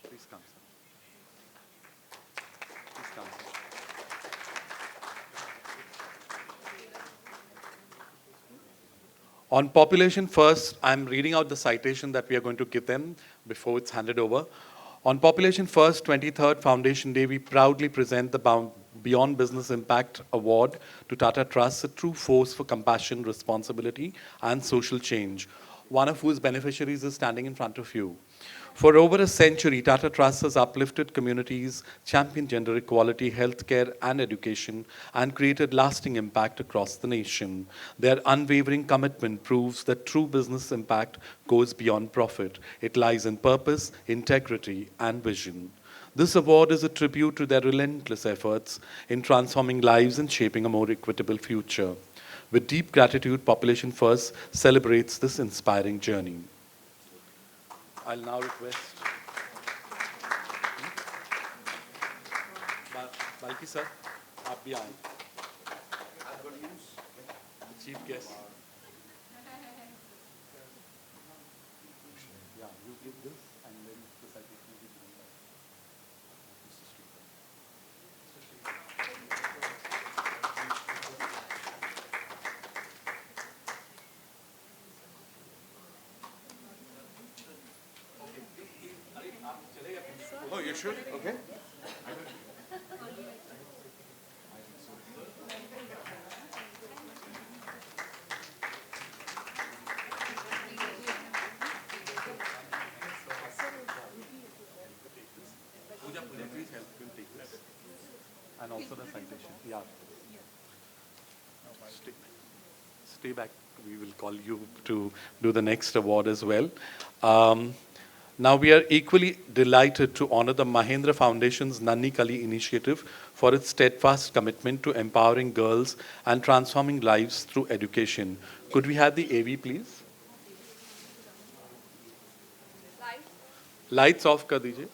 Please come, sir. Please come. On Population First, I'm reading out the citation that we are going to give them before it's handed over. On Population First 23rd Foundation Day, we proudly present the Beyond Business Impact Award to Tata Trust, a true force for compassion, responsibility, and social change, one of whose beneficiaries is standing in front of you. For over a century, Tata Trust has uplifted communities, championed gender equality, healthcare, and education, and created lasting impact across the nation. Their unwavering commitment proves that true business impact goes beyond profit. It lies in purpose, integrity, and vision. This award is a tribute to their relentless efforts in transforming lives and shaping a more equitable future. With deep gratitude, Population First celebrates this inspiring journey. I'll now request Balki sir, आप भी आएं. Chief guest. Yeah, you give this and then the citation will be given by Mr. Oh, you should? Okay. Pooja, please help him take this. And also the citation. Yeah. Stay back. We will call you to do the next award as well. Now we are equally delighted to honor the Mahendra Foundation's Nanni Kali initiative for its steadfast commitment to empowering girls and transforming lives through education. Could we have the AV, please? Lights off कर दीजिए.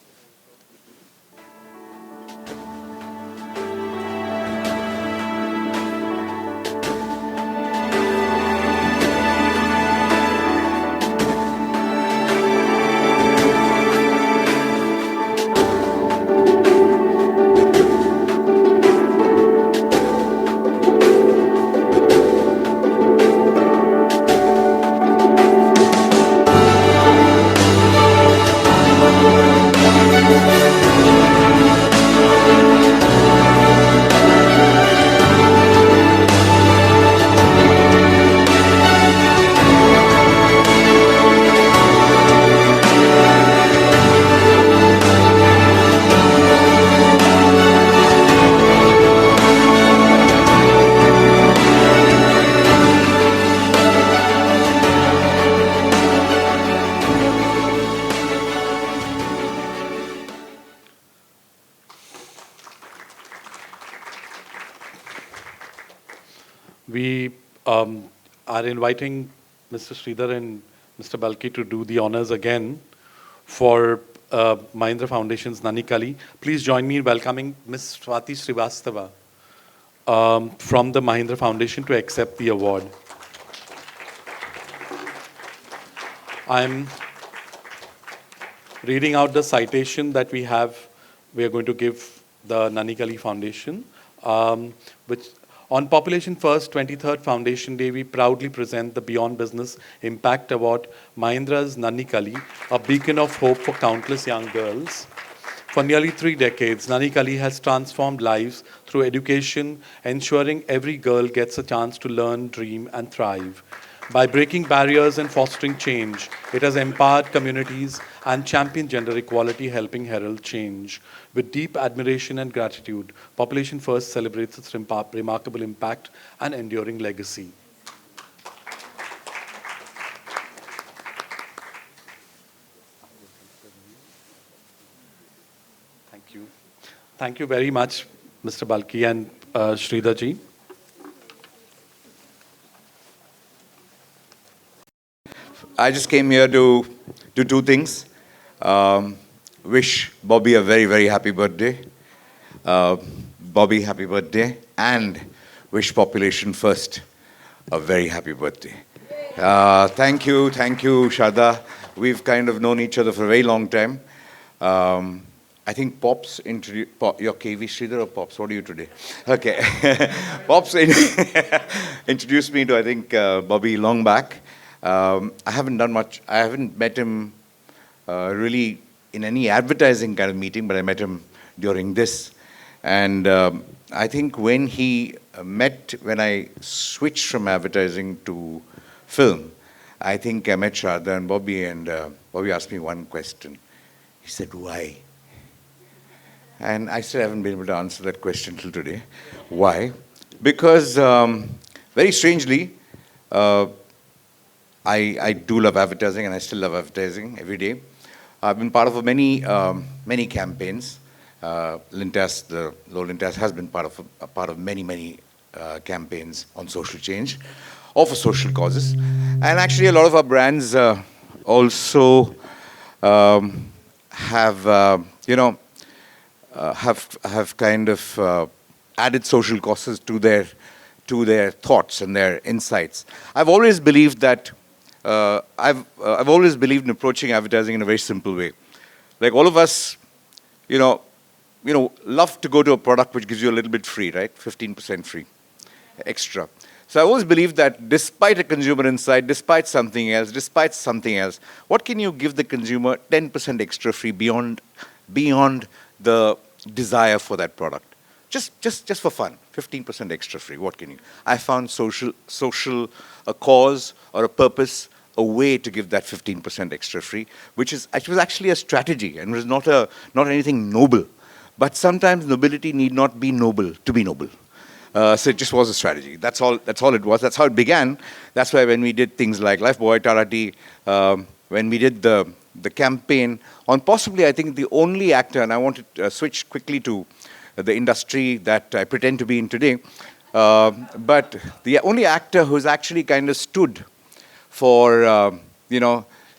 We are inviting Mr. Sridhar and Mr. Balki to do the honors again for Mahindra Foundation's Nanni Kali. Please join me in welcoming Ms. Swati Srivastava from the Mahindra Foundation to accept the award. I'm reading out the citation that we are going to give the Nanni Kali Foundation, which on Population First 23rd Foundation Day, we proudly present the Beyond Business Impact Award, Mahindra's Nanni Kali, a beacon of hope for countless young girls. For nearly 3 decades, Nanni Kali has transformed lives through education, ensuring every girl gets a chance to learn, dream, and thrive. By breaking barriers and fostering change, it has empowered communities and championed gender equality, helping herald change. With deep admiration and gratitude, Population First celebrates its remarkable impact and enduring legacy. Thank you. Thank you very much, Mr. Balki and Sridhar ji. I just came here to do 2 things. Wish Bobby a very, very happy birthday. Bobby, happy birthday. And wish Population First a very happy birthday. Thank you, Shada. We've kind of known each other for a very long time. I think Pops introduced, your KV Sridhar or Pops? What are you today? Okay. Pops introduced me to, I think, Bobby long back. I haven't done much. I haven't met him really in any advertising kind of meeting, but I met him during this. And I think when I switched from advertising to film, I think I met Shraddha and Bobby asked me one question. He said, why? And I still haven't been able to answer that question till today. Why? Because very strangely, I do love advertising, and I still love advertising every day. I've been part of many campaigns. Lintas, the Low Lintas has been part of many campaigns on social change or for social causes. And actually a lot of our brands also have, have kind of added social causes to their thoughts and their insights. I've always believed that I've always believed in approaching advertising in a very simple way. Like all of us, love to go to a product which gives you a little bit free, right? 15% free, extra. So I always believed that despite a consumer insight, despite something else, what can you give the consumer 10% extra free beyond the desire for that product? Just for fun, 15% extra free, what can you? I found a cause or a purpose, a way to give that 15% extra free, which was actually a strategy and was not anything noble. But sometimes nobility need not be noble to be noble. So it just was a strategy. That's all it was. That's how it began. That's why when we did things like Lifebuoy, Tata Tea, when we did the campaign on possibly, I think, the only actor, and I want to switch quickly to the industry that I pretend to be in today, but the only actor who's actually kind of stood for,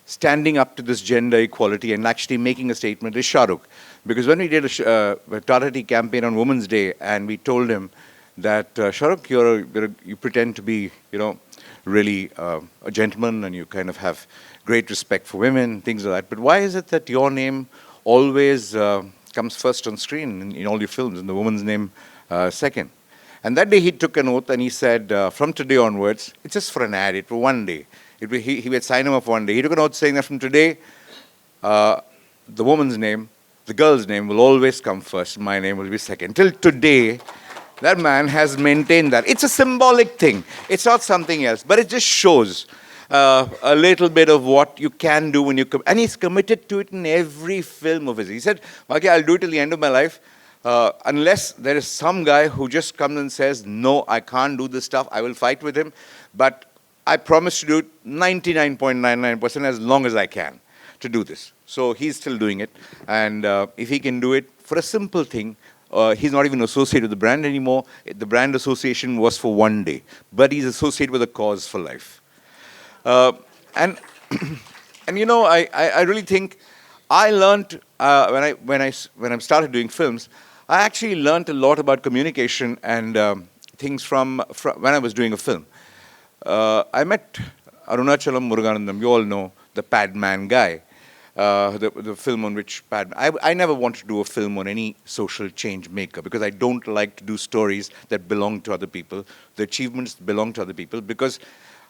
standing up to this gender equality and actually making a statement is Shah Rukh. Because when we did a Tata Tea campaign on Women's Day, and we told him that, Shah Rukh, you pretend to be, really a gentleman, and you kind of have great respect for women, things like that. But why is it that your name always comes first on screen in all your films, and the woman's name second? And that day he took an oath and he said, from today onwards, it's just for an ad, it for one day. He would sign him up one day. He took an oath saying that from today, the woman's name, the girl's name will always come first, my name will be second. Till today, that man has maintained that. It's a symbolic thing. It's not something else, but it just shows a little bit of what you can do when you and he's committed to it in every film of his. He said, okay, I'll do it till the end of my life, unless there is some guy who just comes and says, no, I can't do this stuff, I will fight with him, but I promise to do it 99.99% as long as I can to do this. So he's still doing it, and if he can do it for a simple thing, he's not even associated with the brand anymore. The brand association was for one day, but he's associated with a cause for life. And I really think I learned when I started doing films, I actually learned a lot about communication and things from when I was doing a film. I met Arunachalam Muruganandam. You all know the Padman guy. The film on which I never want to do a film on any social change maker, because I don't like to do stories that belong to other people, the achievements belong to other people, because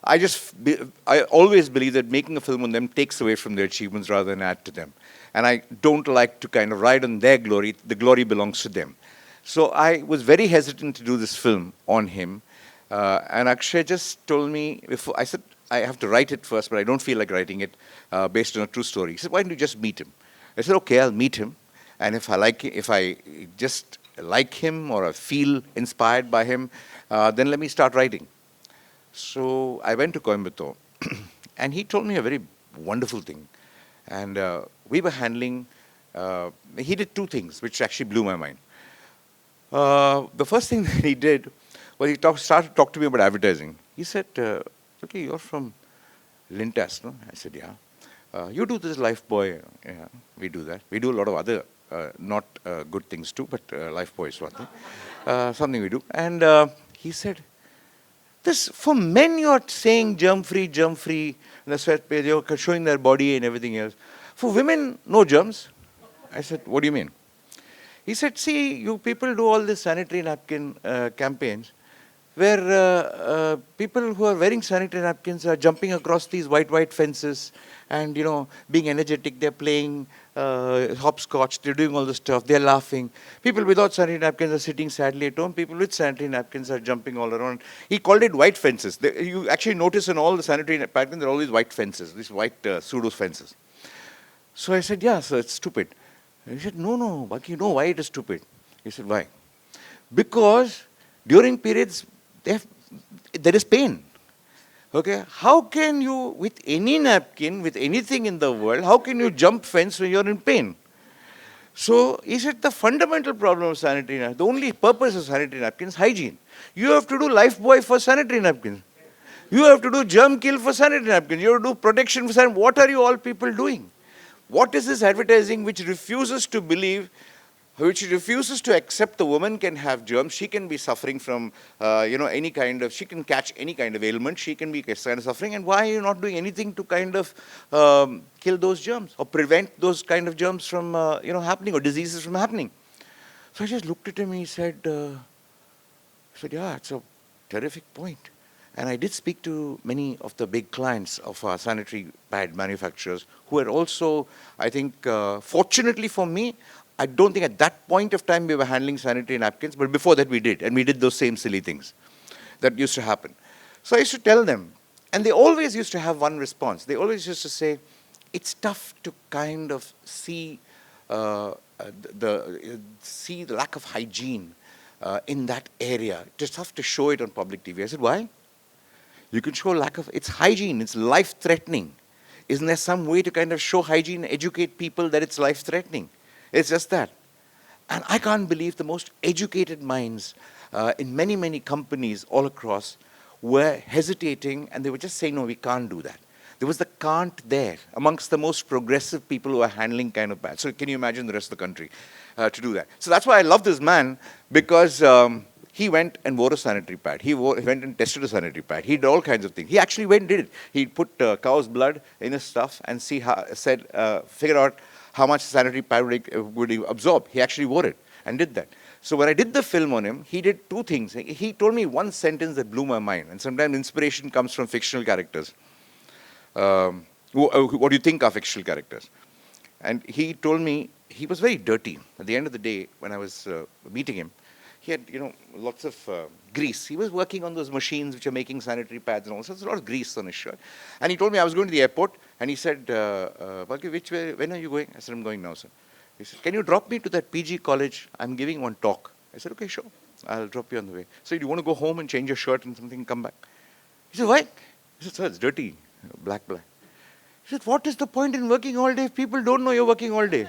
I always believe that making a film on them takes away from their achievements rather than add to them. And I don't like to kind of ride on their glory. The glory belongs to them. So I was very hesitant to do this film on him. And Akshay just told me, I said, I have to write it first, but I don't feel like writing it based on a true story. He said, why don't you just meet him? I said, okay, I'll meet him. And if I just like him or I feel inspired by him, then let me start writing. So I went to Coimbatore, and he told me a very wonderful thing. And we were handling, he did two things, which actually blew my mind. The first thing that he did was he started to talk to me about advertising. He said, okay, you're from Lintas, no? I said, yeah. You do this Lifebuoy. Yeah, we do that. We do a lot of other, not good things too, but Lifebuoy is one thing. Something we do. And he said, this, for men you're saying germ-free, and the sweat page, you're showing their body and everything else. For women, no germs. I said, what do you mean? He said, see, you people do all this sanitary napkin campaigns, where people who are wearing sanitary napkins are jumping across these white fences and, being energetic. They're playing hopscotch. They're doing all this stuff. They're laughing. People without sanitary napkins are sitting sadly at home. People with sanitary napkins are jumping all around. He called it white fences. You actually notice in all the sanitary napkins, there are all these white fences, these white pseudo fences. So I said, yeah, so it's stupid. And he said, no, but you know why it is stupid? He said, why? Because during periods, there is pain. Okay, how can you, with any napkin, with anything in the world, how can you jump fence when you're in pain? So he said the fundamental problem of sanitary napkins, the only purpose of sanitary napkins is hygiene. You have to do lifebuoy for sanitary napkins. You have to do germ kill for sanitary napkins. You have to do protection for sanitary. What are you all people doing? What is this advertising which refuses to believe, which refuses to accept the woman can have germs, she can be suffering from, any kind of, she can catch any kind of ailment, she can be kind of suffering, and why are you not doing anything to kind of kill those germs or prevent those kind of germs from, happening or diseases from happening? So I just looked at him and he said, yeah, it's a terrific point. And I did speak to many of the big clients of our sanitary pad manufacturers who had also, I think, fortunately for me, I don't think at that point of time we were handling sanitary napkins, but before that we did, and we did those same silly things that used to happen. So I used to tell them, and they always used to have one response. They always used to say, it's tough to kind of see see the lack of hygiene in that area. It's tough to show it on public TV. I said, why? You can show lack of, it's hygiene, it's life-threatening. Isn't there some way to kind of show hygiene, educate people that it's life-threatening? It's just that. And I can't believe the most educated minds in many, many companies all across were hesitating, and they were just saying, no, we can't do that. There was the can't there amongst the most progressive people who are handling kind of bad. So can you imagine the rest of the country to do that? So that's why I love this man, because he went and wore a sanitary pad. He went and tested a sanitary pad. He did all kinds of things. He actually went and did it. He put cow's blood in his stuff and figured out how much sanitary pad would he absorb. He actually wore it and did that. So when I did the film on him, he did two things. He told me one sentence that blew my mind. And sometimes inspiration comes from fictional characters. What do you think are fictional characters? And he told me he was very dirty. At the end of the day, when I was meeting him, he had, lots of grease. He was working on those machines which are making sanitary pads and all. So there's a lot of grease on his shirt. And he told me I was going to the airport, and he said, Balki, which way, when are you going? I said, I'm going now, sir. He said, can you drop me to that PG college? I'm giving one talk. I said, okay, sure. I'll drop you on the way. So do you want to go home and change your shirt and something and come back? He said, why? I said, sir, it's dirty. Black. He said, what is the point in working all day if people don't know you're working all day?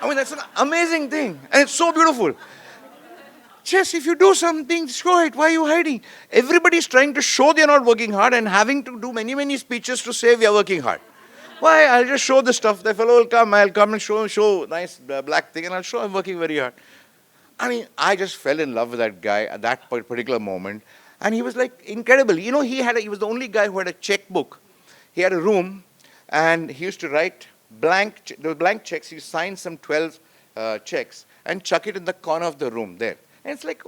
I mean, that's an amazing thing. And it's so beautiful. Just if you do something, show it. Why are you hiding? Everybody's trying to show they're not working hard and having to do many, many speeches to say we are working hard. Why? I'll just show the stuff. The fellow will come. I'll come and show nice black thing, and I'll show I'm working very hard. I mean, I just fell in love with that guy at that particular moment. And he was like incredible. He was the only guy who had a checkbook. He had a room, and he used to write blank checks. He signed some 12 checks and chuck it in the corner of the room there. And it's like,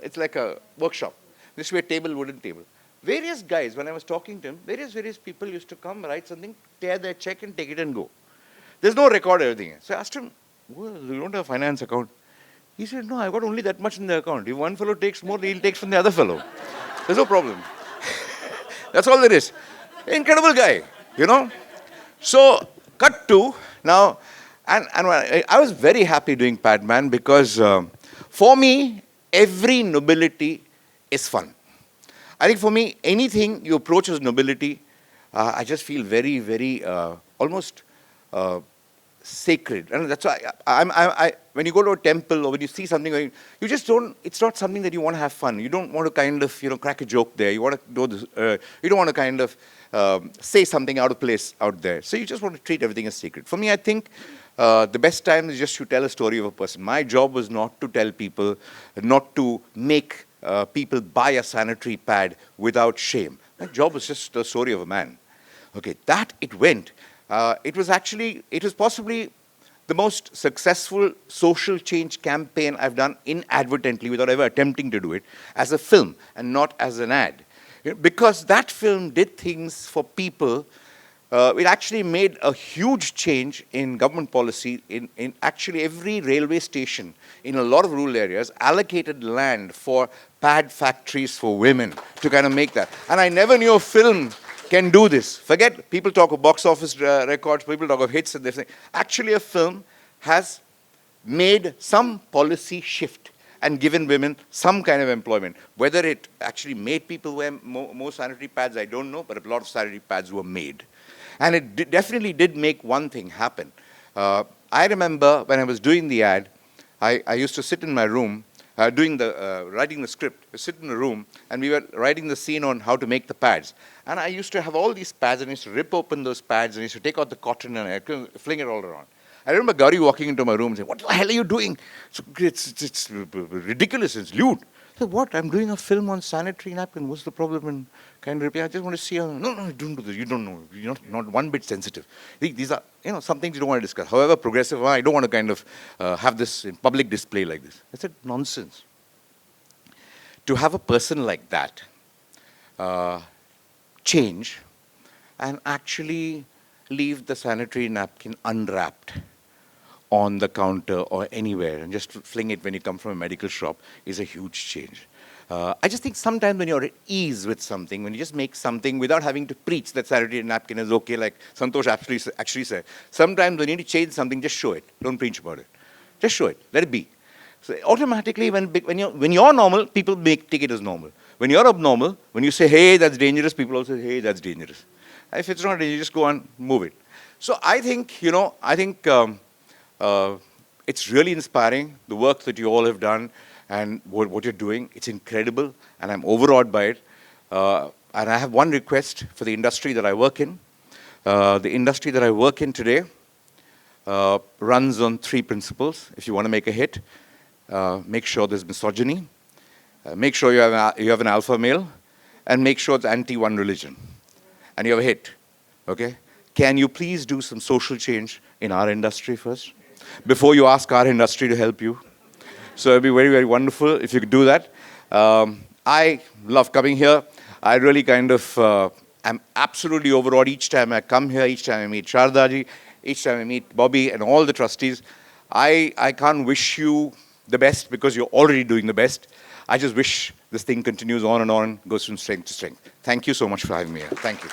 it's like a workshop. This way, wooden table. Various guys, when I was talking to him, various people used to come, write something, tear their check and take it and go. There's no record of everything. So I asked him, well, you don't have a finance account? He said, no, I've got only that much in the account. If one fellow takes more, he'll take from the other fellow. There's no problem. That's all there is. Incredible guy, So, cut to now, and I was very happy doing Padman because for me, every nobility is fun. I think for me, anything you approach as nobility, I just feel very, very almost sacred. And that's why when you go to a temple or when you see something, you just don't, it's not something that you want to have fun. You don't want to kind of, crack a joke there. You want to do this, you don't want to kind of say something out of place out there. So you just want to treat everything as sacred. For me, I think the best time is just to tell a story of a person. My job was not to tell people, not to make people buy a sanitary pad without shame. My job was just the story of a man. Okay, that it went. It was possibly the most successful social change campaign I've done inadvertently without ever attempting to do it as a film and not as an ad. Because that film did things for people. It actually made a huge change in government policy. In actually every railway station in a lot of rural areas allocated land for pad factories for women to kind of make that. And I never knew a film can do this. Forget, people talk of box office records, people talk of hits and everything. Actually, a film has made some policy shift and given women some kind of employment. Whether it actually made people wear more sanitary pads, I don't know, but a lot of sanitary pads were made. And it definitely did make one thing happen. I remember when I was doing the ad, I used to sit in my room, writing the script, sit in a room, and we were writing the scene on how to make the pads. And I used to have all these pads, and I used to rip open those pads, and I used to take out the cotton, and I fling it all around. I remember Gauri walking into my room and saying, "What the hell are you doing? It's ridiculous, it's lewd." I said, "What? I'm doing a film on sanitary napkin. What's the problem in kind of repair? I just want to see how..." No, don't do this. You don't know. You're not one bit sensitive. These are, some things you don't want to discuss. However progressive, I don't want to kind of have this in public display like this. I said, nonsense. To have a person like that change and actually leave the sanitary napkin unwrapped on the counter or anywhere and just fling it when you come from a medical shop is a huge change. I just think sometimes when you're at ease with something, when you just make something without having to preach that sanitary napkin is okay, like Santosh actually said, sometimes when you need to change something, just show it. Don't preach about it. Just show it. Let it be. So automatically, when you're normal, people take it as normal. When you're abnormal, when you say, "Hey, that's dangerous," people also say, "Hey, that's dangerous." If it's not dangerous, just go on, move it. So I think, it's really inspiring, the work that you all have done and what you're doing. It's incredible, and I'm overawed by it. And I have one request for the industry that I work in. The industry that I work in today runs on 3 principles. If you want to make a hit, make sure there's misogyny, make sure you have an alpha male, and make sure it's anti-one religion. And you have a hit, okay? Can you please do some social change in our industry first, before you ask our industry to help you? So it'd be very, very wonderful if you could do that. I love coming here. I really kind of am absolutely overawed each time I come here, each time I meet Shardaji, each time I meet Bobby and all the trustees. I can't wish you the best because you're already doing the best. I just wish this thing continues on and on, goes from strength to strength. Thank you so much for having me here. Thank you.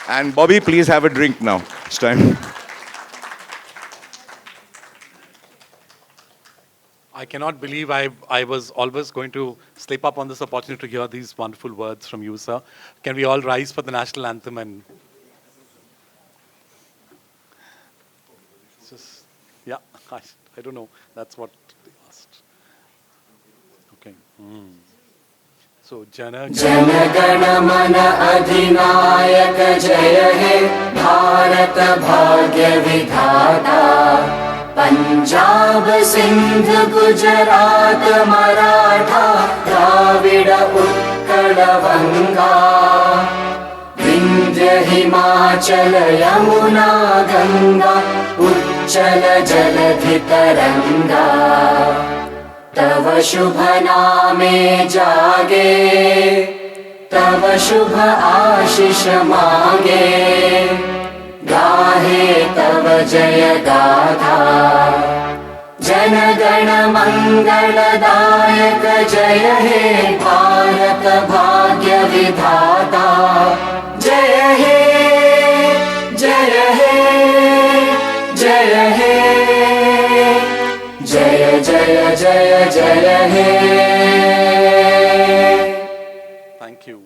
And Bobby, please have a drink now. It's time. I cannot believe I was always going to slip up on this opportunity to hear these wonderful words from you, sir. Can we all rise for the national anthem? And just, yeah, I don't know. That's what they asked. Okay. So, Jana Gana Mana Adhinayak Jaya He Bharat Bhagya Vidhata Punjab Sindh Gujarat Maratha Dravida Utkala Vanga Vindhya Himachal Yamuna Ganga Uchchala Jaladhi Taranga तव शुभ नामे जागे तव शुभ आशीष मांगे गाहे तव जय गाथा जन गण मंगलदायक जय हे भारत भाग्य विधाता जय हे जय हे जय हे जय जय जय जय हे Thank you.